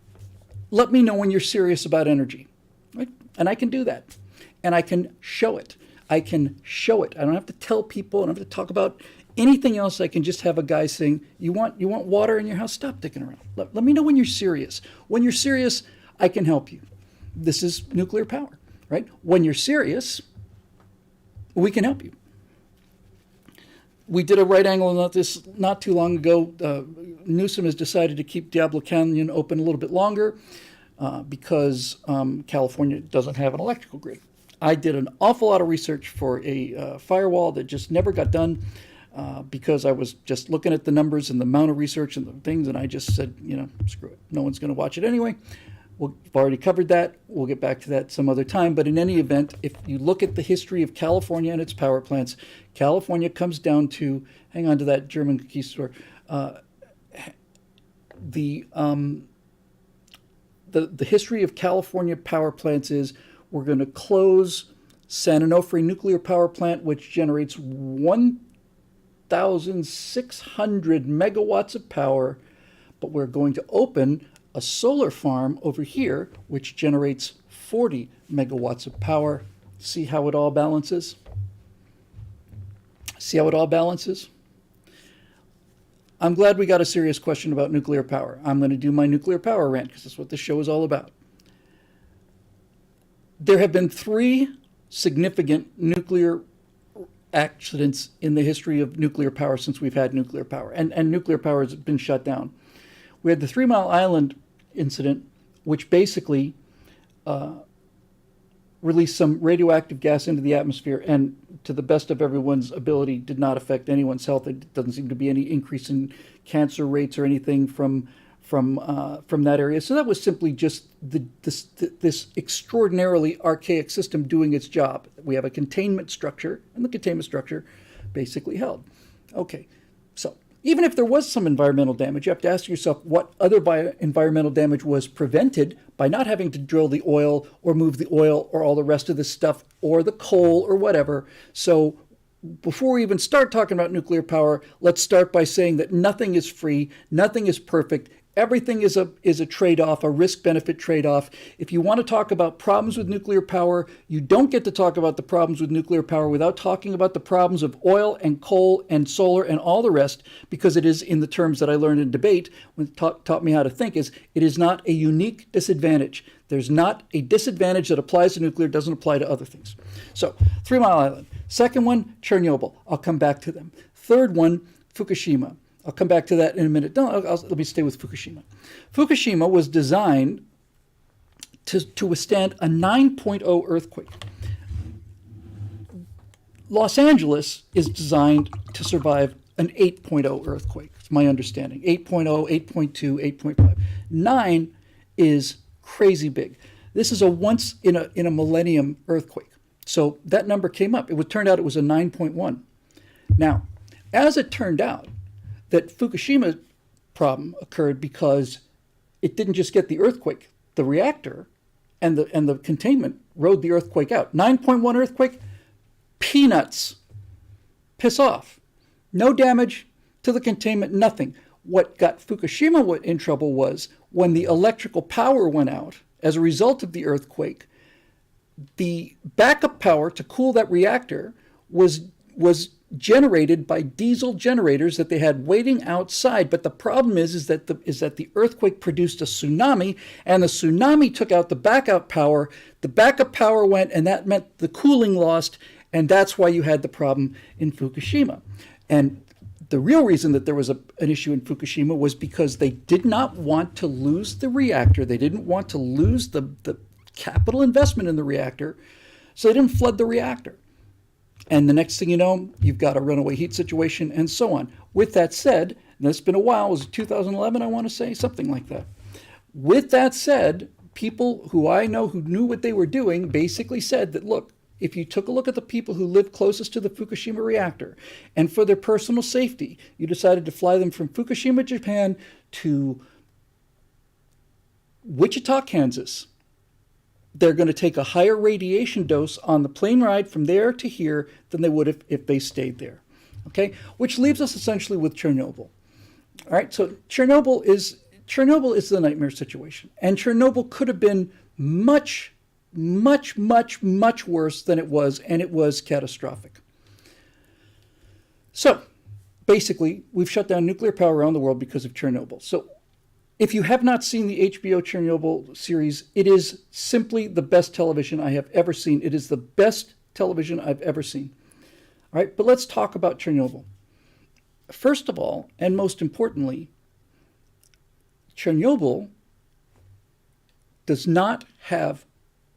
Let me know when you're serious about energy, right? And I can do that. And I can show it. I can show it. I don't have to tell people. I don't have to talk about anything else. I can just have a guy saying, you want water in your house? Stop dicking around. Let me know when you're serious. When you're serious, I can help you. This is nuclear power, right? When you're serious, we can help you. We did a right angle on this not too long ago. Newsom has decided to keep Diablo Canyon open a little bit longer because California doesn't have an electrical grid. I did an awful lot of research for a firewall that just never got done because I was just looking at the numbers and the amount of research and the things, and I just said, screw it. No one's going to watch it anyway. We've already covered that. We'll get back to that some other time. But in any event, if you look at the history of California and its power plants, California comes down to, hang on to that German conquistador, the history of California power plants is we're going to close San Onofre nuclear power plant, which generates 1,600 megawatts of power, but we're going to open a solar farm over here, which generates 40 megawatts of power. See how it all balances? See how it all balances? I'm glad we got a serious question about nuclear power. I'm going to do my nuclear power rant because that's what this show is all about. There have been 3 significant nuclear accidents in the history of nuclear power since we've had nuclear power, and nuclear power has been shut down. We had the 3 Mile Island incident, which basically released some radioactive gas into the atmosphere, and to the best of everyone's ability did not affect anyone's health. It doesn't seem to be any increase in cancer rates or anything from that area. So that was simply just this extraordinarily archaic system doing its job. We have a containment structure, and the containment structure basically held. Okay, so even if there was some environmental damage, you have to ask yourself what other environmental damage was prevented by not having to drill the oil or move the oil or all the rest of this stuff or the coal or whatever. So before we even start talking about nuclear power, let's start by saying that nothing is free, nothing is perfect. Everything is a trade-off, a risk-benefit trade-off. If you want to talk about problems with nuclear power, you don't get to talk about the problems with nuclear power without talking about the problems of oil and coal and solar and all the rest, because it is, in the terms that I learned in debate, when it taught me how to think, is it is not a unique disadvantage. There's not a disadvantage that applies to nuclear, doesn't apply to other things. So, 3 Mile Island. Second one, Chernobyl. I'll come back to them. Third one, Fukushima. I'll come back to that in a minute. No, let me stay with Fukushima. Fukushima was designed to withstand a 9.0 earthquake. Los Angeles is designed to survive an 8.0 earthquake. It's my understanding. 8.0, 8.2, 8.5. 9 is crazy big. This is a once in a millennium earthquake. So that number came up. It turned out it was a 9.1. Now, as it turned out, that Fukushima problem occurred because it didn't just get the earthquake. The reactor and the containment rode the earthquake out. 9.1 earthquake, peanuts. Piss off. No damage to the containment, nothing. What got Fukushima in trouble was when the electrical power went out as a result of the earthquake, the backup power to cool that reactor was generated by diesel generators that they had waiting outside. But the problem is that the earthquake produced a tsunami, and the tsunami took out the backup power. The backup power went, and that meant the cooling lost, And that's why you had the problem in Fukushima. And the real reason that there was an issue in Fukushima was because they did not want to lose the reactor. They didn't want to lose the capital investment in the reactor, so they didn't flood the reactor. And the next thing you know, you've got a runaway heat situation and so on. With that said, and it's been a while, was it 2011, I want to say, something like that. With that said, people who I know who knew what they were doing basically said that, look, if you took a look at the people who lived closest to the Fukushima reactor, and for their personal safety, you decided to fly them from Fukushima, Japan to Wichita, Kansas, they're going to take a higher radiation dose on the plane ride from there to here than they would if they stayed there. Okay, which leaves us essentially with Chernobyl. All right, so Chernobyl is the nightmare situation, and Chernobyl could have been much, much, much, much worse than it was, and it was catastrophic. So basically, we've shut down nuclear power around the world because of Chernobyl. So if you have not seen the HBO Chernobyl series, it is simply the best television I have ever seen. It is the best television I've ever seen. All right, but let's talk about Chernobyl. First of all, and most importantly, Chernobyl does not have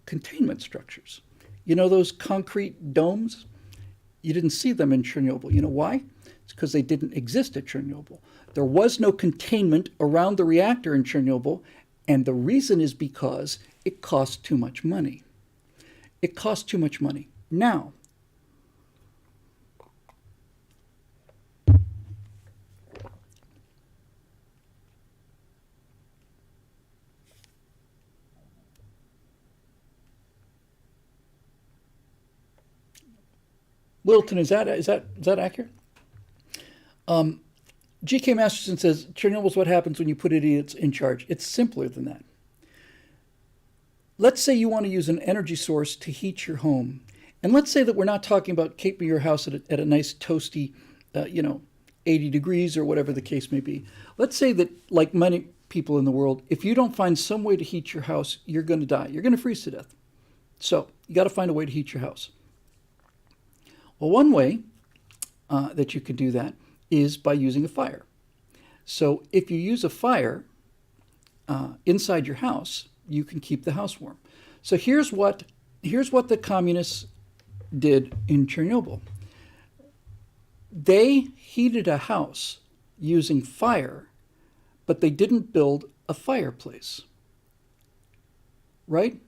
containment structures. You know those concrete domes? You didn't see them in Chernobyl. You know why? It's because they didn't exist at Chernobyl. There was no containment around the reactor in Chernobyl, and the reason is because it cost too much money. It cost too much money. Now, Littleton, is that accurate? G.K. Masterson says, Chernobyl's what happens when you put idiots in charge. It's simpler than that. Let's say you want to use an energy source to heat your home. And let's say that we're not talking about keeping your house at a nice toasty, 80 degrees or whatever the case may be. Let's say that, like many people in the world, if you don't find some way to heat your house, you're going to die. You're going to freeze to death. So you got to find a way to heat your house. Well, one way that you could do that is by using a fire. So if you use a fire inside your house, you can keep the house warm. So here's what the communists did in Chernobyl. They heated a house using fire, but they didn't build a fireplace. Right?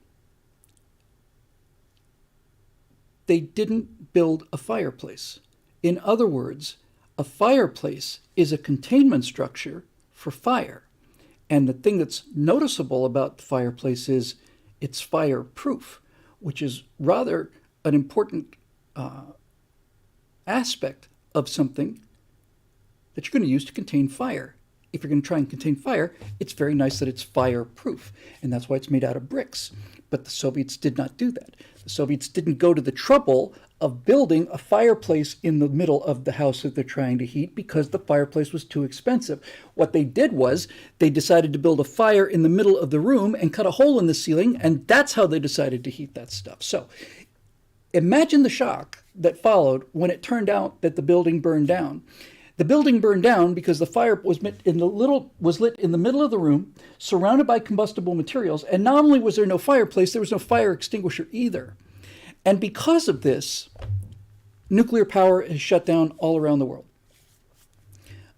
They didn't build a fireplace. In other words, a fireplace is a containment structure for fire. And the thing that's noticeable about the fireplace is it's fireproof, which is rather an important aspect of something that you're going to use to contain fire. If you're going to try and contain fire, it's very nice that it's fireproof, and that's why it's made out of bricks. But the Soviets did not do that. The Soviets didn't go to the trouble of building a fireplace in the middle of the house that they're trying to heat because the fireplace was too expensive. What they did was they decided to build a fire in the middle of the room and cut a hole in the ceiling, and that's how they decided to heat that stuff. So imagine the shock that followed when it turned out that the building burned down. The building burned down because the fire was lit in the middle of the room, surrounded by combustible materials, and not only was there no fireplace, there was no fire extinguisher either. And because of this, nuclear power is shut down all around the world.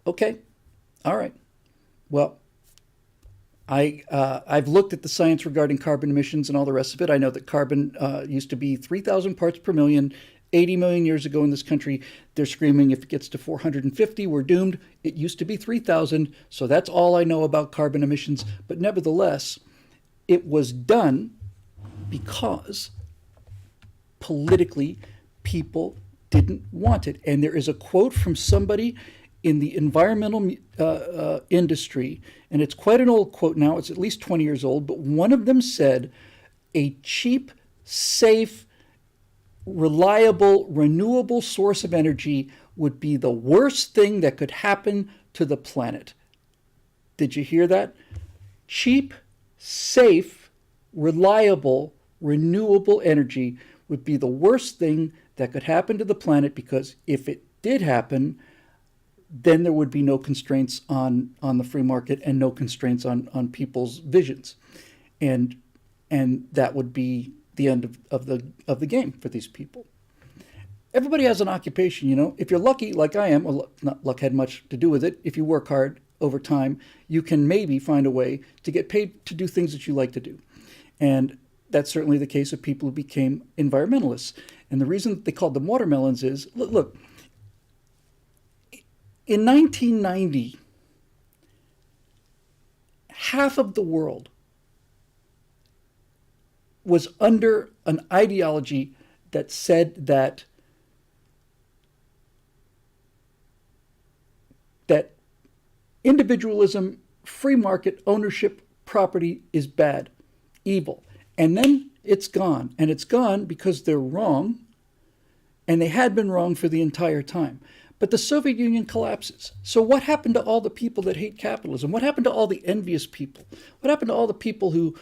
Okay, all right. Well, I've looked at the science regarding carbon emissions and all the rest of it. I know that carbon used to be 3,000 parts per million 80 million years ago in this country. They're screaming if it gets to 450, we're doomed. It used to be 3,000, so that's all I know about carbon emissions. But nevertheless, it was done because politically people didn't want it. And there is a quote from somebody in the environmental industry, and it's quite an old quote now, it's at least 20 years old, but one of them said, a cheap, safe, reliable, renewable source of energy would be the worst thing that could happen to the planet. Did you hear that? Cheap, safe, reliable, renewable energy would be the worst thing that could happen to the planet, because if it did happen, then there would be no constraints on the free market and no constraints on people's visions. And that would be the end of the game for these people. Everybody has an occupation, you know. If you're lucky, like I am, well, not luck had much to do with it. If you work hard over time, you can maybe find a way to get paid to do things that you like to do. And that's certainly the case of people who became environmentalists. And the reason they called them watermelons is, look, in 1990, half of the world was under an ideology that said that individualism, free market, ownership, property is bad, evil. And then it's gone. And it's gone because they're wrong, and they had been wrong for the entire time. But the Soviet Union collapses. So what happened to all the people that hate capitalism? What happened to all the envious people? What happened to all the people who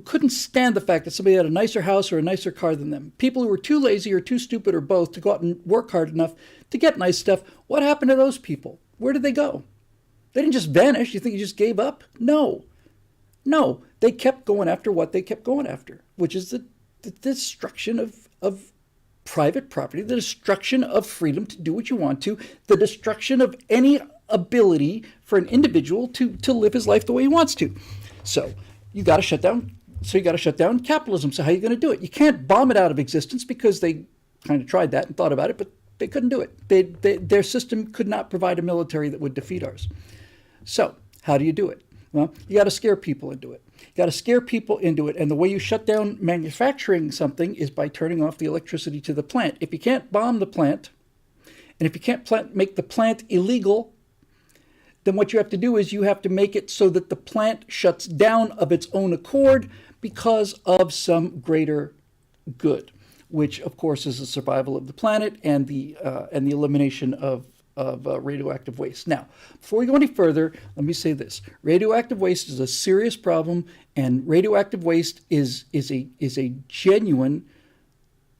couldn't stand the fact that somebody had a nicer house or a nicer car than them? People who were too lazy or too stupid or both to go out and work hard enough to get nice stuff. What happened to those people? Where did they go? They didn't just vanish. You think you just gave up? No. They kept going after what they kept going after, which is the destruction of private property, the destruction of freedom to do what you want to, the destruction of any ability for an individual to live his life the way he wants to. So you got to shut down capitalism. So how are you going to do it? You can't bomb it out of existence, because they kind of tried that and thought about it, but they couldn't do it. Their system could not provide a military that would defeat ours. So how do you do it? Well, you got to scare people into it. You got to scare people into it. And the way you shut down manufacturing something is by turning off the electricity to the plant. If you can't bomb the plant, and if you can't make the plant illegal, then what you have to do is you have to make it so that the plant shuts down of its own accord because of some greater good, which of course is the survival of the planet and the elimination of radioactive waste. Now, before we go any further, let me say this. Radioactive waste is a serious problem, and radioactive waste is a genuine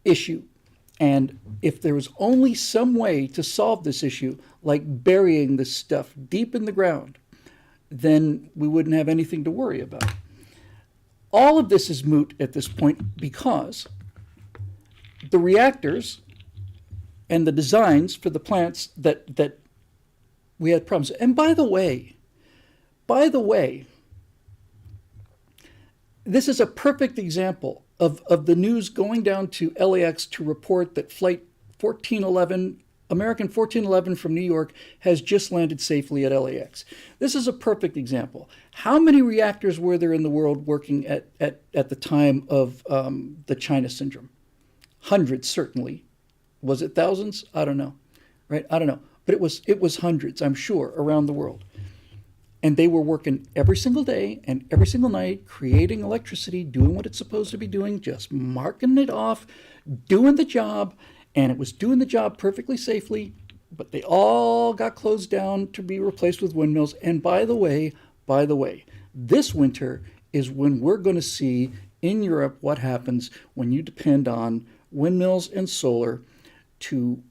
issue. And if there was only some way to solve this issue, like burying this stuff deep in the ground, then we wouldn't have anything to worry about. All of this is moot at this point, because the reactors and the designs for the plants that we had problems. And by the way, this is a perfect example of the news going down to LAX to report that flight 1411, American 1411 from New York, has just landed safely at LAX. This is a perfect example. How many reactors were there in the world working at the time of the China syndrome? Hundreds, certainly. Was it thousands? I don't know, right? I don't know. But it was hundreds, I'm sure, around the world. And they were working every single day and every single night, creating electricity, doing what it's supposed to be doing, just marking it off, doing the job. And it was doing the job perfectly safely, but they all got closed down to be replaced with windmills. And by the way, this winter is when we're going to see in Europe what happens when you depend on windmills and solar to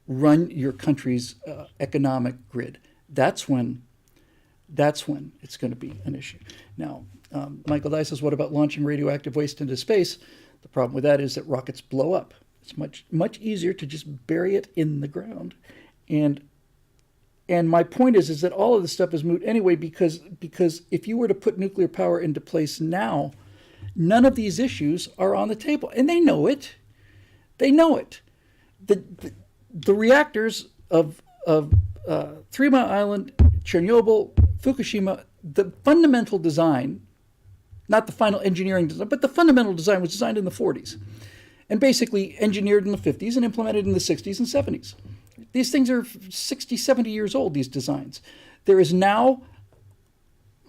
run your country's economic grid. That's when it's going to be an issue. Now, Michael Dye says, what about launching radioactive waste into space? The problem with that is that rockets blow up. It's much easier to just bury it in the ground. And my point is that all of this stuff is moot anyway, because if you were to put nuclear power into place now, none of these issues are on the table, and they know it. They know it. The reactors of 3 Mile Island, Chernobyl, Fukushima, the fundamental design, not the final engineering design, but the fundamental design was designed in the 40s and basically engineered in the 50s and implemented in the 60s and 70s. These things are 60, 70 years old, these designs. There is now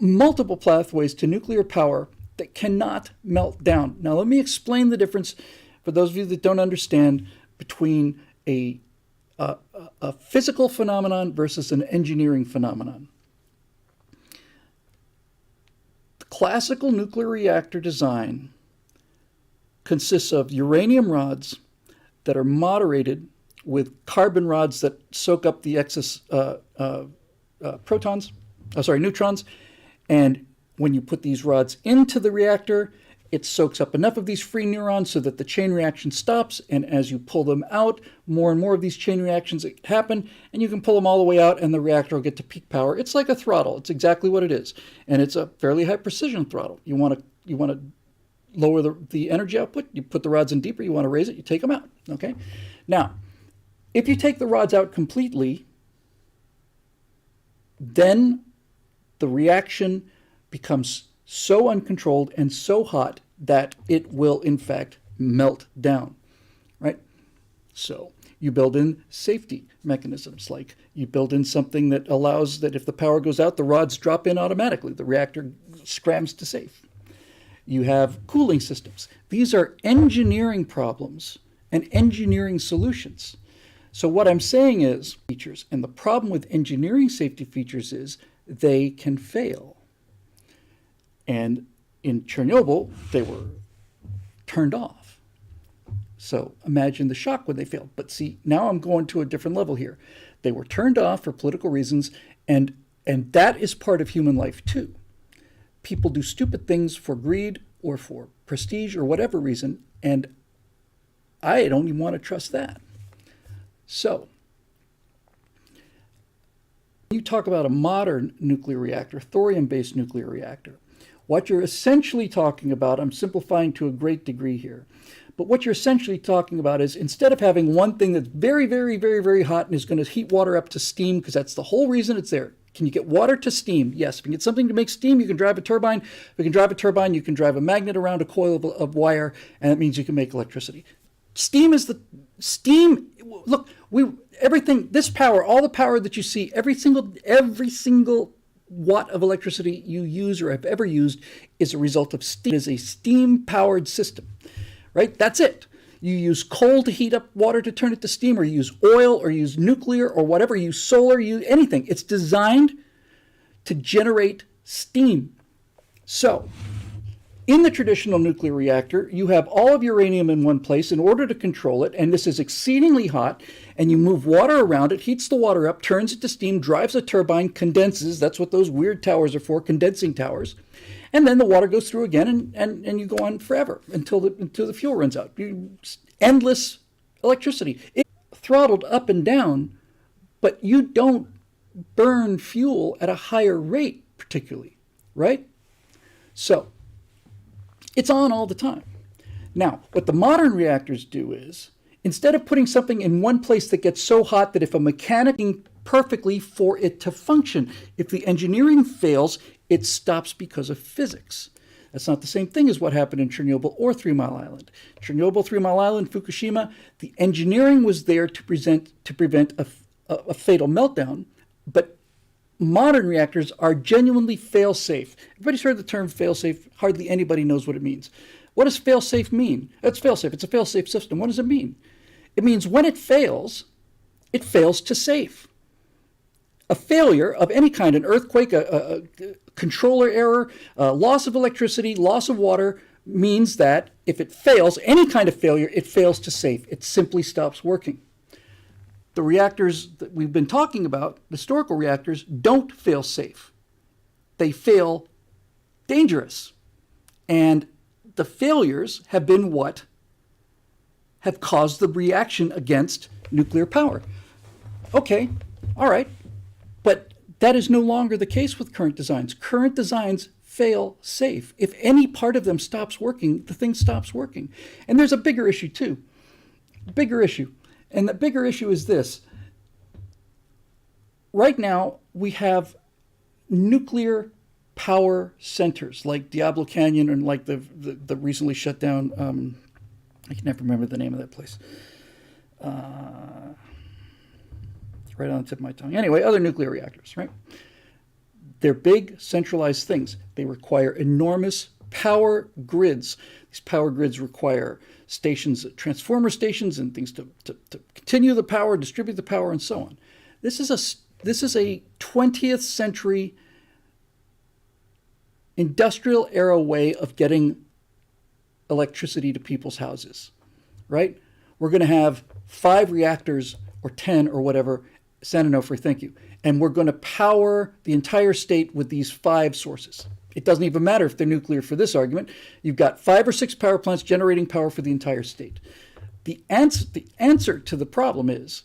multiple pathways to nuclear power that cannot melt down. Now, let me explain the difference for those of you that don't understand between a physical phenomenon versus an engineering phenomenon. The classical nuclear reactor design consists of uranium rods that are moderated with carbon rods that soak up the excess neutrons. And when you put these rods into the reactor, it soaks up enough of these free neurons so that the chain reaction stops. And as you pull them out, more and more of these chain reactions happen, and you can pull them all the way out, and the reactor will get to peak power. It's like a throttle. It's exactly what it is. And it's a fairly high precision throttle. You want to lower the energy output, you put the rods in deeper. You want to raise it, you take them out. Okay? Now, if you take the rods out completely, then the reaction becomes so uncontrolled and so hot that it will, in fact, melt down, right? So you build in safety mechanisms, like you build in something that allows that if the power goes out, the rods drop in automatically. The reactor scrams to safe. You have cooling systems. These are engineering problems and engineering solutions. So what I'm saying is features, and the problem with engineering safety features is they can fail. And in Chernobyl, they were turned off. So imagine the shock when they failed. But see, now I'm going to a different level here. They were turned off for political reasons, and that is part of human life too. People do stupid things for greed or for prestige or whatever reason, and I don't even want to trust that. So, when you talk about a modern nuclear reactor, thorium-based nuclear reactor, what you're essentially talking about, I'm simplifying to a great degree here, but what you're essentially talking about is instead of having one thing that's very, very, very, very hot and is going to heat water up to steam, because that's the whole reason it's there. Can you get water to steam? Yes. If you can get something to make steam, you can drive a turbine. If you can drive a turbine, you can drive a magnet around a coil of wire, and that means you can make electricity. Steam is the steam. Look, everything, this power, all the power that you see, every single watt of electricity you use or have ever used is a result of steam. It is a steam-powered system, right? That's it. You use coal to heat up water to turn it to steam, or you use oil, or you use nuclear, or whatever, you use solar, you use anything. It's designed to generate steam. So, in the traditional nuclear reactor, you have all of uranium in one place in order to control it, and this is exceedingly hot, and you move water around it, heats the water up, turns it to steam, drives a turbine, condenses. That's what those weird towers are for, condensing towers. And then the water goes through again, and you go on forever until the fuel runs out. Endless electricity. It's throttled up and down, but you don't burn fuel at a higher rate particularly, right? So it's on all the time. Now, what the modern reactors do is, instead of putting something in one place that gets so hot that if a mechanic perfectly for it to function, if the engineering fails, it stops because of physics. That's not the same thing as what happened in Chernobyl or 3 Mile Island. Chernobyl, 3 Mile Island, Fukushima, the engineering was there to prevent a fatal meltdown, but modern reactors are genuinely fail-safe. Everybody's heard the term fail-safe. Hardly anybody knows what it means. What does fail-safe mean? It's fail-safe. It's a fail-safe system. What does it mean? It means when it fails to safe. A failure of any kind, an earthquake, a controller error, loss of electricity, loss of water, means that if it fails, any kind of failure, it fails to safe. It simply stops working. The reactors that we've been talking about, historical reactors, don't fail safe. They fail dangerous. And the failures have been what have caused the reaction against nuclear power. Okay, all right. But that is no longer the case with current designs. Current designs fail safe. If any part of them stops working, the thing stops working. And there's a bigger issue too. Bigger issue. And the bigger issue is this. Right now, we have nuclear power centers like Diablo Canyon and like the recently shut down, I can never remember the name of that place. It's right on the tip of my tongue. Anyway, other nuclear reactors, right? They're big, centralized things. They require enormous power grids. These power grids require stations, transformer stations, and things to continue the power, distribute the power, and so on. This is a 20th century industrial era way of getting electricity to people's houses, right? We're going to have 5 reactors or 10 or whatever, San Onofre, thank you, and we're going to power the entire state with these 5 sources. It doesn't even matter if they're nuclear for this argument. You've got 5 or 6 power plants generating power for the entire state. The answer to the problem is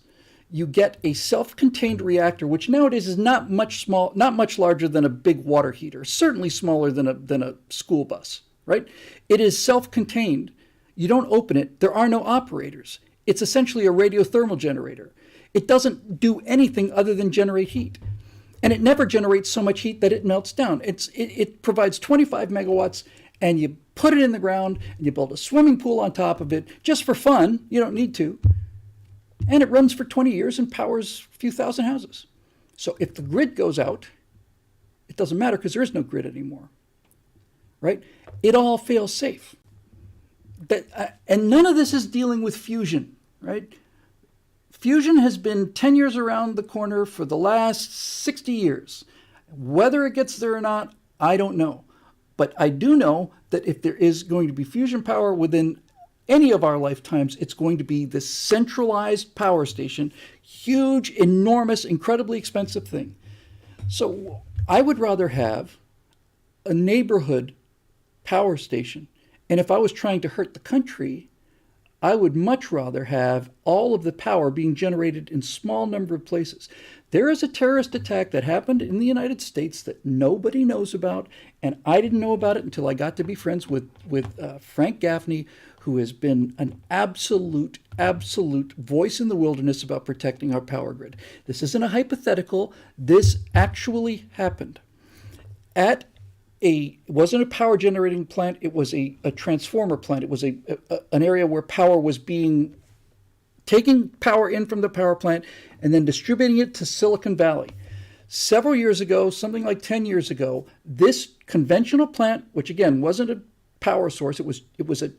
you get a self-contained reactor, which nowadays is not much larger than a big water heater, certainly smaller than a school bus, right? It is self-contained. You don't open it. There are no operators. It's essentially a radiothermal generator. It doesn't do anything other than generate heat. And it never generates so much heat that it melts down. It provides 25 megawatts, and you put it in the ground, and you build a swimming pool on top of it just for fun. You don't need to. And it runs for 20 years and powers a few thousand houses. So if the grid goes out, it doesn't matter because there is no grid anymore, right? It all fails safe. And none of this is dealing with fusion, right? Fusion has been 10 years around the corner for the last 60 years. Whether it gets there or not, I don't know. But I do know that if there is going to be fusion power within any of our lifetimes, it's going to be this centralized power station, huge, enormous, incredibly expensive thing. So I would rather have a neighborhood power station. And if I was trying to hurt the country, I would much rather have all of the power being generated in small number of places. There is a terrorist attack that happened in the United States that nobody knows about, and I didn't know about it until I got to be friends with Frank Gaffney, who has been an absolute voice in the wilderness about protecting our power grid. This isn't a hypothetical. This actually happened. It wasn't a power generating plant. It was a transformer plant. It was an area where power was taking power in from the power plant and then distributing it to Silicon Valley. Several years ago, something like 10 years ago, this conventional plant, which again wasn't a power source, it was a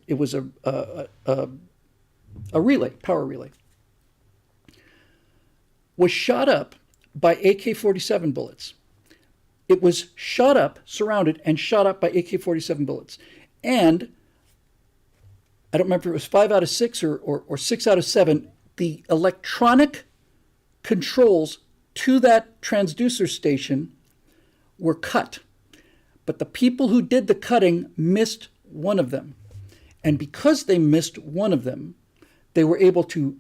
relay, power relay, was shot up by AK-47 bullets. It was shot up, surrounded, and shot up by AK-47 bullets. And I don't remember if it was 5 out of 6 or 6 out of 7, the electronic controls to that transducer station were cut. But the people who did the cutting missed one of them. And because they missed one of them, they were able to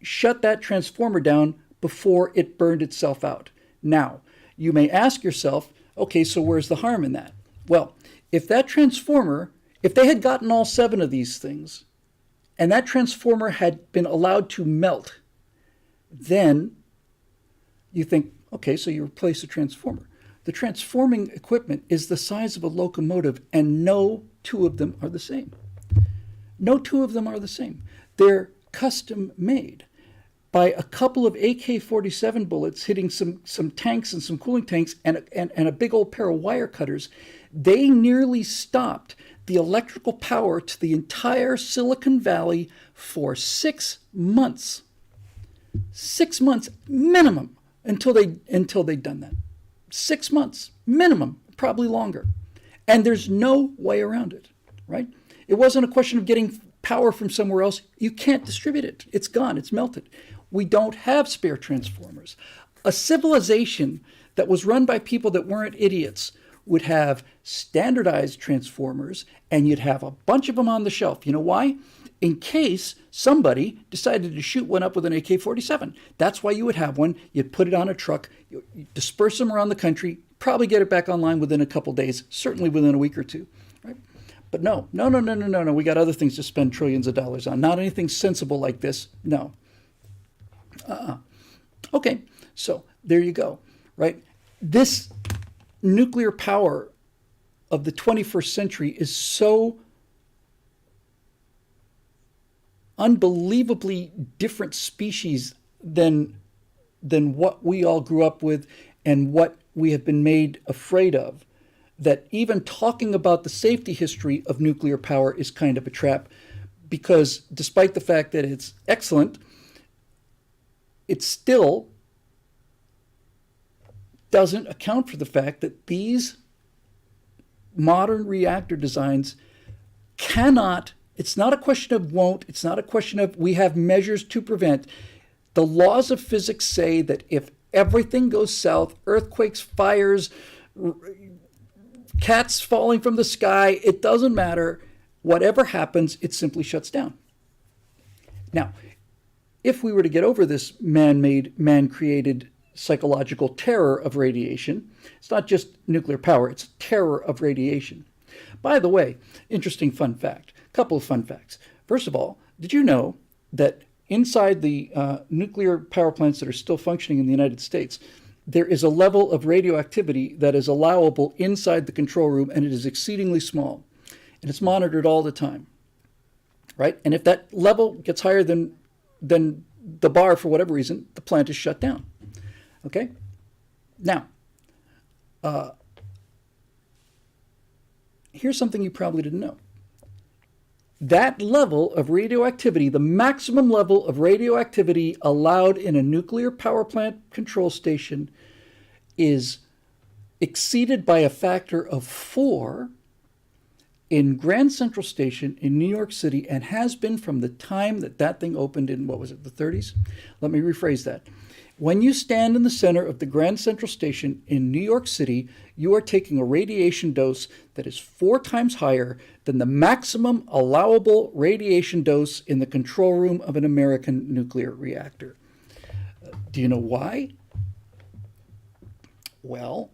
shut that transformer down before it burned itself out. Now, you may ask yourself, okay, so where's the harm in that? Well, if that transformer, if they had gotten all 7 of these things, and that transformer had been allowed to melt, then you think, okay, so you replace the transformer. The transforming equipment is the size of a locomotive, and no 2 of them are the same. No 2 of them are the same. They're custom made. By a couple of AK-47 bullets hitting some tanks and some cooling tanks and a big old pair of wire cutters, they nearly stopped the electrical power to the entire Silicon Valley for 6 months. 6 months minimum until they'd done that. 6 months minimum, probably longer. And there's no way around it, right? It wasn't a question of getting power from somewhere else. You can't distribute it. It's gone. It's melted. We don't have spare transformers. A civilization that was run by people that weren't idiots would have standardized transformers, and you'd have a bunch of them on the shelf. You know why? In case somebody decided to shoot one up with an AK-47. That's why you would have one. You'd put it on a truck, you disperse them around the country, probably get it back online within a couple days, certainly within a week or 2. Right? But no. We got other things to spend trillions of dollars on. Not anything sensible like this. No. Okay, so there you go, right? This nuclear power of the 21st century is so unbelievably different species than what we all grew up with and what we have been made afraid of, that even talking about the safety history of nuclear power is kind of a trap, because despite the fact that it's excellent, it still doesn't account for the fact that these modern reactor designs cannot, it's not a question of won't, it's not a question of we have measures to prevent. The laws of physics say that if everything goes south, earthquakes, fires, cats falling from the sky, it doesn't matter. Whatever happens, it simply shuts down. Now, if we were to get over this man-made, man-created psychological terror of radiation, it's not just nuclear power, it's terror of radiation. By the way, interesting fun fact, a couple of fun facts. First of all, did you know that inside the nuclear power plants that are still functioning in the United States, there is a level of radioactivity that is allowable inside the control room, and it is exceedingly small, and it's monitored all the time, right? And if that level gets higher than the bar for whatever reason, the plant is shut down, okay? Now, here's something you probably didn't know. That level of radioactivity, the maximum level of radioactivity allowed in a nuclear power plant control station, is exceeded by a factor of 4 in Grand Central Station in New York City, and has been from the time that that thing opened in, what was it, the 30s? Let me rephrase that. When you stand in the center of the Grand Central Station in New York City, you are taking a radiation dose that is 4 times higher than the maximum allowable radiation dose in the control room of an American nuclear reactor. Do you know why? Well,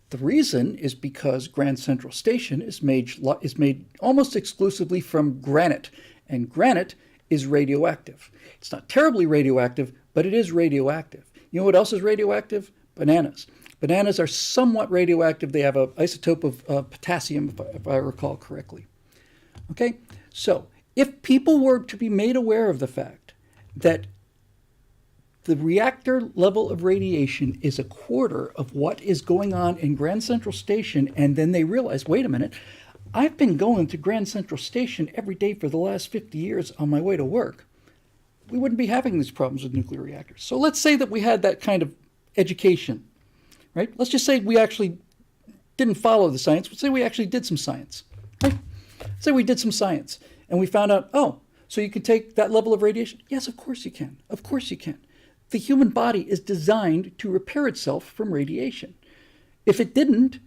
the reason is because Grand Central Station is made almost exclusively from granite, and granite is radioactive. It's not terribly radioactive, but it is radioactive. You know what else is radioactive? Bananas. Bananas are somewhat radioactive. They have an isotope of potassium, if I recall correctly. Okay, so if people were to be made aware of the fact that the reactor level of radiation is a quarter of what is going on in Grand Central Station, and then they realize, wait a minute, I've been going to Grand Central Station every day for the last 50 years on my way to work, we wouldn't be having these problems with nuclear reactors. So let's say that we had that kind of education, right? Let's just say we actually didn't follow the science. Let's say we actually did some science, right? Say we did some science and we found out, oh, so you can take that level of radiation? Yes, of course you can. Of course you can. The human body is designed to repair itself from radiation. If it didn't,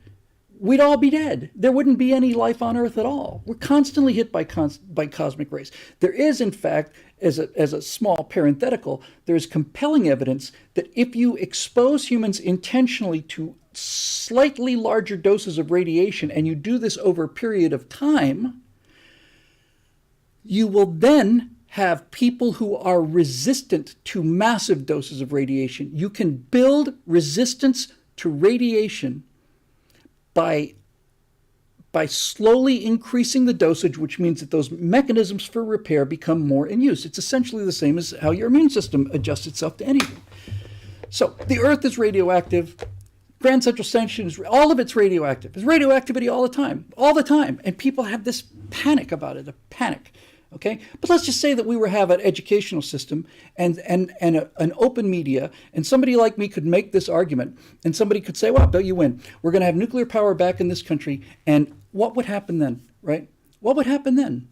we'd all be dead. There wouldn't be any life on Earth at all. We're constantly hit by cosmic rays. There is, in fact, as a small parenthetical, there's compelling evidence that if you expose humans intentionally to slightly larger doses of radiation, and you do this over a period of time, you will then have people who are resistant to massive doses of radiation. You can build resistance to radiation by slowly increasing the dosage, which means that those mechanisms for repair become more in use. It's essentially the same as how your immune system adjusts itself to anything. So the Earth is radioactive. Grand Central Station is, all of it's radioactive. There's radioactivity all the time. And people have this panic about it, a panic. Okay, but let's just say that we were have an educational system and an open media, and somebody like me could make this argument, and somebody could say, "Well, Bill, you win. We're going to have nuclear power back in this country." And what would happen then, right? What would happen then?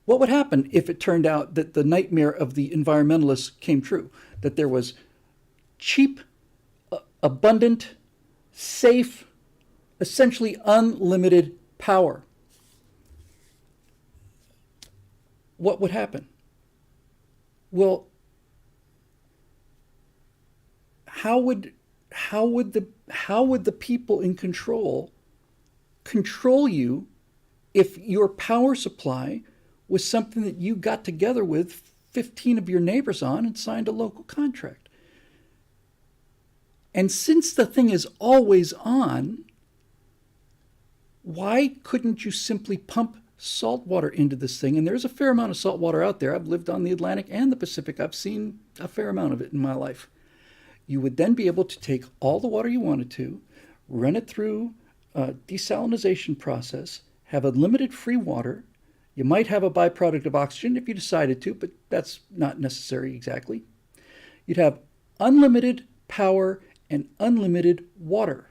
What would happen if it turned out that the nightmare of the environmentalists came true? That there was cheap, abundant, safe, essentially unlimited power. What would happen? Well, how would the people in control you if your power supply was something that you got together with 15 of your neighbors on and signed a local contract? And since the thing is always on, why couldn't you simply pump salt water into this thing? And there's a fair amount of salt water out there. I've lived on the Atlantic and the Pacific. I've seen a fair amount of it in my life. You would then be able to take all the water you wanted to, run it through a desalinization process, have unlimited free water. You might have a byproduct of oxygen if you decided to, but that's not necessary exactly. You'd have unlimited power and unlimited water.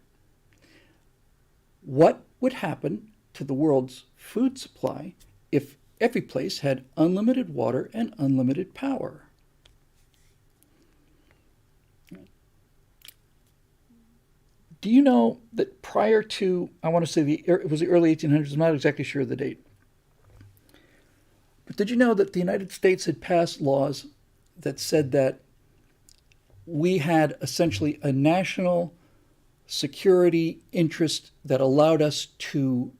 What would happen to the world's food supply if every place had unlimited water and unlimited power? Do you know that prior to, I want to say it was the early 1800s, I'm not exactly sure of the date, but did you know that the United States had passed laws that said that we had essentially a national security interest that allowed us to,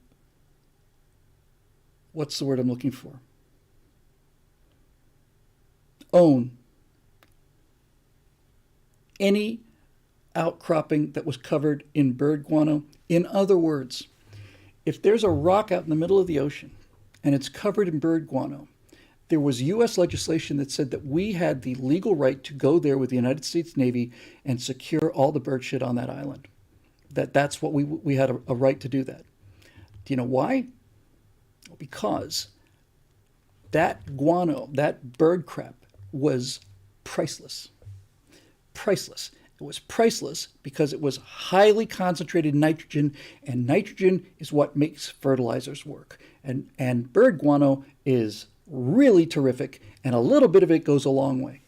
what's the word I'm looking for? Own any outcropping that was covered in bird guano. In other words, if there's a rock out in the middle of the ocean and it's covered in bird guano, there was U.S. legislation that said that we had the legal right to go there with the United States Navy and secure all the bird shit on that island. That's what we had a right to do that. Do you know why? Because that guano, that bird crap, was priceless. Priceless. It was priceless because it was highly concentrated nitrogen, and nitrogen is what makes fertilizers work. And bird guano is really terrific, and a little bit of it goes a long way,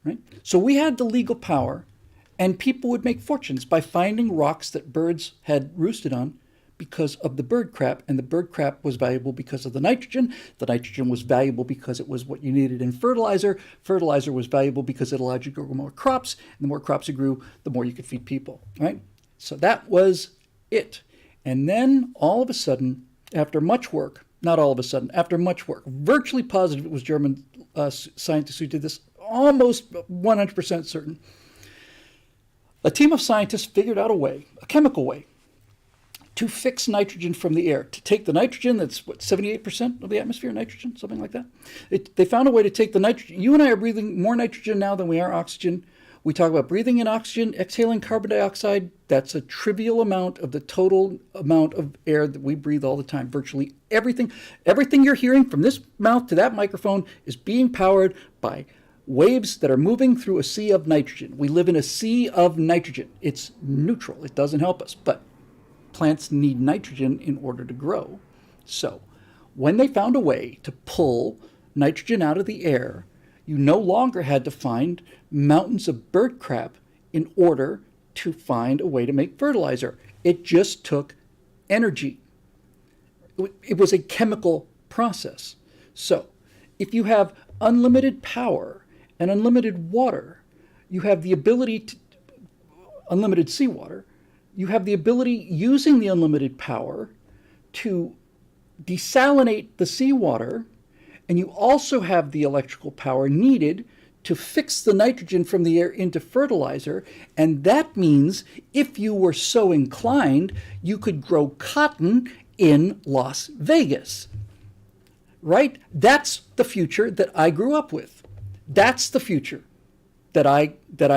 right? So we had the legal power, and people would make fortunes by finding rocks that birds had roosted on because of the bird crap, and the bird crap was valuable because of the nitrogen. The nitrogen was valuable because it was what you needed in fertilizer. Fertilizer was valuable because it allowed you to grow more crops, and the more crops you grew, the more you could feed people, right? So that was it. And then all of a sudden, after much work, not all of a sudden, after much work, virtually positive it was German scientists who did this, almost 100% certain, a team of scientists figured out a way, a chemical way, to fix nitrogen from the air, to take the nitrogen that's, 78% of the atmosphere, nitrogen, something like that. They found a way to take the nitrogen. You and I are breathing more nitrogen now than we are oxygen. We talk about breathing in oxygen, exhaling carbon dioxide. That's a trivial amount of the total amount of air that we breathe all the time. Virtually everything you're hearing from this mouth to that microphone is being powered by waves that are moving through a sea of nitrogen. We live in a sea of nitrogen. It's neutral. It doesn't help us, but plants need nitrogen in order to grow. So when they found a way to pull nitrogen out of the air, you no longer had to find mountains of bird crap in order to find a way to make fertilizer. It just took energy. It was a chemical process. So if you have unlimited power and unlimited water, you have the ability to, unlimited seawater, you have the ability, using the unlimited power, to desalinate the seawater, and you also have the electrical power needed to fix the nitrogen from the air into fertilizer. And that means, if you were so inclined, you could grow cotton in Las Vegas. Right? That's the future that I grew up with. That's the future that I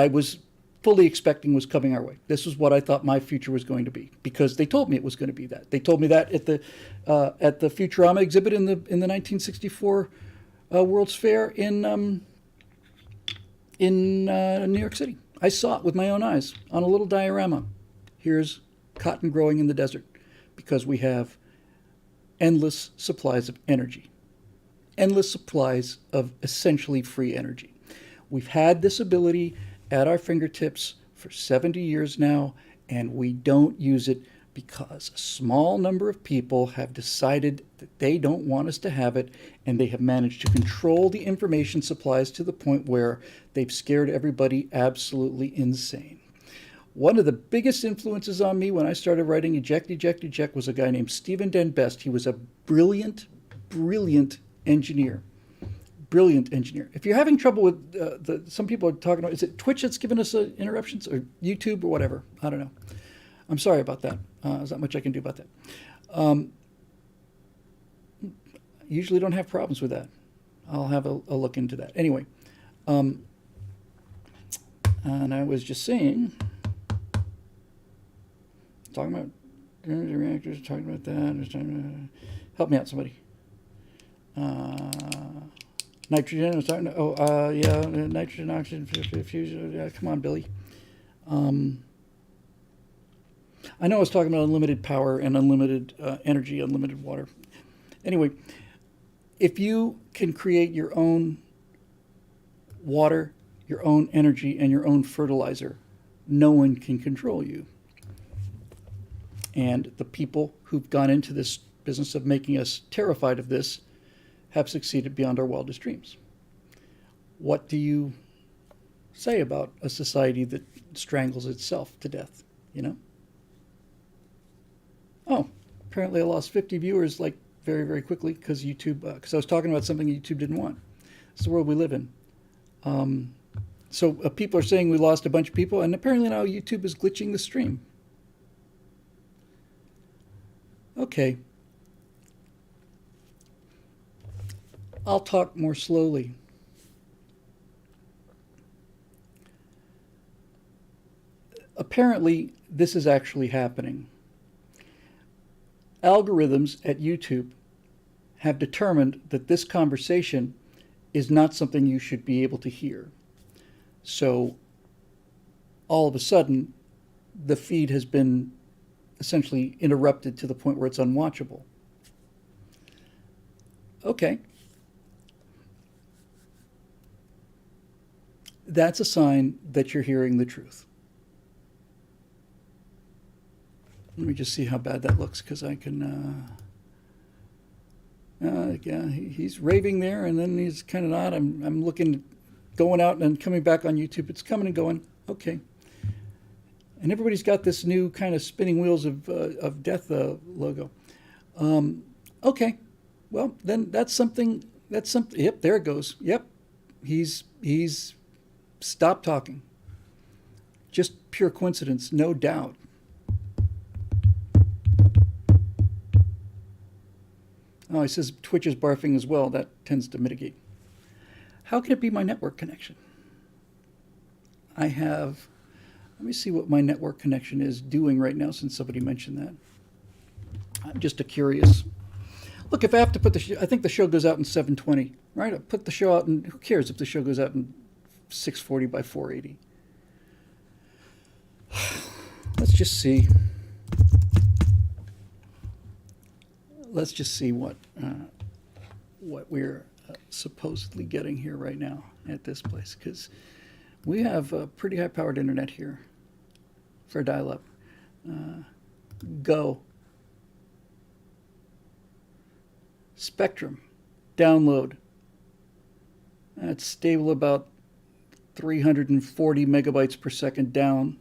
was fully expecting was coming our way. This was what I thought my future was going to be, because they told me it was going to be that. They told me that at the Futurama exhibit in the 1964 World's Fair in New York City. I saw it with my own eyes on a little diorama. Here's cotton growing in the desert because we have endless supplies of energy, endless supplies of essentially free energy. We've had this ability at our fingertips for 70 years now, and we don't use it because a small number of people have decided that they don't want us to have it, and they have managed to control the information supplies to the point where they've scared everybody absolutely insane. One of the biggest influences on me when I started writing Eject was a guy named Stephen Den Best. He was a brilliant engineer. Brilliant engineer. If you're having trouble with some people are talking about, is it Twitch that's giving us interruptions, or YouTube, or whatever? I don't know. I'm sorry about that. There's not much I can do about that. Usually don't have problems with that. I'll have a look into that. Anyway, and I was just saying, talking about reactors, talking about that. Help me out, somebody. Nitrogen, I was talking to, nitrogen, oxygen, fusion. Come on, Billy. I know I was talking about unlimited power and unlimited energy, unlimited water. Anyway, if you can create your own water, your own energy, and your own fertilizer, no one can control you. And the people who've gone into this business of making us terrified of this have succeeded beyond our wildest dreams. What do you say about a society that strangles itself to death, you know? Oh, apparently I lost 50 viewers like very, very quickly because YouTube, because I was talking about something YouTube didn't want. It's the world we live in. So people are saying we lost a bunch of people, and apparently now YouTube is glitching the stream. Okay. I'll talk more slowly. Apparently, this is actually happening. Algorithms at YouTube have determined that this conversation is not something you should be able to hear. So, all of a sudden, the feed has been essentially interrupted to the point where it's unwatchable. Okay. That's a sign that you're hearing the truth. Let me just see how bad that looks, because I can... yeah, he's raving there, and then he's kind of not. I'm looking, going out and coming back on YouTube. It's coming and going. Okay. And everybody's got this new kind of spinning wheels of death logo. Okay. Well, then that's something. Yep, there it goes. Yep. He's stopped talking. Just pure coincidence, no doubt. Oh, he says Twitch is barfing as well. That tends to mitigate. How can it be my network connection? Let me see what my network connection is doing right now since somebody mentioned that. I'm just curious. Look, if I have to put I think the show goes out in 720, right? I'll put the show out, and who cares if the show goes out in 640 by 480? Let's just see. Let's just see what we're supposedly getting here right now at this place, because we have a pretty high-powered internet here for dial-up. Go. Spectrum. Download. That's stable about 340 megabytes per second down.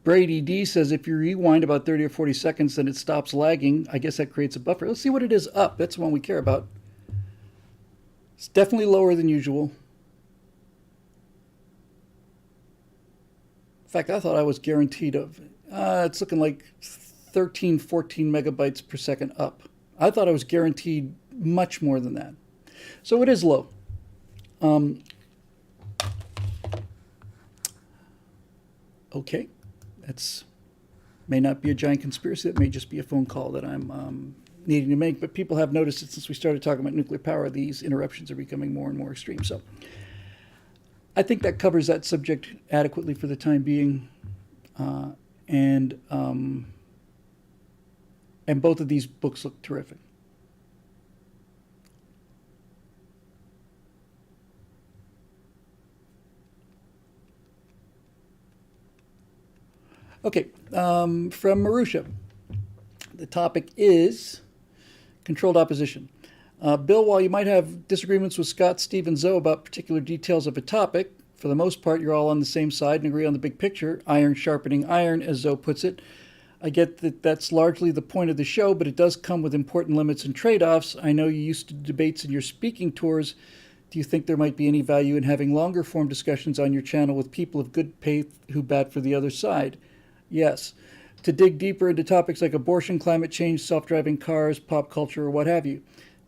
Brady D says if you rewind about 30 or 40 seconds, then it stops lagging. I guess that creates a buffer. Let's see what it is up. That's the one we care about. It's definitely lower than usual. In fact, I thought I was guaranteed of... it's looking like 13, 14 megabytes per second up. I thought I was guaranteed much more than that. So it is low. Okay, that's may not be a giant conspiracy. That may just be a phone call that I'm needing to make. But people have noticed that since we started talking about nuclear power, these interruptions are becoming more and more extreme. So I think that covers that subject adequately for the time being. And both of these books look terrific. Okay, from Marusha. The topic is controlled opposition. Bill, while you might have disagreements with Scott, Steve, and Zoe about particular details of a topic, for the most part, you're all on the same side and agree on the big picture, iron sharpening iron, as Zoe puts it. I get that that's largely the point of the show, but it does come with important limits and trade-offs. I know you used to debates in your speaking tours. Do you think there might be any value in having longer-form discussions on your channel with people of good faith who bat for the other side? Yes. To dig deeper into topics like abortion, climate change, self-driving cars, pop culture, or what have you.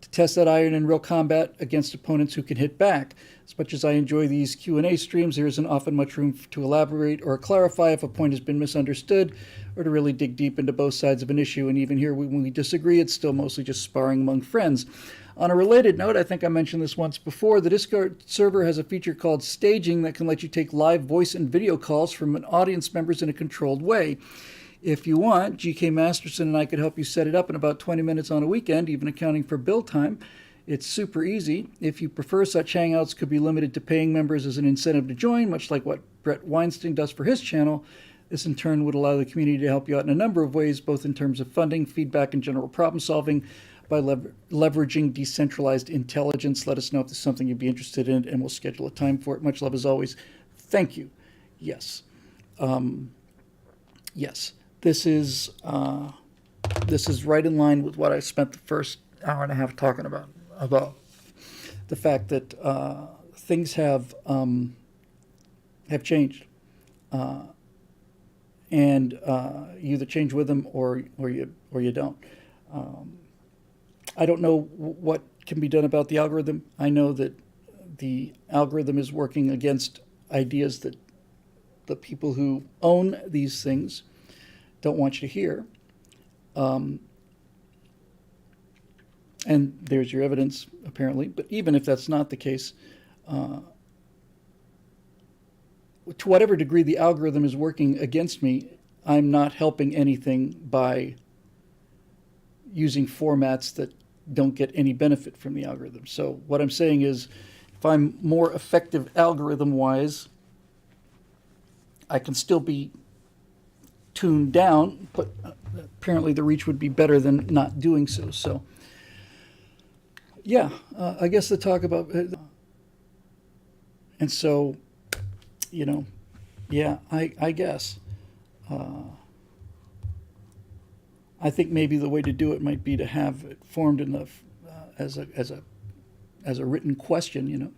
to test that iron in real combat against opponents who can hit back. As much as I enjoy these Q&A streams, there isn't often much room to elaborate or clarify if a point has been misunderstood, or to really dig deep into both sides of an issue. And even here, when we disagree, it's still mostly just sparring among friends. On a related note, I think I mentioned this once before, the Discord server has a feature called staging that can let you take live voice and video calls from an audience members in a controlled way. If you want, GK Masterson and I could help you set it up in about 20 minutes on a weekend, even accounting for build time. It's super easy. If you prefer, such hangouts could be limited to paying members as an incentive to join, much like what Brett Weinstein does for his channel. This in turn would allow the community to help you out in a number of ways, both in terms of funding, feedback, and general problem solving by leveraging decentralized intelligence. Let us know if there's something you'd be interested in, and we'll schedule a time for it. Much love as always. Thank you. Yes. Yes. This is right in line with what I spent the first hour and a half talking about the fact that things have changed, and you either change with them or you don't. I don't know what can be done about the algorithm. I know that the algorithm is working against ideas that the people who own these things don't want you to hear. And there's your evidence, apparently. But even if that's not the case, to whatever degree the algorithm is working against me, I'm not helping anything by using formats that don't get any benefit from the algorithm. So what I'm saying is, if I'm more effective algorithm-wise, I can still be tuned down, but apparently the reach would be better than not doing so. So, yeah, I guess the talk about, and so, you know, yeah, I guess. I think maybe the way to do it might be to have it formed enough as a written question, you know,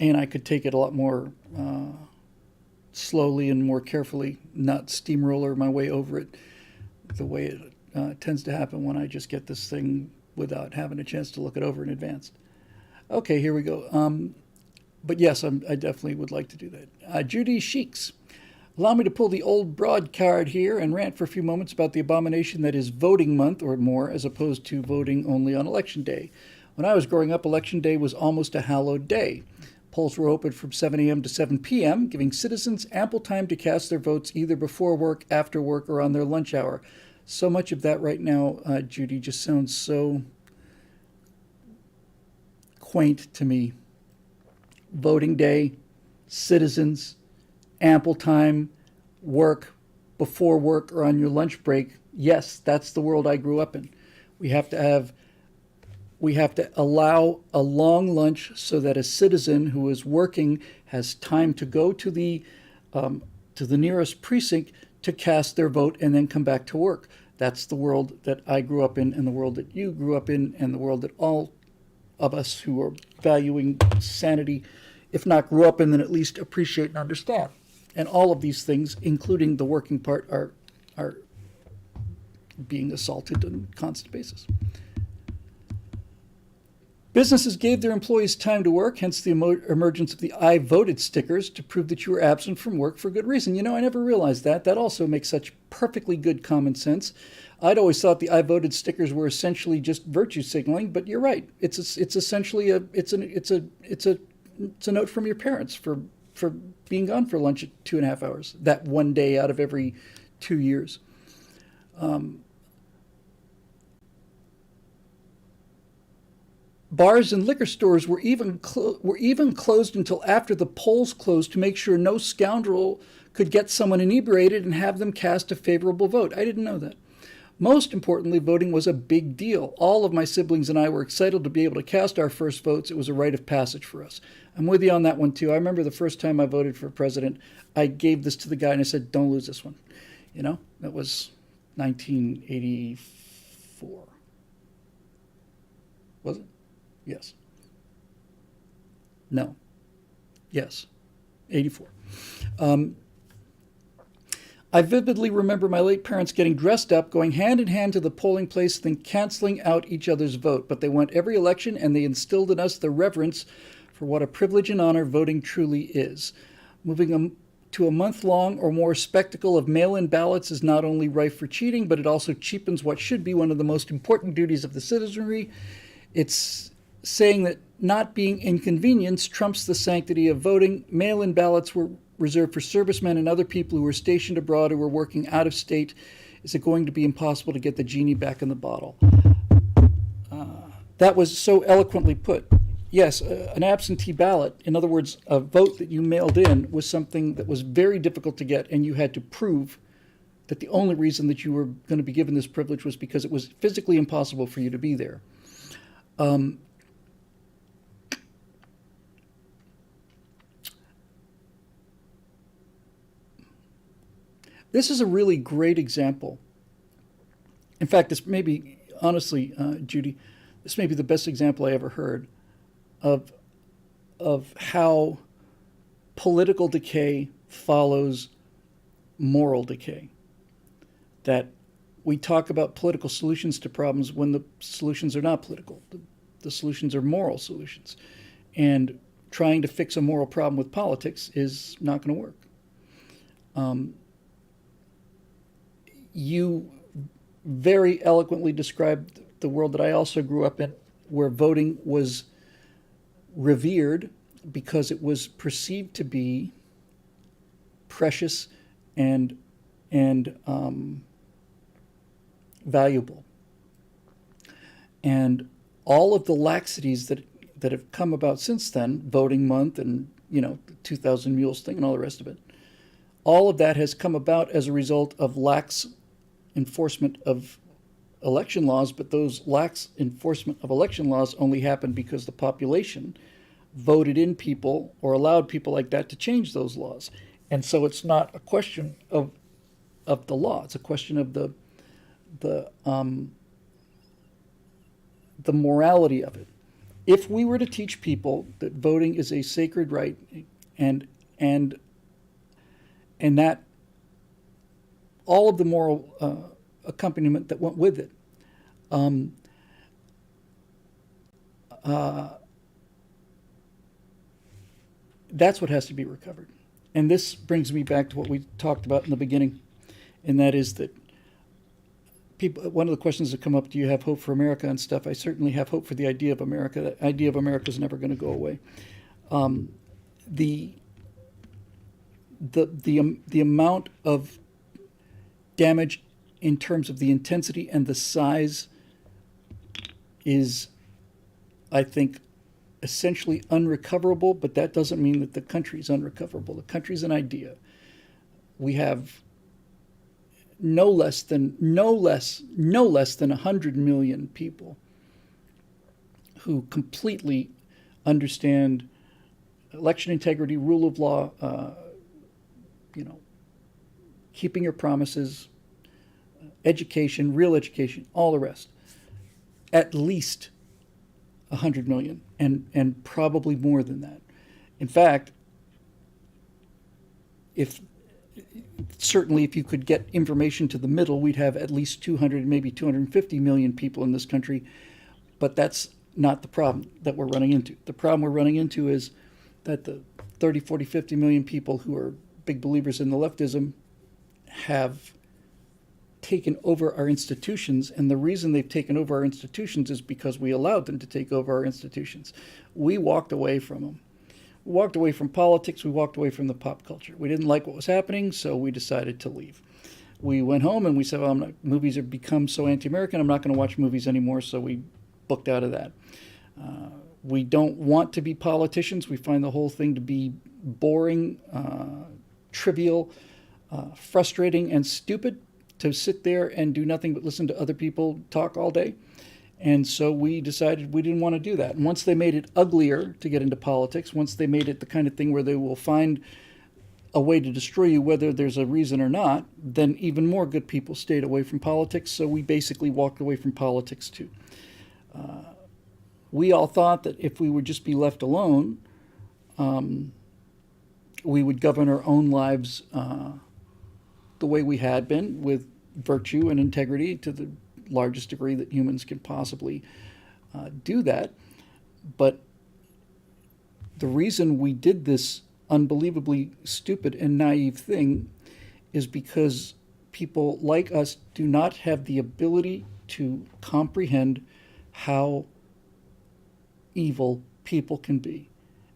and I could take it a lot more slowly and more carefully, not steamroller my way over it, the way it tends to happen when I just get this thing without having a chance to look it over in advance. Okay, here we go. But yes, I definitely would like to do that. Judy Sheiks. Allow me to pull the old broad card here and rant for a few moments about the abomination that is voting month or more, as opposed to voting only on election day. When I was growing up, election day was almost a hallowed day. Polls were open from 7 a.m. to 7 p.m., giving citizens ample time to cast their votes either before work, after work, or on their lunch hour. So much of that right now, Judy, just sounds so quaint to me. Voting day, citizens, ample time, work, before work, or on your lunch break. Yes, that's the world I grew up in. We have to allow a long lunch so that a citizen who is working has time to go to the nearest precinct to cast their vote and then come back to work. That's the world that I grew up in, and the world that you grew up in, and the world that all of us who are valuing sanity, if not grew up in, then at least appreciate and understand. And all of these things, including the working part, are being assaulted on a constant basis. Businesses gave their employees time to work, hence the emergence of the I voted stickers to prove that you were absent from work for good reason. You know, I never realized that. That also makes such perfectly good common sense. I'd always thought the I voted stickers were essentially just virtue signaling, but you're right. It's essentially a note from your parents for being gone for lunch at 2.5 hours, that one day out of every 2 years. Bars and liquor stores were even closed until after the polls closed to make sure no scoundrel could get someone inebriated and have them cast a favorable vote. I didn't know that. Most importantly, voting was a big deal. All of my siblings and I were excited to be able to cast our first votes. It was a rite of passage for us. I'm with you on that one, too. I remember the first time I voted for president, I gave this to the guy and I said, don't lose this one. You know, that was 1984. Was it? Yes. No. Yes. 84. I vividly remember my late parents getting dressed up, going hand in hand to the polling place, then canceling out each other's vote. But they went every election, and they instilled in us the reverence for what a privilege and honor voting truly is. Moving to a month-long or more spectacle of mail-in ballots is not only rife for cheating, but it also cheapens what should be one of the most important duties of the citizenry. It's saying that not being inconvenienced trumps the sanctity of voting. Mail-in ballots were reserved for servicemen and other people who were stationed abroad or were working out of state. Is it going to be impossible to get the genie back in the bottle? That was so eloquently put. Yes, an absentee ballot, in other words, a vote that you mailed in, was something that was very difficult to get, and you had to prove that the only reason that you were going to be given this privilege was because it was physically impossible for you to be there. This is a really great example. In fact, this may be, honestly, Judy, this may be the best example I ever heard of how political decay follows moral decay. That we talk about political solutions to problems when the solutions are not political. The solutions are moral solutions. And trying to fix a moral problem with politics is not going to work. You very eloquently described the world that I also grew up in, where voting was revered because it was perceived to be precious and valuable. And all of the laxities that have come about since then, voting month and, the 2,000 Mules thing and all the rest of it, all of that has come about as a result of lax enforcement of election laws, but those lax enforcement of election laws only happened because the population voted in people or allowed people like that to change those laws. And so it's not a question of the law, it's a question of the morality of it. If we were to teach people that voting is a sacred right and that all of the moral accompaniment that went with it, that's what has to be recovered. And this brings me back to what we talked about in the beginning, and that is that people, one of the questions that come up, do you have hope for America and stuff? I certainly have hope for the idea of America. The idea of America is never going to go away. The amount of damage in terms of the intensity and the size is, I think, essentially unrecoverable, but that doesn't mean that the country is unrecoverable. The country's an idea. We have no less than 100 million people who completely understand election integrity, rule of law, keeping your promises, education, real education, all the rest. At least 100 million, and probably more than that. In fact, if you could get information to the middle, we'd have at least 200, maybe 250 million people in this country, but that's not the problem that we're running into. The problem we're running into is that the 30, 40, 50 million people who are big believers in the leftism have taken over our institutions, and the reason they've taken over our institutions is because we allowed them to take over our institutions. We walked away from them. We walked away from politics. We walked away from the pop culture. We didn't like what was happening, so we decided to leave. We went home and we said, well, movies have become so anti-American, I'm not going to watch movies anymore, so we booked out of that. We don't want to be politicians. We find the whole thing to be boring, trivial, frustrating, and stupid, to sit there and do nothing but listen to other people talk all day. And so we decided we didn't want to do that. And once they made it uglier to get into politics, once they made it the kind of thing where they will find a way to destroy you whether there's a reason or not, then even more good people stayed away from politics. So we basically walked away from politics too. We all thought that if we would just be left alone, we would govern our own lives the way we had been, with virtue and integrity to the largest degree that humans can possibly do that. But the reason we did this unbelievably stupid and naive thing is because people like us do not have the ability to comprehend how evil people can be.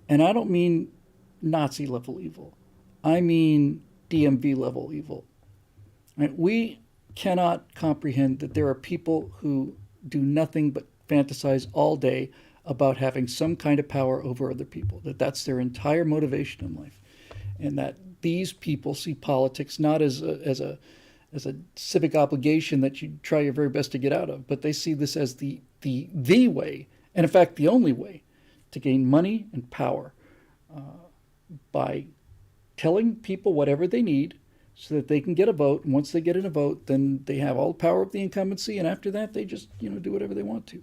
And I don't mean Nazi level evil. I mean DMV level evil. Right? We cannot comprehend that there are people who do nothing but fantasize all day about having some kind of power over other people, that that's their entire motivation in life, and that these people see politics not as a civic obligation that you try your very best to get out of, but they see this as the way, and in fact the only way, to gain money and power by telling people whatever they need so that they can get a vote. And once they get in a vote, then they have all the power of the incumbency, and after that they just do whatever they want to.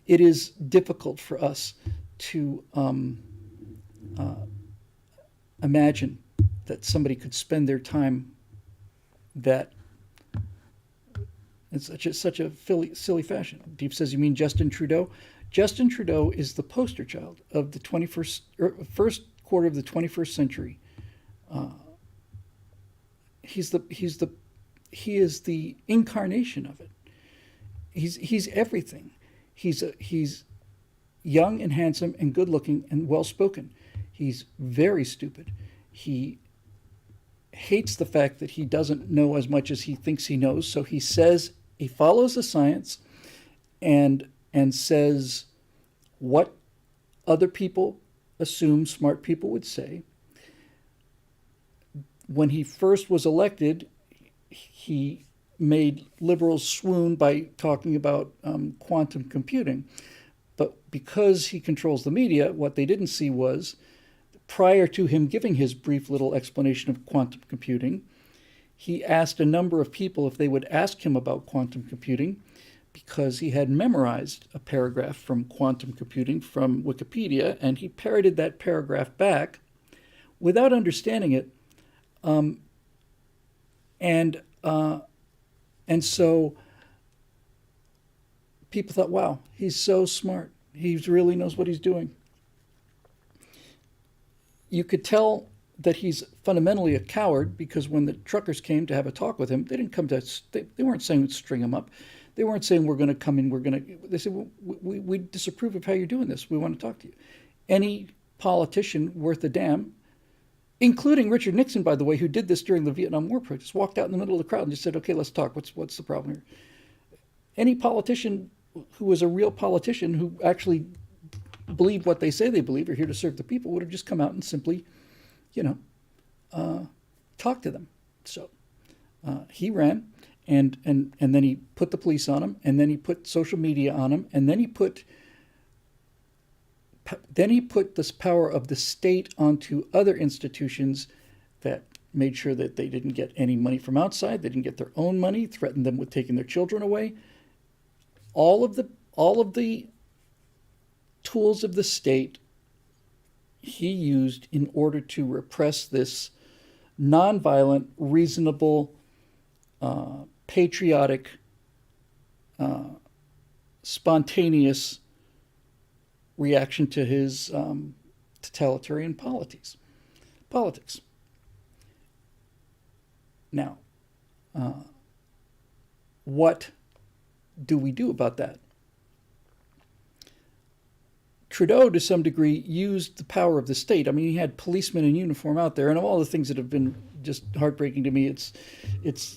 It is difficult for us to imagine that somebody could spend their time that in such a silly fashion. Deep says, you mean Justin Trudeau? Justin Trudeau is the poster child of the first quarter of the 21st century. He is the incarnation of it. He's everything. He's young and handsome and good looking and well spoken. He's very stupid. He hates the fact that he doesn't know as much as he thinks he knows. So he follows the science and says what other people assume smart people would say. When he first was elected, he made liberals swoon by talking about quantum computing. But because he controls the media, what they didn't see was, prior to him giving his brief little explanation of quantum computing, he asked a number of people if they would ask him about quantum computing, because he had memorized a paragraph from quantum computing from Wikipedia, and he parroted that paragraph back without understanding it. And so people thought, wow, he's so smart. He really knows what he's doing. You could tell that he's fundamentally a coward, because when the truckers came to have a talk with him, they didn't come to, they weren't saying string him up. They weren't saying we're going to come in, they said, we disapprove of how you're doing this. We want to talk to you. Any politician worth a damn, including Richard Nixon, by the way, who did this during the Vietnam War protests, walked out in the middle of the crowd and just said, okay, let's talk. What's the problem here? Any politician who was a real politician, who actually believed what they say they believe, are here to serve the people, would have just come out and simply, talk to them. So he ran, and then he put the police on him, and then he put social media on him, and then he put this power of the state onto other institutions that made sure that they didn't get any money from outside, they didn't get their own money, threatened them with taking their children away. All of the tools of the state he used in order to repress this nonviolent, reasonable, patriotic, spontaneous reaction to his totalitarian politics. Now, what do we do about that? Trudeau, to some degree, used the power of the state. I mean, he had policemen in uniform out there, and of all the things that have been just heartbreaking to me, it's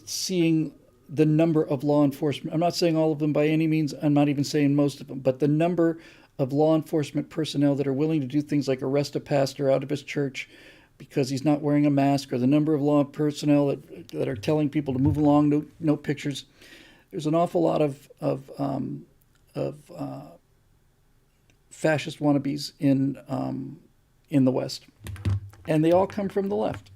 seeing the number of law enforcement. I'm not saying all of them by any means. I'm not even saying most of them, but the number of law enforcement personnel that are willing to do things like arrest a pastor out of his church because he's not wearing a mask, or the number of law personnel that are telling people to move along, no pictures. There's an awful lot of fascist wannabes in the West, and they all come from the left,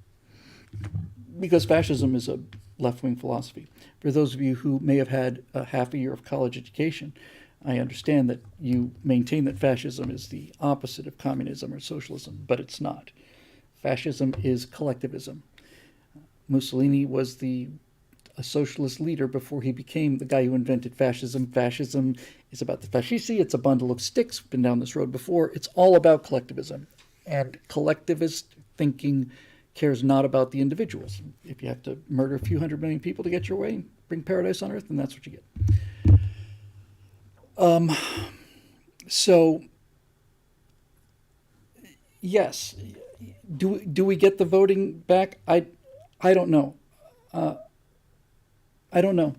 because fascism is a left-wing philosophy. For those of you who may have had a half a year of college education, I understand that you maintain that fascism is the opposite of communism or socialism, but it's not. Fascism is collectivism. Mussolini was a socialist leader before he became the guy who invented fascism. Fascism is about the fascisti. It's a bundle of sticks. Been down this road before. It's all about collectivism. And collectivist thinking cares not about the individuals. If you have to murder a few 100 million people to get your way, bring paradise on earth, then that's what you get. So, yes, do we get the voting back? I don't know. I don't know.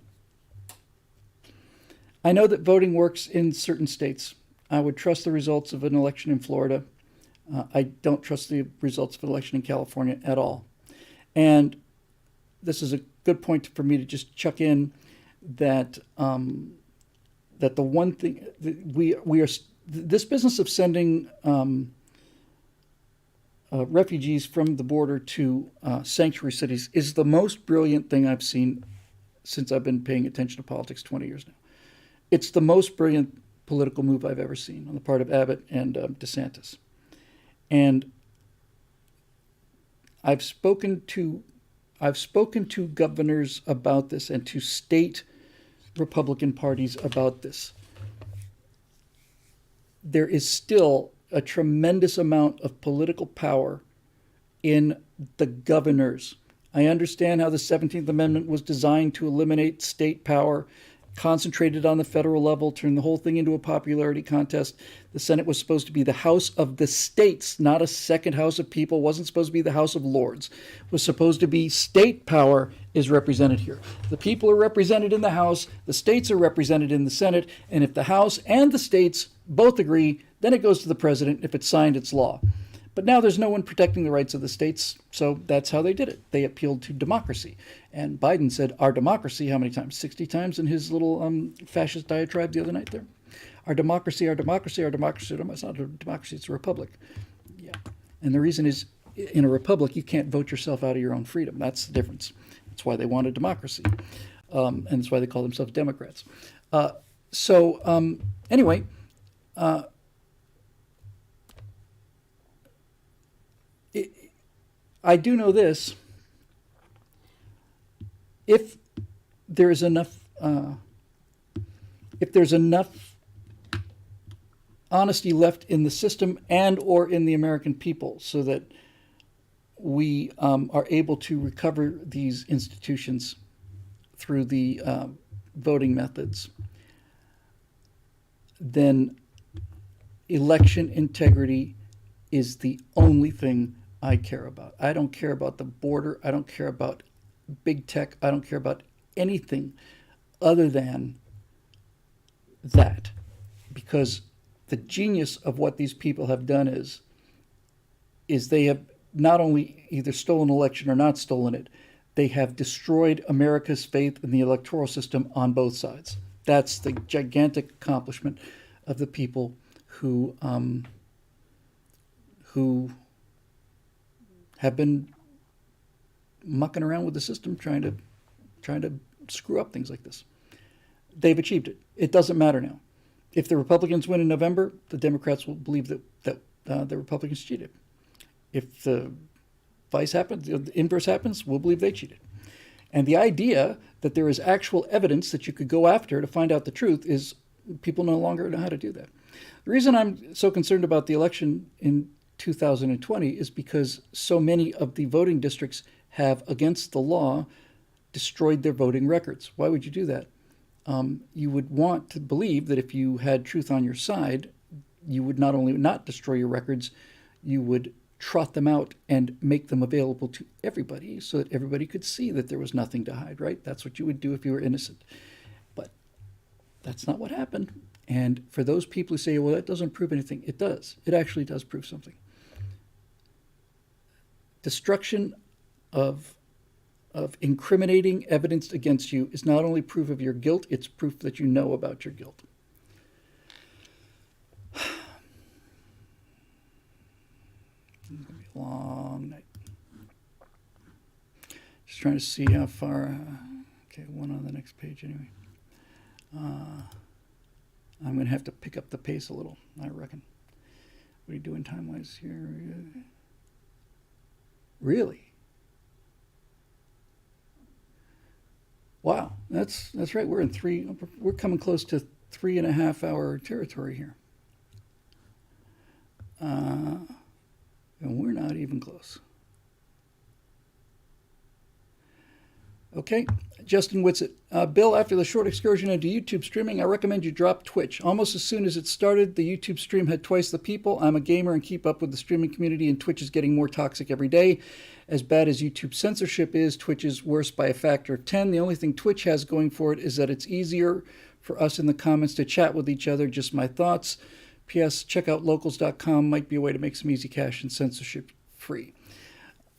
I know that voting works in certain states. I would trust the results of an election in Florida. I don't trust the results of an election in California at all. And this is a good point for me to just chuck in that that the one thing that we are this business of sending refugees from the border to sanctuary cities is the most brilliant thing I've seen since I've been paying attention to politics 20 years now. It's the most brilliant political move I've ever seen on the part of Abbott and DeSantis. And I've spoken to governors about this and to state Republican parties about this. There is still a tremendous amount of political power in the governors. I understand how the 17th Amendment was designed to eliminate state power, concentrated on the federal level, turn the whole thing into a popularity contest. The Senate was supposed to be the House of the states, not a second House of people. It wasn't supposed to be the House of Lords. It was supposed to be state power is represented here. The people are represented in the House, the states are represented in the Senate, and if the House and the states both agree, then it goes to the president. If it's signed, it's law. But now there's no one protecting the rights of the states, so that's how they did it. They appealed to democracy. And Biden said, our democracy, how many times? 60 times in his little fascist diatribe the other night there? Our democracy, our democracy, our democracy. It's not a democracy, it's a republic. Yeah. And the reason is, in a republic, you can't vote yourself out of your own freedom. That's the difference. That's why they want a democracy. And that's why they call themselves Democrats. Anyway, I do know this. If there's enough honesty left in the system and or in the American people so that we are able to recover these institutions through the voting methods, then election integrity is the only thing I care about. I don't care about the border. I don't care about big tech. I don't care about anything other than that. Because the genius of what these people have done is they have not only either stolen an election or not stolen it, they have destroyed America's faith in the electoral system on both sides. That's the gigantic accomplishment of the people who have been mucking around with the system, trying to screw up things like this. They've achieved it. It doesn't matter now. If the Republicans win in November, the Democrats will believe that the Republicans cheated. If the vice happens, the inverse happens, we'll believe they cheated. And the idea that there is actual evidence that you could go after to find out the truth is people no longer know how to do that. The reason I'm so concerned about the election in 2020 is because so many of the voting districts have, against the law, destroyed their voting records. Why would you do that? You would want to believe that if you had truth on your side, you would not only not destroy your records, you would trot them out and make them available to everybody so that everybody could see that there was nothing to hide, right? That's what you would do if you were innocent. But that's not what happened. And for those people who say, well, that doesn't prove anything, it does. It actually does prove something. Destruction of incriminating evidence against you is not only proof of your guilt, it's proof that you know about your guilt. It's going to be a long night. Just trying to see how far. Okay, one on the next page anyway. I'm going to have to pick up the pace a little, I reckon. What are you doing time-wise here? Really? That's right. We're in three. We're coming close to 3.5 hour territory here, and we're not even close. Okay, Justin Whitsett. Bill, after the short excursion into YouTube streaming, I recommend you drop Twitch. Almost as soon as it started, the YouTube stream had twice the people. I'm a gamer and keep up with the streaming community, and Twitch is getting more toxic every day. As bad as YouTube censorship is, Twitch is worse by a factor of 10. The only thing Twitch has going for it is that it's easier for us in the comments to chat with each other. Just my thoughts. P.S. Check out locals.com. Might be a way to make some easy cash and censorship free.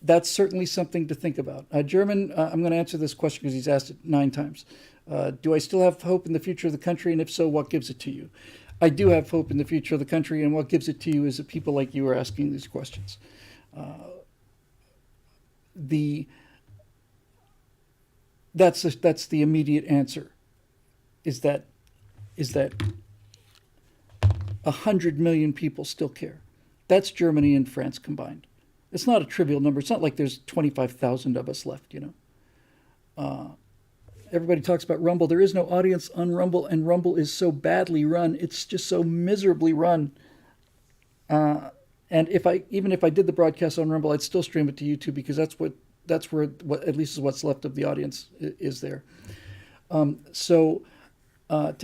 That's certainly something to think about. German, I'm going to answer this question because he's asked it 9 times. Do I still have hope in the future of the country? And if so, what gives it to you? I do have hope in the future of the country, and what gives it to you is that people like you are asking these questions. That's the immediate answer. Is that 100 million people still care? That's Germany and France combined. It's not a trivial number. It's not like there's 25,000 of us left, you know. Everybody talks about Rumble. There is no audience on Rumble, and Rumble is so badly run. It's just so miserably run. And even if I did the broadcast on Rumble, I'd still stream it to YouTube because that's where at least is what's left of the audience is there. To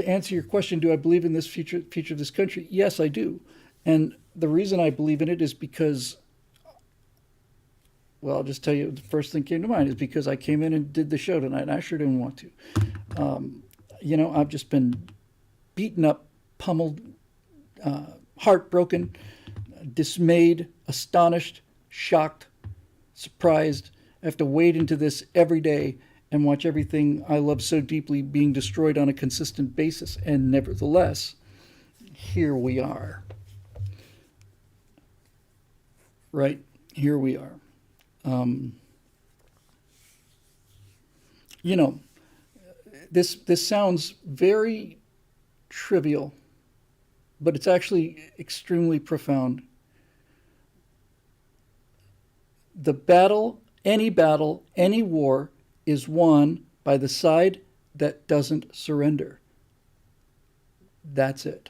answer your question, do I believe in this future of this country? Yes, I do. And the reason I believe in it is because, well, I'll just tell you, the first thing came to mind is because I came in and did the show tonight, and I sure didn't want to. You know, I've just been beaten up, pummeled, heartbroken, dismayed, astonished, shocked, surprised. I have to wade into this every day and watch everything I love so deeply being destroyed on a consistent basis. And nevertheless, here we are. Right? Here we are. You know, this sounds very trivial, but it's actually extremely profound. The battle, any war is won by the side that doesn't surrender. That's it.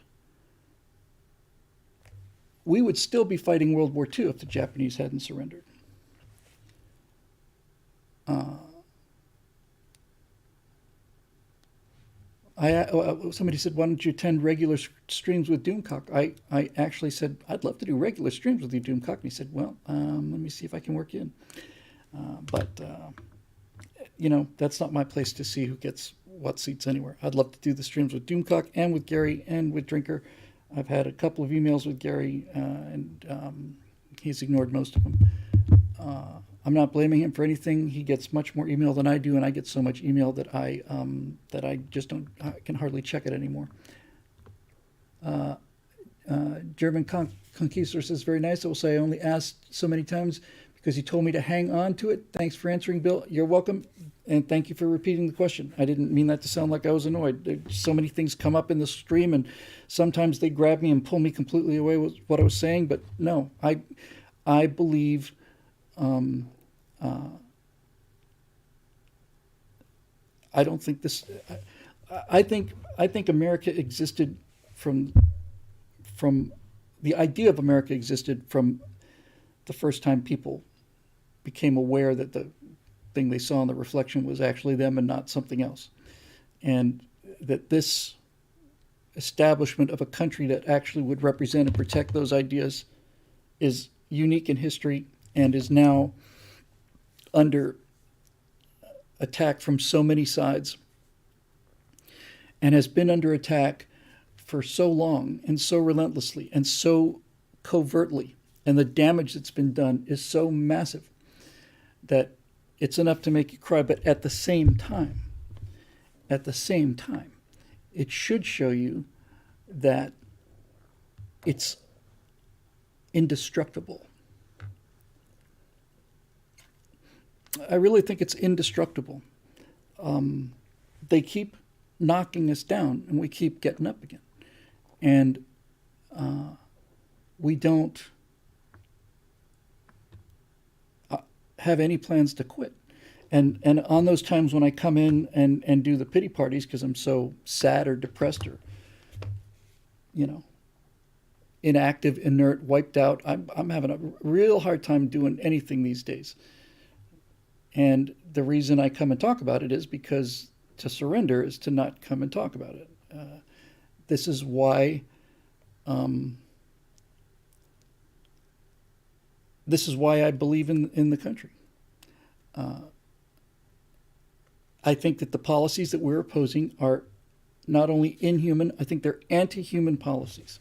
We would still be fighting World War II if the Japanese hadn't surrendered. Somebody said, why don't you attend regular streams with Doomcock? I actually said, I'd love to do regular streams with you, Doomcock. And he said, well, let me see if I can work in. You know, that's not my place to see who gets what seats anywhere. I'd love to do the streams with Doomcock and with Gary and with Drinker. I've had a couple of emails with Gary, and he's ignored most of them. I'm not blaming him for anything. He gets much more email than I do, and I get so much email that I just I can hardly check it anymore. German Conquistador says, very nice. I will say I only asked so many times because he told me to hang on to it. Thanks for answering, Bill. You're welcome, and thank you for repeating the question. I didn't mean that to sound like I was annoyed. There's so many things come up in the stream, and sometimes they grab me and pull me completely away with what I was saying. But no, I believe. I don't think this. I think America existed from the idea of America existed from the first time people became aware that the thing they saw in the reflection was actually them and not something else, and that this establishment of a country that actually would represent and protect those ideas is unique in history and is now under attack from so many sides and has been under attack for so long and so relentlessly and so covertly, and the damage that's been done is so massive that it's enough to make you cry. But at the same time, it should show you that it's indestructible. I really think it's indestructible. They keep knocking us down, and we keep getting up again. And we don't have any plans to quit. And on those times when I come in and do the pity parties because I'm so sad or depressed or, inactive, inert, wiped out, I'm having a real hard time doing anything these days. And the reason I come and talk about it is because to surrender is to not come and talk about it. This is why. This is why I believe in the country. I think that the policies that we're opposing are not only inhuman, I think they're anti-human policies.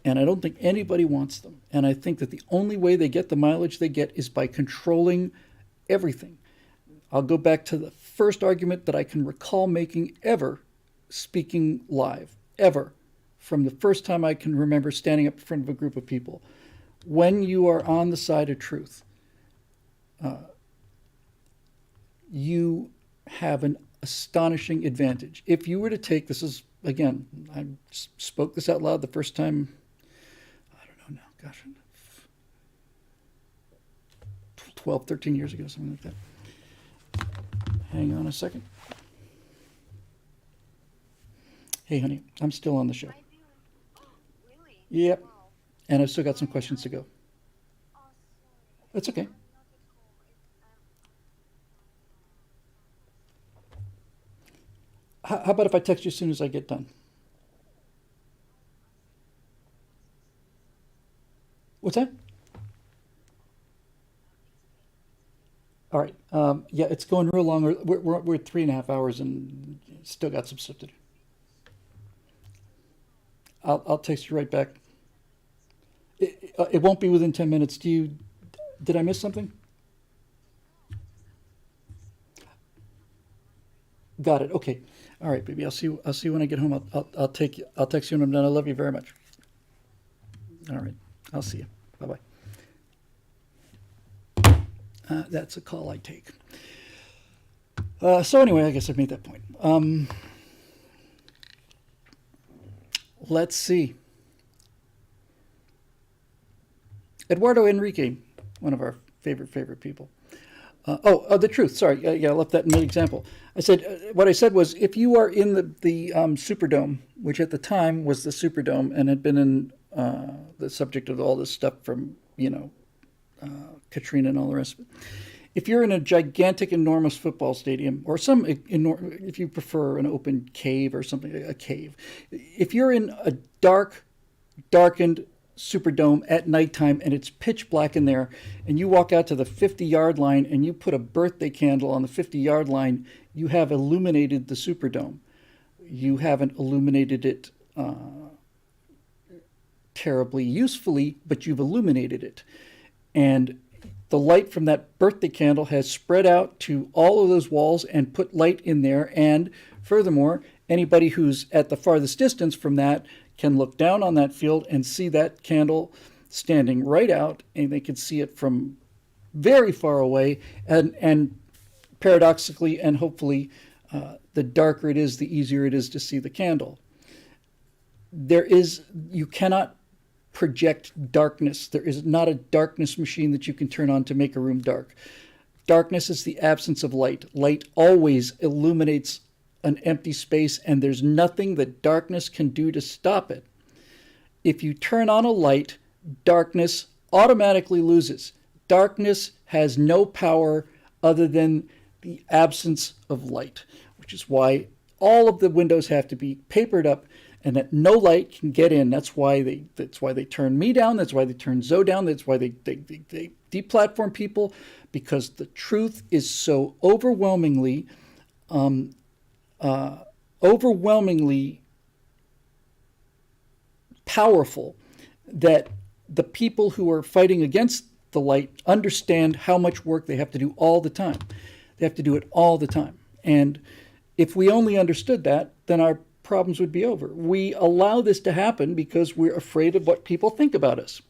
And I don't think anybody wants them. And I think that the only way they get the mileage they get is by controlling everything. I'll go back to the first argument that I can recall making ever, speaking live, ever, from the first time I can remember standing up in front of a group of people. When you are on the side of truth, you have an astonishing advantage. If you were to take, this is, again, I spoke this out loud the first time, I don't know now, gosh, 12, 13 years ago, something like that. Hang on a second. Hey, honey, I'm still on the show. Really? Yep. Wow. And I've still got some questions to go. Oh, sorry. That's okay. I'm not at home. How about if I text you as soon as I get done? What's that? All right. Yeah, it's going real long. We're at 3.5 hours and still got some stuff to do. I'll text you right back. It won't be within 10 minutes. Did I miss something? Got it. Okay. All right, baby. I'll see you when I get home. I'll text you when I'm done. I love you very much. All right. I'll see you. Bye-bye. That's a call I take. So anyway, I guess I've made that point. Let's see. Eduardo Enrique, one of our favorite people. The truth. Sorry, yeah, I left that in the example. I said what I said was if you are in the Superdome, which at the time was the Superdome and had been in the subject of all this stuff from Katrina and all the rest of it. If you're in a gigantic, enormous football stadium, or if you prefer an open cave or something, a cave, if you're in a darkened Superdome at nighttime and it's pitch black in there, and you walk out to the 50-yard line and you put a birthday candle on the 50-yard line, you have illuminated the Superdome. You haven't illuminated it terribly usefully, but you've illuminated it. And the light from that birthday candle has spread out to all of those walls and put light in there. And furthermore, anybody who's at the farthest distance from that can look down on that field and see that candle standing right out, and they can see it from very far away. And paradoxically and hopefully, the darker it is, the easier it is to see the candle. You cannot project darkness. There is not a darkness machine that you can turn on to make a room dark. Darkness is the absence of light. Light always illuminates an empty space, and there's nothing that darkness can do to stop it. If you turn on a light, darkness automatically loses. Darkness has no power other than the absence of light, which is why all of the windows have to be papered up and that no light can get in. That's why they turn me down. That's why they turn Zoe down. That's why they deplatform people, because the truth is so overwhelmingly powerful that the people who are fighting against the light understand how much work they have to do all the time. They have to do it all the time. And if we only understood that, then our problems would be over. We allow this to happen because we're afraid of what people think about us.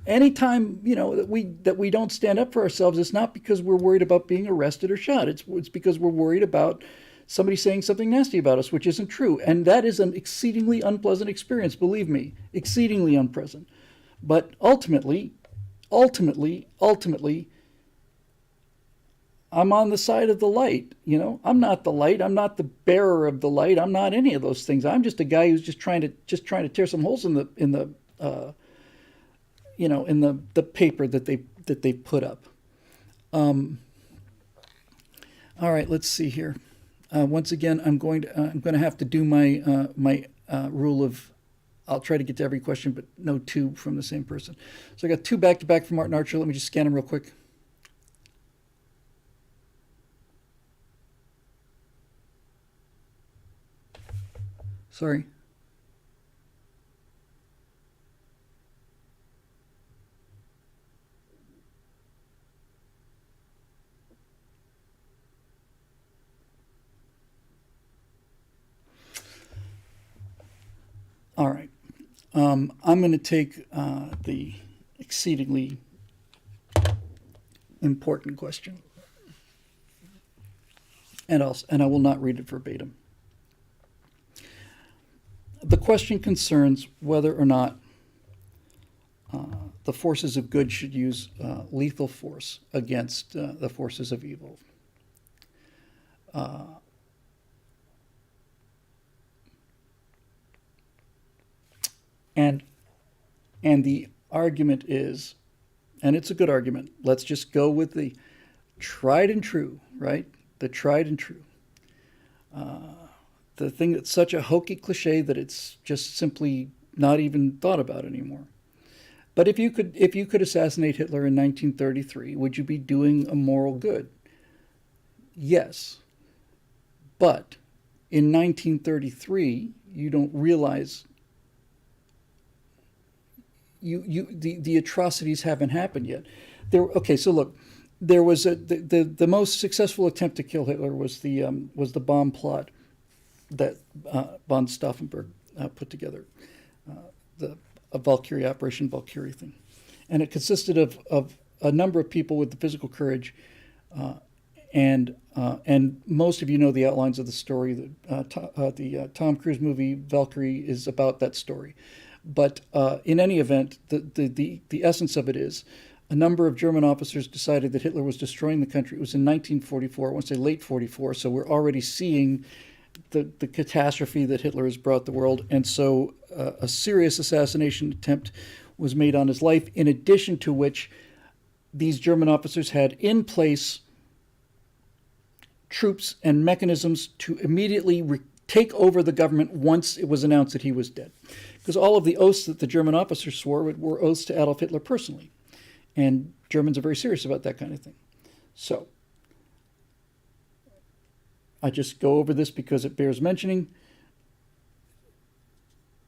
Anytime that we don't stand up for ourselves, it's not because we're worried about being arrested or shot. It's because we're worried about somebody saying something nasty about us, which isn't true. And that is an exceedingly unpleasant experience, believe me, exceedingly unpleasant. But ultimately, I'm on the side of the light. You know, I'm not the light. I'm not the bearer of the light. I'm not any of those things. I'm just a guy who's just trying to tear some holes in the the paper that they put up. All right, let's see here. Once again, I'm going to have to do my rule of. I'll try to get to every question, but no two from the same person. So I got two back to back from Martin Archer. Let me just scan them real quick. Sorry. All right. I'm going to take the exceedingly important question, and I will not read it verbatim. The question concerns whether or not the forces of good should use lethal force against the forces of evil. And the argument is, and it's a good argument, let's just go with the tried and true, right? The tried and true. The thing that's such a hokey cliche that it's just simply not even thought about anymore. But if you could assassinate Hitler in 1933, would you be doing a moral good? Yes. But in 1933, you don't realize the atrocities haven't happened yet. So look, there was the most successful attempt to kill Hitler was the bomb plot that von Stauffenberg put together, the Valkyrie Operation Valkyrie thing, and it consisted of a number of people with the physical courage, and most of you know the outlines of the story. The Tom Cruise movie Valkyrie is about that story. But in any event, the essence of it is a number of German officers decided that Hitler was destroying the country. It was in 1944, I want to say late 44, so we're already seeing the catastrophe that Hitler has brought the world. And so a serious assassination attempt was made on his life, in addition to which these German officers had in place troops and mechanisms to immediately take over the government once it was announced that he was dead. Because all of the oaths that the German officers swore were oaths to Adolf Hitler personally. And Germans are very serious about that kind of thing. So I just go over this because it bears mentioning.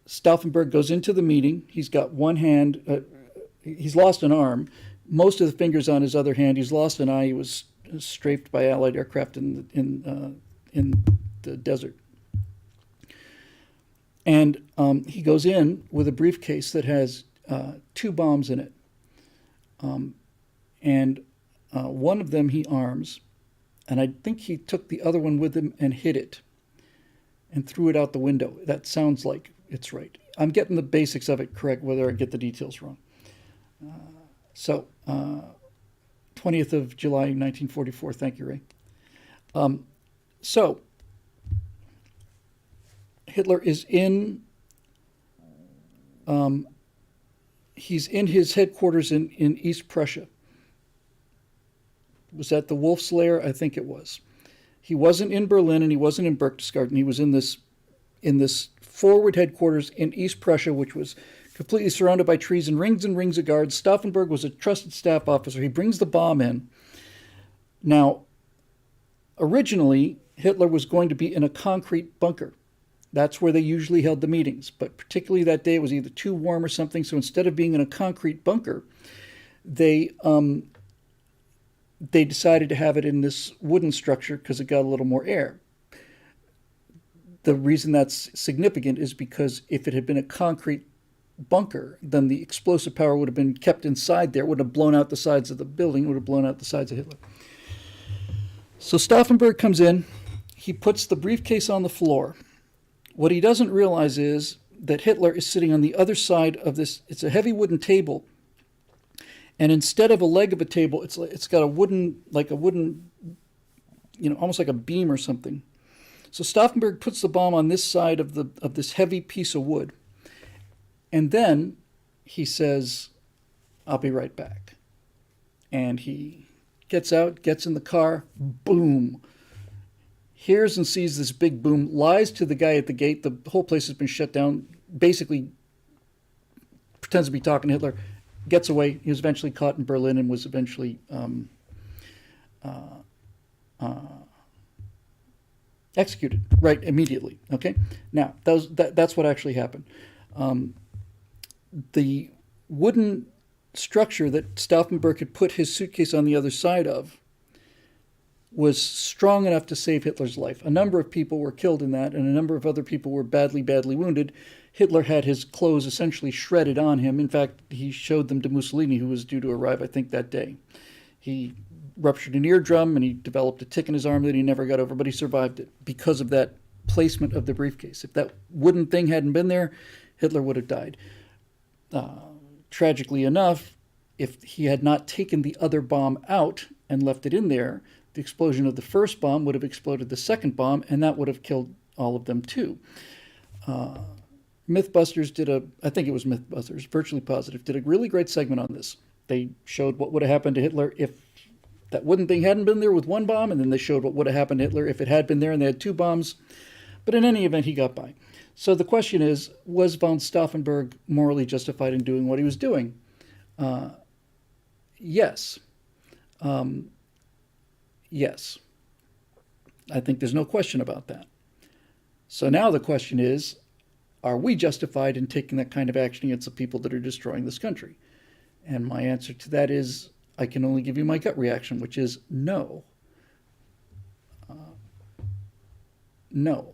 Stauffenberg goes into the meeting. He's got one hand. He's lost an arm. Most of the fingers on his other hand. He's lost an eye. He was strafed by Allied aircraft in the desert. And he goes in with a briefcase that has 2 bombs in it. And one of them he arms, and I think he took the other one with him and hid it and threw it out the window. That sounds like it's right. I'm getting the basics of it correct, whether I get the details wrong. 20th of July, 1944. Thank you, Ray. So Hitler is in, he's in his headquarters in East Prussia. Was that the Wolf's Lair? I think it was. He wasn't in Berlin and he wasn't in Berchtesgaden. He was in this forward headquarters in East Prussia, which was completely surrounded by trees and rings of guards. Stauffenberg was a trusted staff officer. He brings the bomb in. Now, originally, Hitler was going to be in a concrete bunker. That's where they usually held the meetings. But particularly that day, it was either too warm or something. So instead of being in a concrete bunker, they decided to have it in this wooden structure because it got a little more air. The reason that's significant is because if it had been a concrete bunker, then the explosive power would have been kept inside there. It would have blown out the sides of the building. It would have blown out the sides of Hitler. So Stauffenberg comes in. He puts the briefcase on the floor. What he doesn't realize is that Hitler is sitting on the other side of this. It's a heavy wooden table. And instead of a leg of a table, it's got a wooden, almost like a beam or something. So Stauffenberg puts the bomb on this side of this heavy piece of wood. And then he says, "I'll be right back." And he gets out, gets in the car, boom. Hears and sees this big boom, lies to the guy at the gate. The whole place has been shut down. Basically pretends to be talking to Hitler, gets away. He was eventually caught in Berlin and was eventually executed right immediately. Okay, now that's what actually happened. The wooden structure that Stauffenberg had put his suitcase on the other side of was strong enough to save Hitler's life. A number of people were killed in that, and a number of other people were badly, badly wounded. Hitler had his clothes essentially shredded on him. In fact, he showed them to Mussolini, who was due to arrive, I think, that day. He ruptured an eardrum, and he developed a tick in his arm that he never got over, but he survived it because of that placement of the briefcase. If that wooden thing hadn't been there, Hitler would have died. Tragically enough, if he had not taken the other bomb out and left it in there, the explosion of the first bomb would have exploded the second bomb, and that would have killed all of them too. Mythbusters I think it was Mythbusters, Virtually Positive, did a really great segment on this. They showed what would have happened to Hitler if that wooden thing hadn't been there with one bomb, and then they showed what would have happened to Hitler if it had been there and they had two bombs. But in any event, he got by. So the question is, was von Stauffenberg morally justified in doing what he was doing? Yes. Yes. I think there's no question about that. So now the question is, are we justified in taking that kind of action against the people that are destroying this country? And my answer to that is, I can only give you my gut reaction, which is no. No.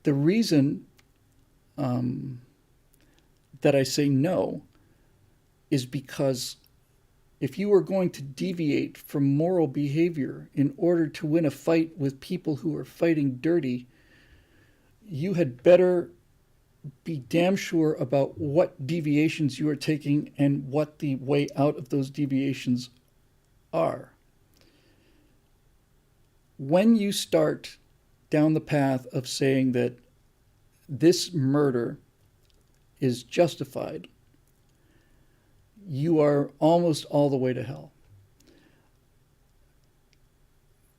The reason that I say no is because if you are going to deviate from moral behavior in order to win a fight with people who are fighting dirty, you had better be damn sure about what deviations you are taking and what the way out of those deviations are. When you start down the path of saying that this murder is justified, you are almost all the way to hell.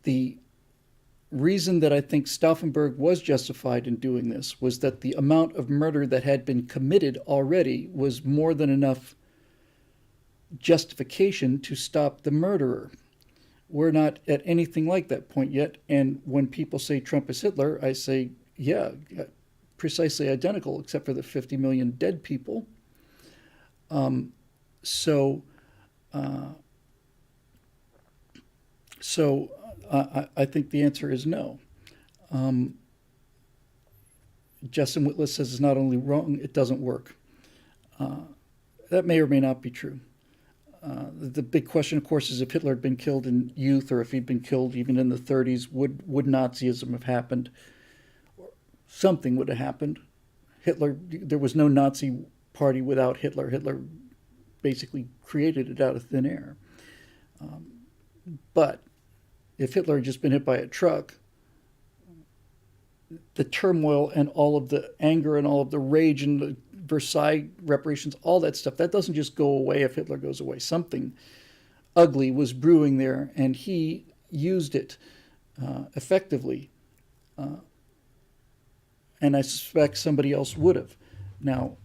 The reason that I think Stauffenberg was justified in doing this was that the amount of murder that had been committed already was more than enough justification to stop the murderer. We're not at anything like that point yet, and when people say Trump is Hitler, I say, yeah, precisely identical, except for the 50 million dead people. So I think the answer is no. Justin Whitlis says it's not only wrong, it doesn't work. That may or may not be true. The big question, of course, is if Hitler had been killed in youth or if he'd been killed even in the 30s, would Nazism have happened? Something would have happened. There was no Nazi party without Hitler. Hitler basically created it out of thin air. But if Hitler had just been hit by a truck, the turmoil and all of the anger and all of the rage and the Versailles reparations, all that stuff, that doesn't just go away if Hitler goes away. Something ugly was brewing there, and he used it effectively. And I suspect somebody else would have. Now,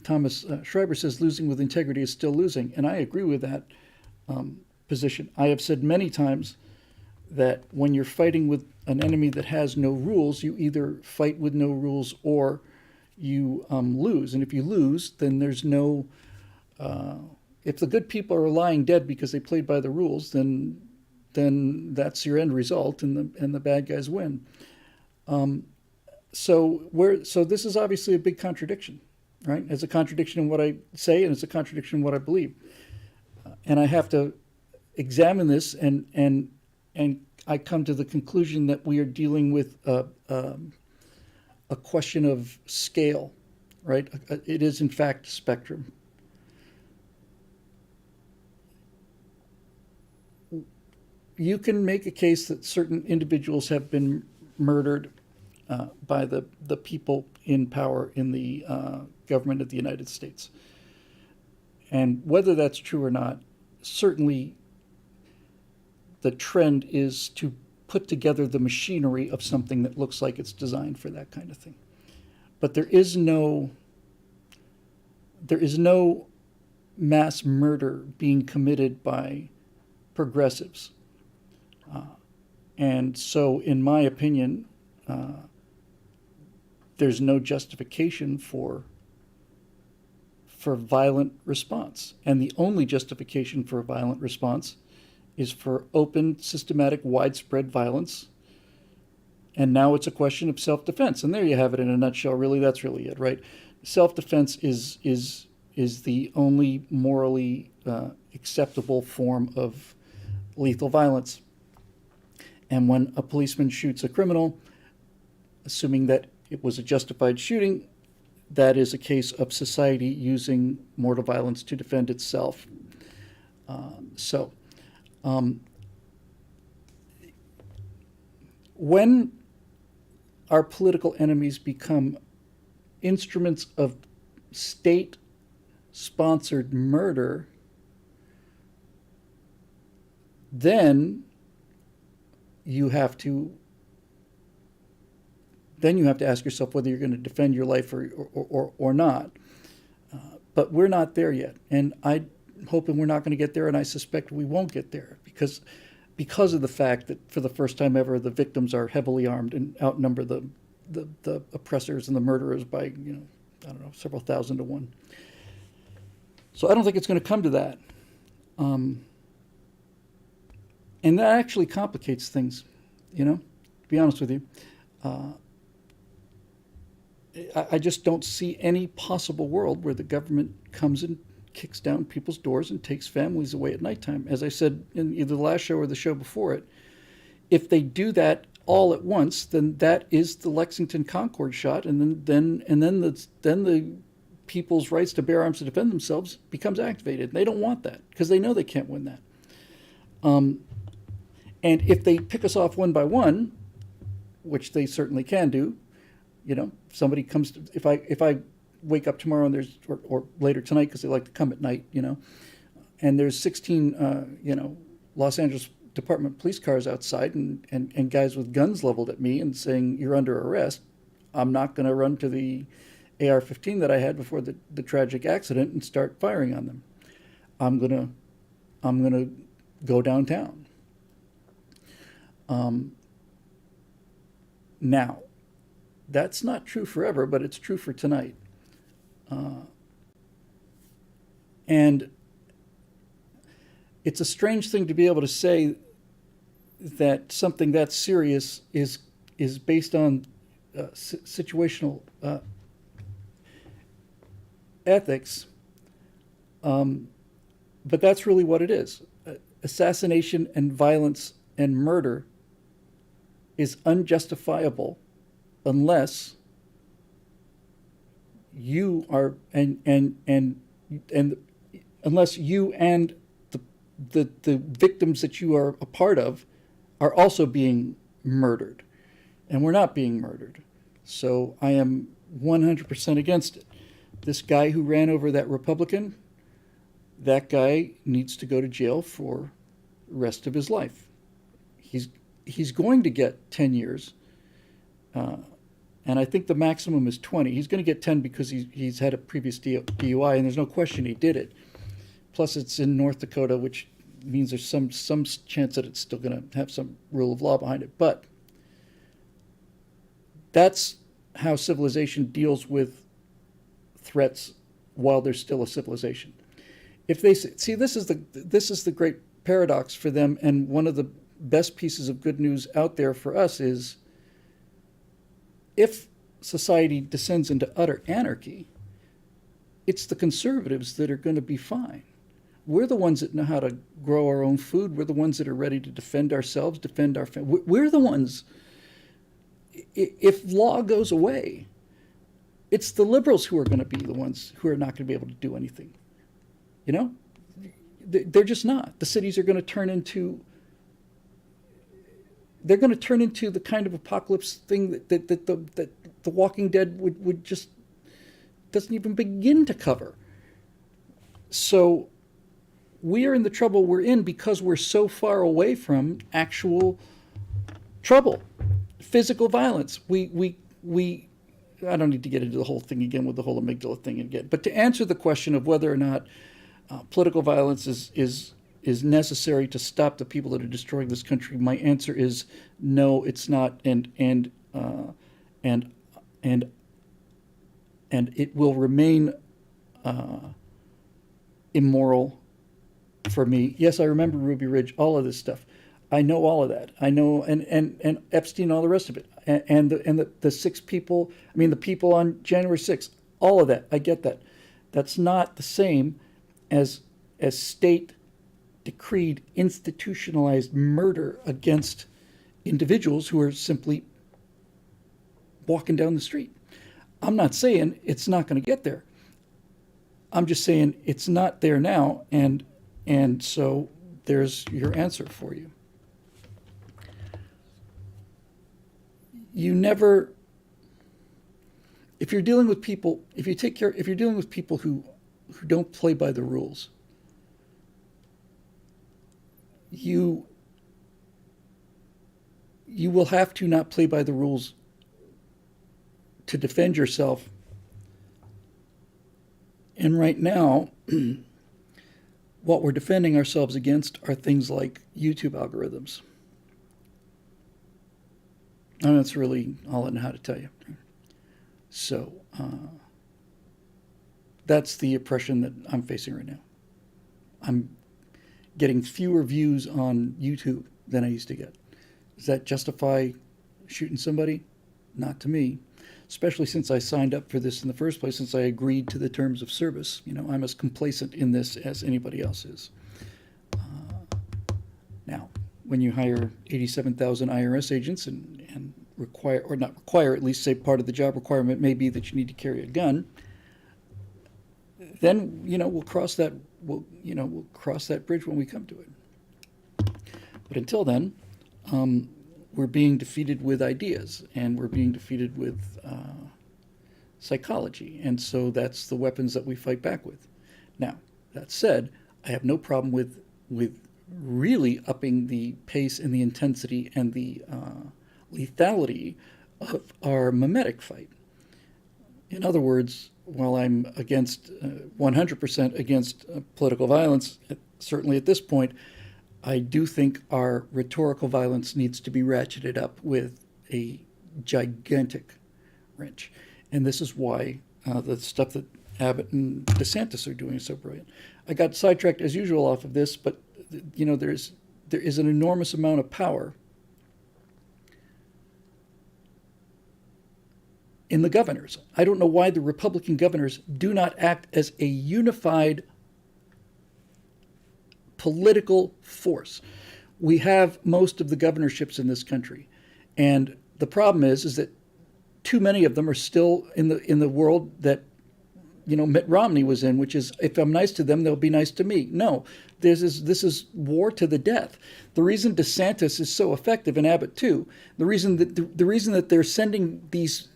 Thomas Schreiber says losing with integrity is still losing, and I agree with that position. I have said many times that when you're fighting with an enemy that has no rules, you either fight with no rules or you lose. And if you lose, then there's no... if the good people are lying dead because they played by the rules, then that's your end result, and the bad guys win. So this is obviously a big contradiction, right? It's a contradiction in what I say, and it's a contradiction in what I believe. And I have to examine this, and I come to the conclusion that we are dealing with a question of scale right? It is in fact a spectrum. You can make a case that certain individuals have been murdered by the people in power in the government of the United States. And whether that's true or not, certainly the trend is to put together the machinery of something that looks like it's designed for that kind of thing. But there is no mass murder being committed by progressives. And so, in my opinion, there's no justification for violent response. And the only justification for a violent response is for open, systematic, widespread violence. And now it's a question of self-defense. And there you have it in a nutshell. Really, that's really it, right? Self-defense is the only morally acceptable form of lethal violence. And when a policeman shoots a criminal, assuming that it was a justified shooting, that is a case of society using mortal violence to defend itself. When our political enemies become instruments of state-sponsored murder, then you have to ask yourself whether you're going to defend your life or not. But we're not there yet, and I'm hoping we're not going to get there, and I suspect we won't get there because of the fact that for the first time ever, the victims are heavily armed and outnumber the oppressors and the murderers by, I don't know, several thousand to one. So I don't think it's going to come to that. And that actually complicates things, to be honest with you. I just don't see any possible world where the government comes and kicks down people's doors and takes families away at nighttime. As I said in either the last show or the show before it, if they do that all at once, then that is the Lexington Concord shot, and then the people's rights to bear arms to defend themselves becomes activated. They don't want that because they know they can't win that. And if they pick us off one by one, which they certainly can do, somebody comes to, if I wake up tomorrow and there's, or later tonight because they like to come at night, and there's 16, Los Angeles Department police cars outside and guys with guns leveled at me and saying, you're under arrest, I'm not going to run to the AR-15 that I had before the tragic accident and start firing on them. I'm gonna go downtown. Now, that's not true forever, but it's true for tonight. And it's a strange thing to be able to say that something that serious is based on situational ethics, but that's really what it is. Assassination and violence and murder is unjustifiable unless you are and unless you and the victims that you are a part of are also being murdered, and we're not being murdered. So I am 100% against it. This guy who ran over that Republican, that guy needs to go to jail for the rest of his life. He's going to get 10 years, and I think the maximum is 20. He's going to get 10 because he's had a previous DUI, and there's no question he did it. Plus, it's in North Dakota, which means there's some chance that it's still going to have some rule of law behind it. But that's how civilization deals with threats while there's still a civilization. If they see, this is the great paradox for them, and one of the best pieces of good news out there for us is if society descends into utter anarchy, it's the conservatives that are going to be fine. We're the ones that know how to grow our own food. We're the ones that are ready to defend ourselves, defend our family. We're the ones, if law goes away, it's the liberals who are going to be the ones who are not going to be able to do anything. You know, they're just not. The cities are going to turn into. They're going to turn into the kind of apocalypse thing that the Walking Dead would just doesn't even begin to cover. So we are in the trouble we're in because we're so far away from actual trouble, physical violence. We I don't need to get into the whole thing again with the whole amygdala thing again. But to answer the question of whether or not political violence is necessary to stop the people that are destroying this country, my answer is no, it's not, and it will remain immoral for me. Yes, I remember Ruby Ridge, all of this stuff. I know all of that. I know, and Epstein, all the rest of it, and the 6 people. I mean, the people on January 6th, all of that. I get that. That's not the same as state decreed institutionalized murder against individuals who are simply walking down the street. I'm not saying it's not going to get there. I'm just saying it's not there now, and so there's your answer for you. You never, if you're dealing with people, if you're dealing with people who don't play by the rules, you will have to not play by the rules to defend yourself. And right now, what we're defending ourselves against are things like YouTube algorithms. And that's really all I know how to tell you. So that's the oppression that I'm facing right now. I'm getting fewer views on YouTube than I used to get. Does that justify shooting somebody? Not to me, especially since I signed up for this in the first place, since I agreed to the terms of service. You know, I'm as complacent in this as anybody else is. Now, when you hire 87,000 IRS agents and require, or not require, at least say part of the job requirement may be that you need to carry a gun, then, we'll cross that bridge when we come to it. But until then, we're being defeated with ideas, and we're being defeated with psychology, and so that's the weapons that we fight back with. Now, that said, I have no problem with really upping the pace and the intensity and the lethality of our mimetic fight. In other words, while I'm against 100% against political violence, certainly at this point, I do think our rhetorical violence needs to be ratcheted up with a gigantic wrench. And this is why the stuff that Abbott and DeSantis are doing is so brilliant. I got sidetracked as usual off of this, but there is an enormous amount of power in the governors. I don't know why the Republican governors do not act as a unified political force. We have most of the governorships in this country, and the problem is that too many of them are still in the world that Mitt Romney was in, which is, if I'm nice to them, they'll be nice to me. No, this is war to the death. The reason DeSantis is so effective, and Abbott too, the reason that they're sending these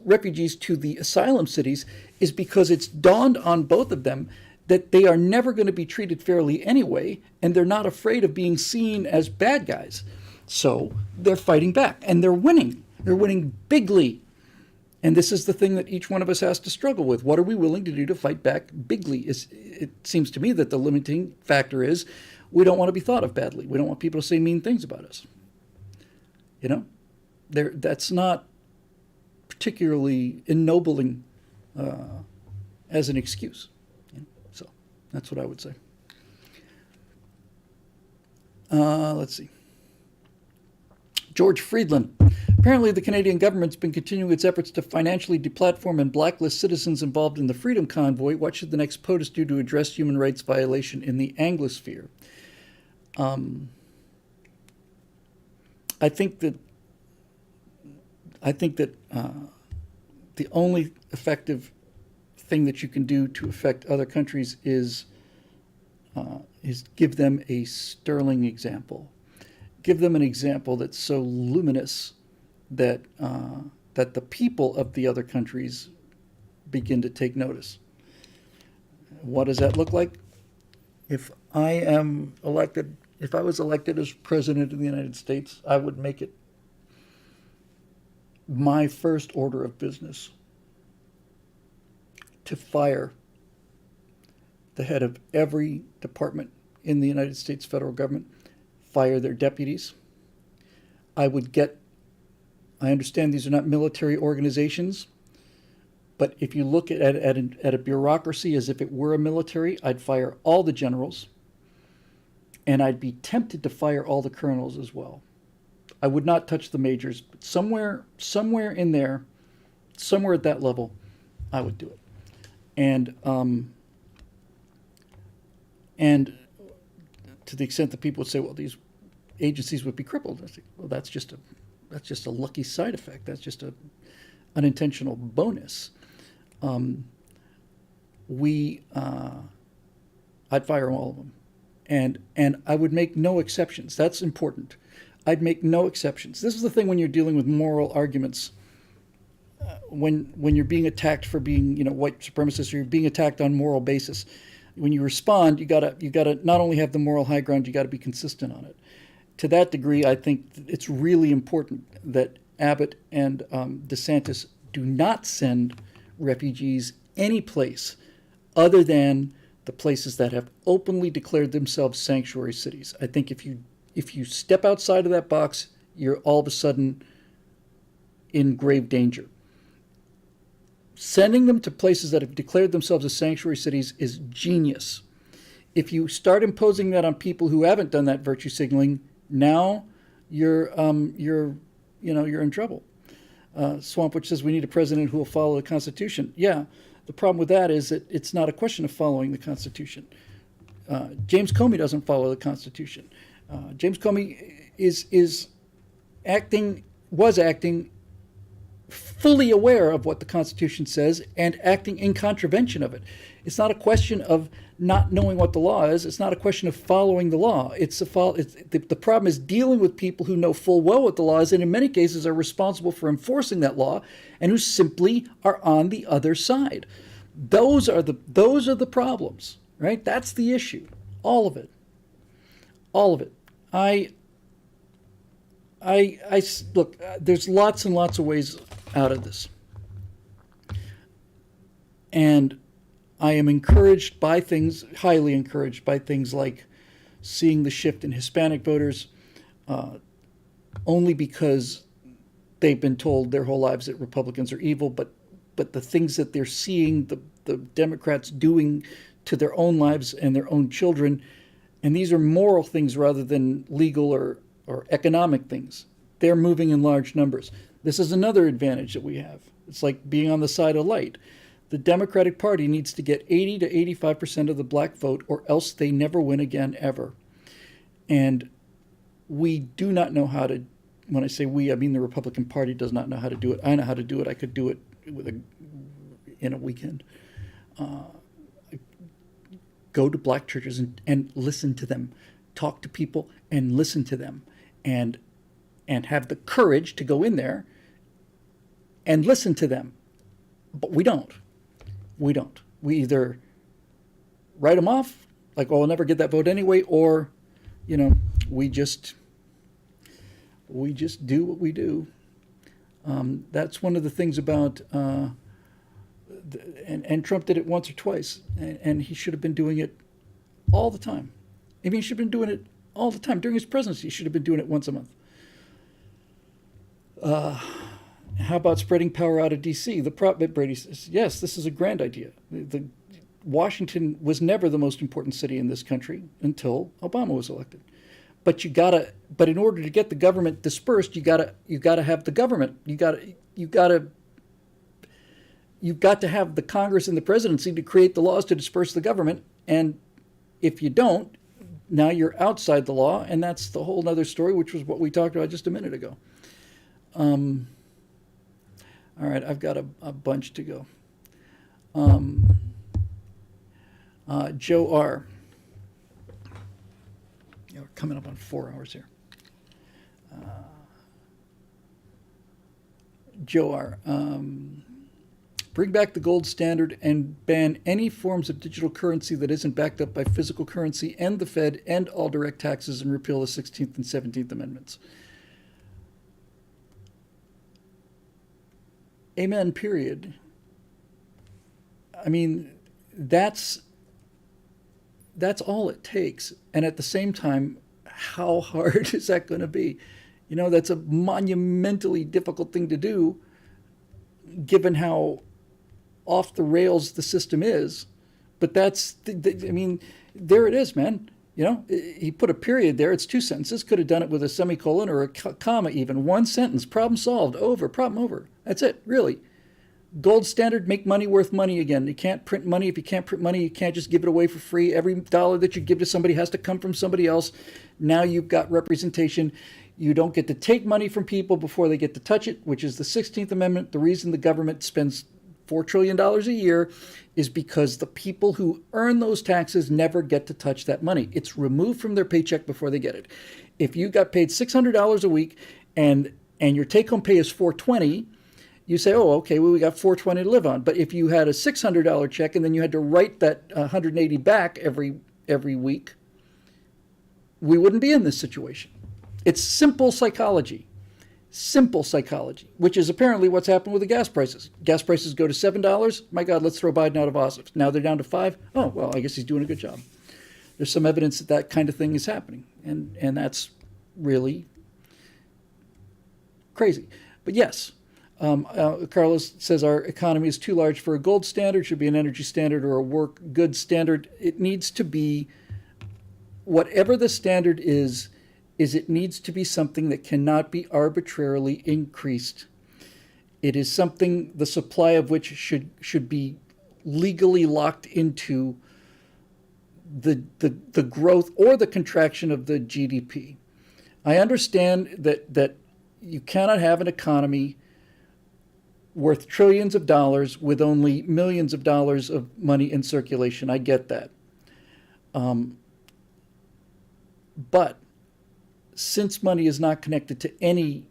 refugees to the asylum cities is because it's dawned on both of them that they are never going to be treated fairly anyway, and they're not afraid of being seen as bad guys. So they're fighting back, and they're winning. They're winning bigly. And this is the thing that each one of us has to struggle with. What are we willing to do to fight back bigly? It seems to me that the limiting factor is we don't want to be thought of badly. We don't want people to say mean things about us. That's not particularly ennobling as an excuse. So that's what I would say. Let's see. George Friedland. Apparently, the Canadian government's been continuing its efforts to financially deplatform and blacklist citizens involved in the Freedom Convoy. What should the next POTUS do to address human rights violation in the Anglosphere? I think that the only effective thing that you can do to affect other countries is give them a sterling example. Give them an example that's so luminous that that the people of the other countries begin to take notice. What does that look like? If I was elected as president of the United States, I would make it my first order of business to fire the head of every department in the United States federal government, fire their deputies. I understand these are not military organizations, but if you look at a bureaucracy as if it were a military, I'd fire all the generals, and I'd be tempted to fire all the colonels as well. I would not touch the majors, but somewhere in there, somewhere at that level, I would do it. And to the extent that people would say, well, these agencies would be crippled, I say, well, that's just a lucky side effect. That's just a unintentional bonus. I'd fire all of them, and I would make no exceptions. That's important. I'd make no exceptions. This is the thing when you're dealing with moral arguments. When you're being attacked for being, white supremacist, or you're being attacked on moral basis, when you respond, you gotta not only have the moral high ground, you gotta be consistent on it. To that degree, I think it's really important that Abbott and DeSantis do not send refugees any place other than the places that have openly declared themselves sanctuary cities. I think if you step outside of that box, you're all of a sudden in grave danger. Sending them to places that have declared themselves as sanctuary cities is genius. If you start imposing that on people who haven't done that virtue signaling, now you're in trouble. Swampwich says we need a president who will follow the Constitution. Yeah, the problem with that is that it's not a question of following the Constitution. James Comey doesn't follow the Constitution. James Comey was acting fully aware of what the Constitution says and acting in contravention of it. It's not a question of not knowing what the law is. It's not a question of following the law. The problem is dealing with people who know full well what the law is and in many cases are responsible for enforcing that law and who simply are on the other side. Those are the problems, right? That's the issue. All of it. All of it. Look, there's lots and lots of ways out of this. And I am encouraged by things, highly encouraged by things like seeing the shift in Hispanic voters, only because they've been told their whole lives that Republicans are evil, but the things that they're seeing the Democrats doing to their own lives and their own children, and these are moral things rather than legal or economic things. They're moving in large numbers. This is another advantage that we have. It's like being on the side of light. The Democratic Party needs to get 80 to 85% of the black vote, or else they never win again, ever. And we do not know how to, when I say we, I mean the Republican Party does not know how to do it. I know how to do it. I could do it in a weekend. Go to black churches and listen to them. Talk to people and listen to them. And have the courage to go in there and listen to them. But we don't. We don't. We either write them off, like, oh, I'll never get that vote anyway, or, we just do what we do. That's one of the things about, and Trump did it once or twice, and he should have been doing it all the time. I mean, he should have been doing it all the time. During his presidency, he should have been doing it once a month. How about spreading power out of D.C.? Brady says, yes, this is a grand idea. Washington was never the most important city in this country until Obama was elected. But in order to get the government dispersed, you gotta have the government. You've got to have the Congress and the presidency to create the laws to disperse the government. And if you don't, now you're outside the law, and that's the whole other story, which was what we talked about just a minute ago. All right, I've got a bunch to go. Joe R. Yeah, we're coming up on 4 hours here. Joe R. Bring back the gold standard and ban any forms of digital currency that isn't backed up by physical currency, and the Fed, and all direct taxes, and repeal the 16th and 17th Amendments. Amen, period. I mean, that's all it takes. And at the same time, how hard is that going to be? You know, that's a monumentally difficult thing to do, given how off the rails the system is. But that's, I mean, there it is, man. You know, he put a period there. It's 2 sentences. Could have done it with a semicolon or a comma even. 1 sentence. Problem solved. Over. Problem over. That's it, really. Gold standard, make money worth money again. You can't print money. If you can't print money, you can't just give it away for free. Every dollar that you give to somebody has to come from somebody else. Now you've got representation. You don't get to take money from people before they get to touch it, which is the 16th Amendment. The reason the government spends $4 trillion a year is because the people who earn those taxes never get to touch that money. It's removed from their paycheck before they get it. If you got paid $600 a week and your take-home pay is $420, you say, oh, okay, well, we got $420 to live on. But if you had a $600 check and then you had to write that $180 back every week, we wouldn't be in this situation. It's simple psychology. Simple psychology, which is apparently what's happened with the gas prices. Gas prices go to $7. My God, let's throw Biden out of office. Now they're down to $5. Oh, well, I guess he's doing a good job. There's some evidence that that kind of thing is happening. And that's really crazy. But yes, Carlos says our economy is too large for a gold standard, should be an energy standard or a work goods standard. It needs to be, whatever the standard is it needs to be something that cannot be arbitrarily increased. It is something the supply of which should be legally locked into the growth or the contraction of the GDP. I understand that you cannot have an economy worth trillions of dollars with only millions of dollars of money in circulation. I get that. But since money is not connected to any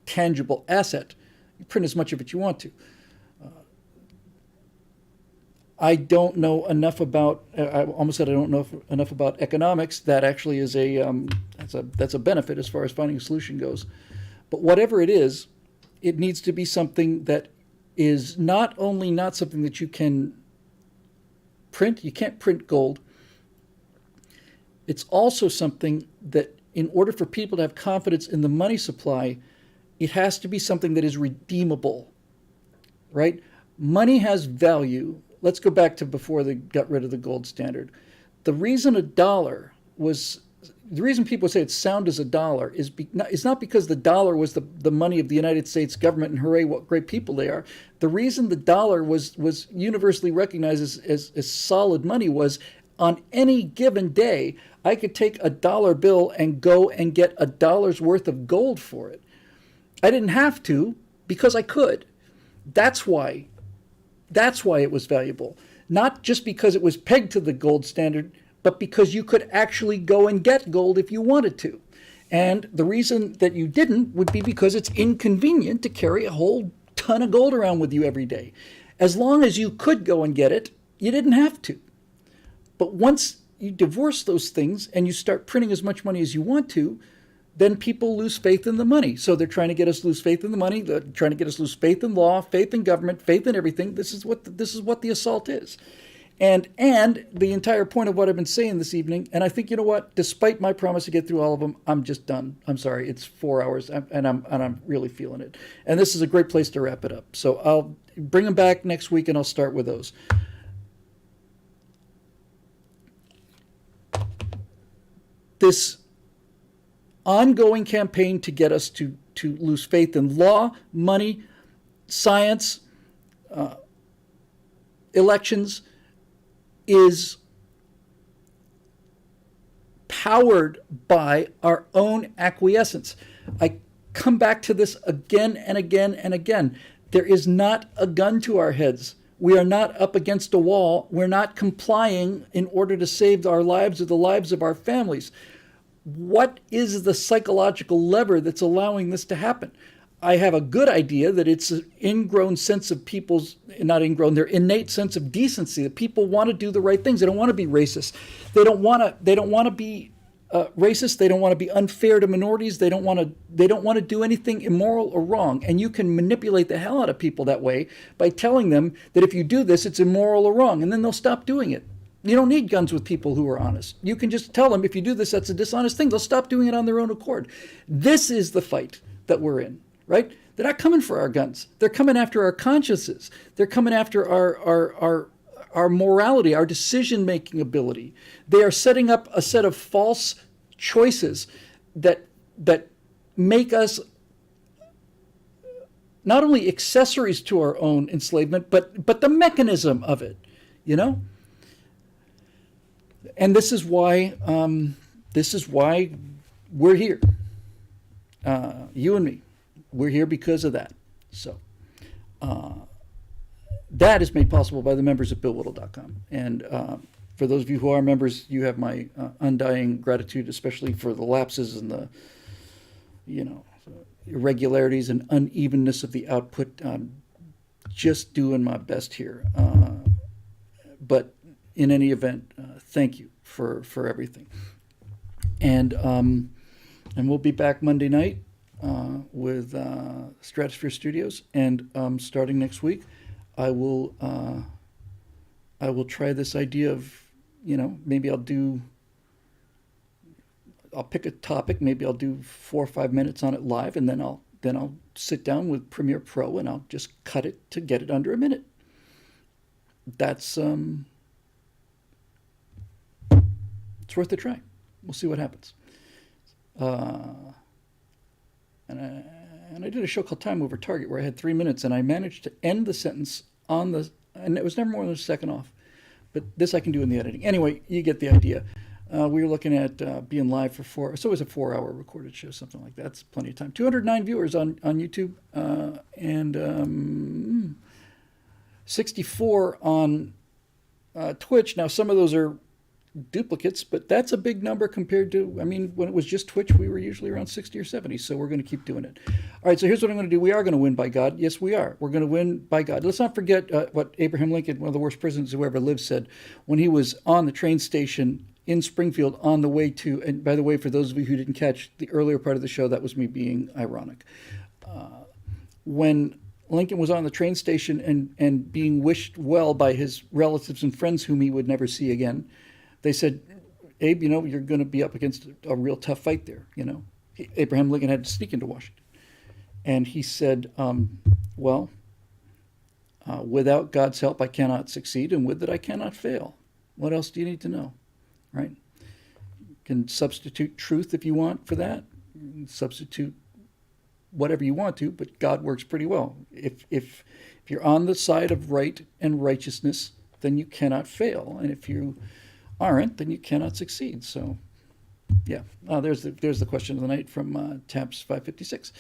tangible asset, you print as much of it you want to. I don't know enough about, I almost said I don't know enough about economics. That actually is that's a benefit as far as finding a solution goes. But whatever it is, it needs to be something that is not only not something that you can print, you can't print gold. It's also something that in order for people to have confidence in the money supply, it has to be something that is redeemable, right? Money has value. Let's go back to before they got rid of the gold standard. The reason people say it's sound as a dollar is it's not because the dollar was the money of the United States government and hooray, what great people they are. The reason the dollar was universally recognized as solid money was on any given day, I could take a dollar bill and go and get $1 worth of gold for it. I didn't have to because I could. That's why it was valuable. Not just because it was pegged to the gold standard, but because you could actually go and get gold if you wanted to. And the reason that you didn't would be because it's inconvenient to carry a whole ton of gold around with you every day. As long as you could go and get it, you didn't have to. But once you divorce those things and you start printing as much money as you want to, then people lose faith in the money. So they're trying to get us lose faith in the money. They're trying to get us lose faith in law, faith in government, faith in everything. This is what the assault is. And the entire point of what I've been saying this evening, and I think, you know what, despite my promise to get through all of them, I'm just done. I'm sorry, it's 4 hours, and I'm really feeling it. And this is a great place to wrap it up. So I'll bring them back next week, and I'll start with those. This ongoing campaign to get us to lose faith in law, money, science, elections is powered by our own acquiescence. I come back to this again and again and again. There is not a gun to our heads. We are not up against a wall. We're not complying in order to save our lives or the lives of our families. What is the psychological lever that's allowing this to happen? I have a good idea that it's an ingrown sense of people's, not ingrown, their innate sense of decency, that people want to do the right things. They don't want to be racist. They don't want to be racist. They don't want to be unfair to minorities. They don't want to do anything immoral or wrong. And you can manipulate the hell out of people that way by telling them that if you do this, it's immoral or wrong, and then they'll stop doing it. You don't need guns with people who are honest. You can just tell them if you do this, that's a dishonest thing. They'll stop doing it on their own accord. This is the fight that we're in, right? They're not coming for our guns. They're coming after our consciences. They're coming after our morality, our decision-making ability. They are setting up a set of false choices that make us not only accessories to our own enslavement, but the mechanism of it, you know? And this is why we're here. You and me, we're here because of that. So that is made possible by the members at BillWhittle.com. And for those of you who are members, you have my undying gratitude, especially for the lapses and the, irregularities and unevenness of the output. Just doing my best here. But in any event, thank you for everything. And we'll be back Monday night with Stratosphere Studios. And starting next week, I will try this idea of, maybe I'll pick a topic. Maybe I'll do 4 or 5 minutes on it live, and then I'll sit down with Premiere Pro and I'll just cut it to get it under a minute. That's it's worth a try. We'll see what happens. And I did a show called Time Over Target where I had 3 minutes and I managed to end the sentence and it was never more than a second off. But this I can do in the editing. Anyway, you get the idea. We were looking at being live for so it was a 4-hour recorded show, something like that. That's plenty of time. 209 viewers on YouTube and 64 on Twitch. Now, some of those are duplicates, but that's a big number compared to, when it was just Twitch, we were usually around 60 or 70, so we're going to keep doing it. All right, so here's what I'm going to do. We are going to win by God. Yes, we are. We're going to win by God. Let's not forget what Abraham Lincoln, one of the worst presidents who ever lived, said when he was on the train station in Springfield on the way to, and by the way, for those of you who didn't catch the earlier part of the show, that was me being ironic. When Lincoln was on the train station and being wished well by his relatives and friends whom he would never see again, they said, Abe, you're going to be up against a real tough fight there. Abraham Lincoln had to sneak into Washington. And he said, without God's help, I cannot succeed, and with it, I cannot fail. What else do you need to know, right? You can substitute truth if you want for that. You can substitute whatever you want to, but God works pretty well. If you're on the side of right and righteousness, then you cannot fail. And if you aren't, then you cannot succeed. So, yeah. There's the question of the night from Taps 556.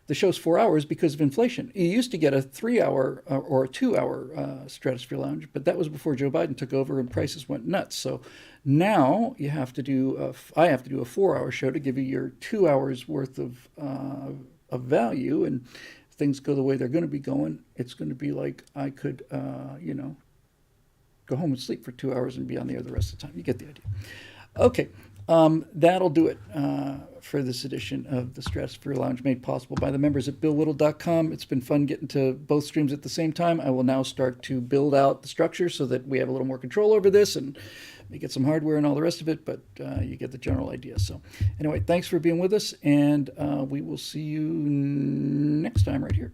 The show's 4 hours because of inflation. You used to get a 3-hour or a 2-hour Stratosphere Lounge, but that was before Joe Biden took over and prices went nuts. So now you have to do I have to do a 4-hour show to give you your 2 hours worth of value. And if things go the way they're going to be going, it's going to be like I could, go home and sleep for 2 hours and be on the air the rest of the time. You get the idea. Okay, that'll do it for this edition of the Stratosphere Lounge, made possible by the members at BillWhittle.com. It's been fun getting to both streams at the same time. I will now start to build out the structure so that we have a little more control over this and we get some hardware and all the rest of it, but you get the general idea. So anyway, thanks for being with us, and we will see you next time right here.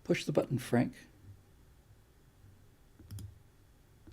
Push the button, Frank.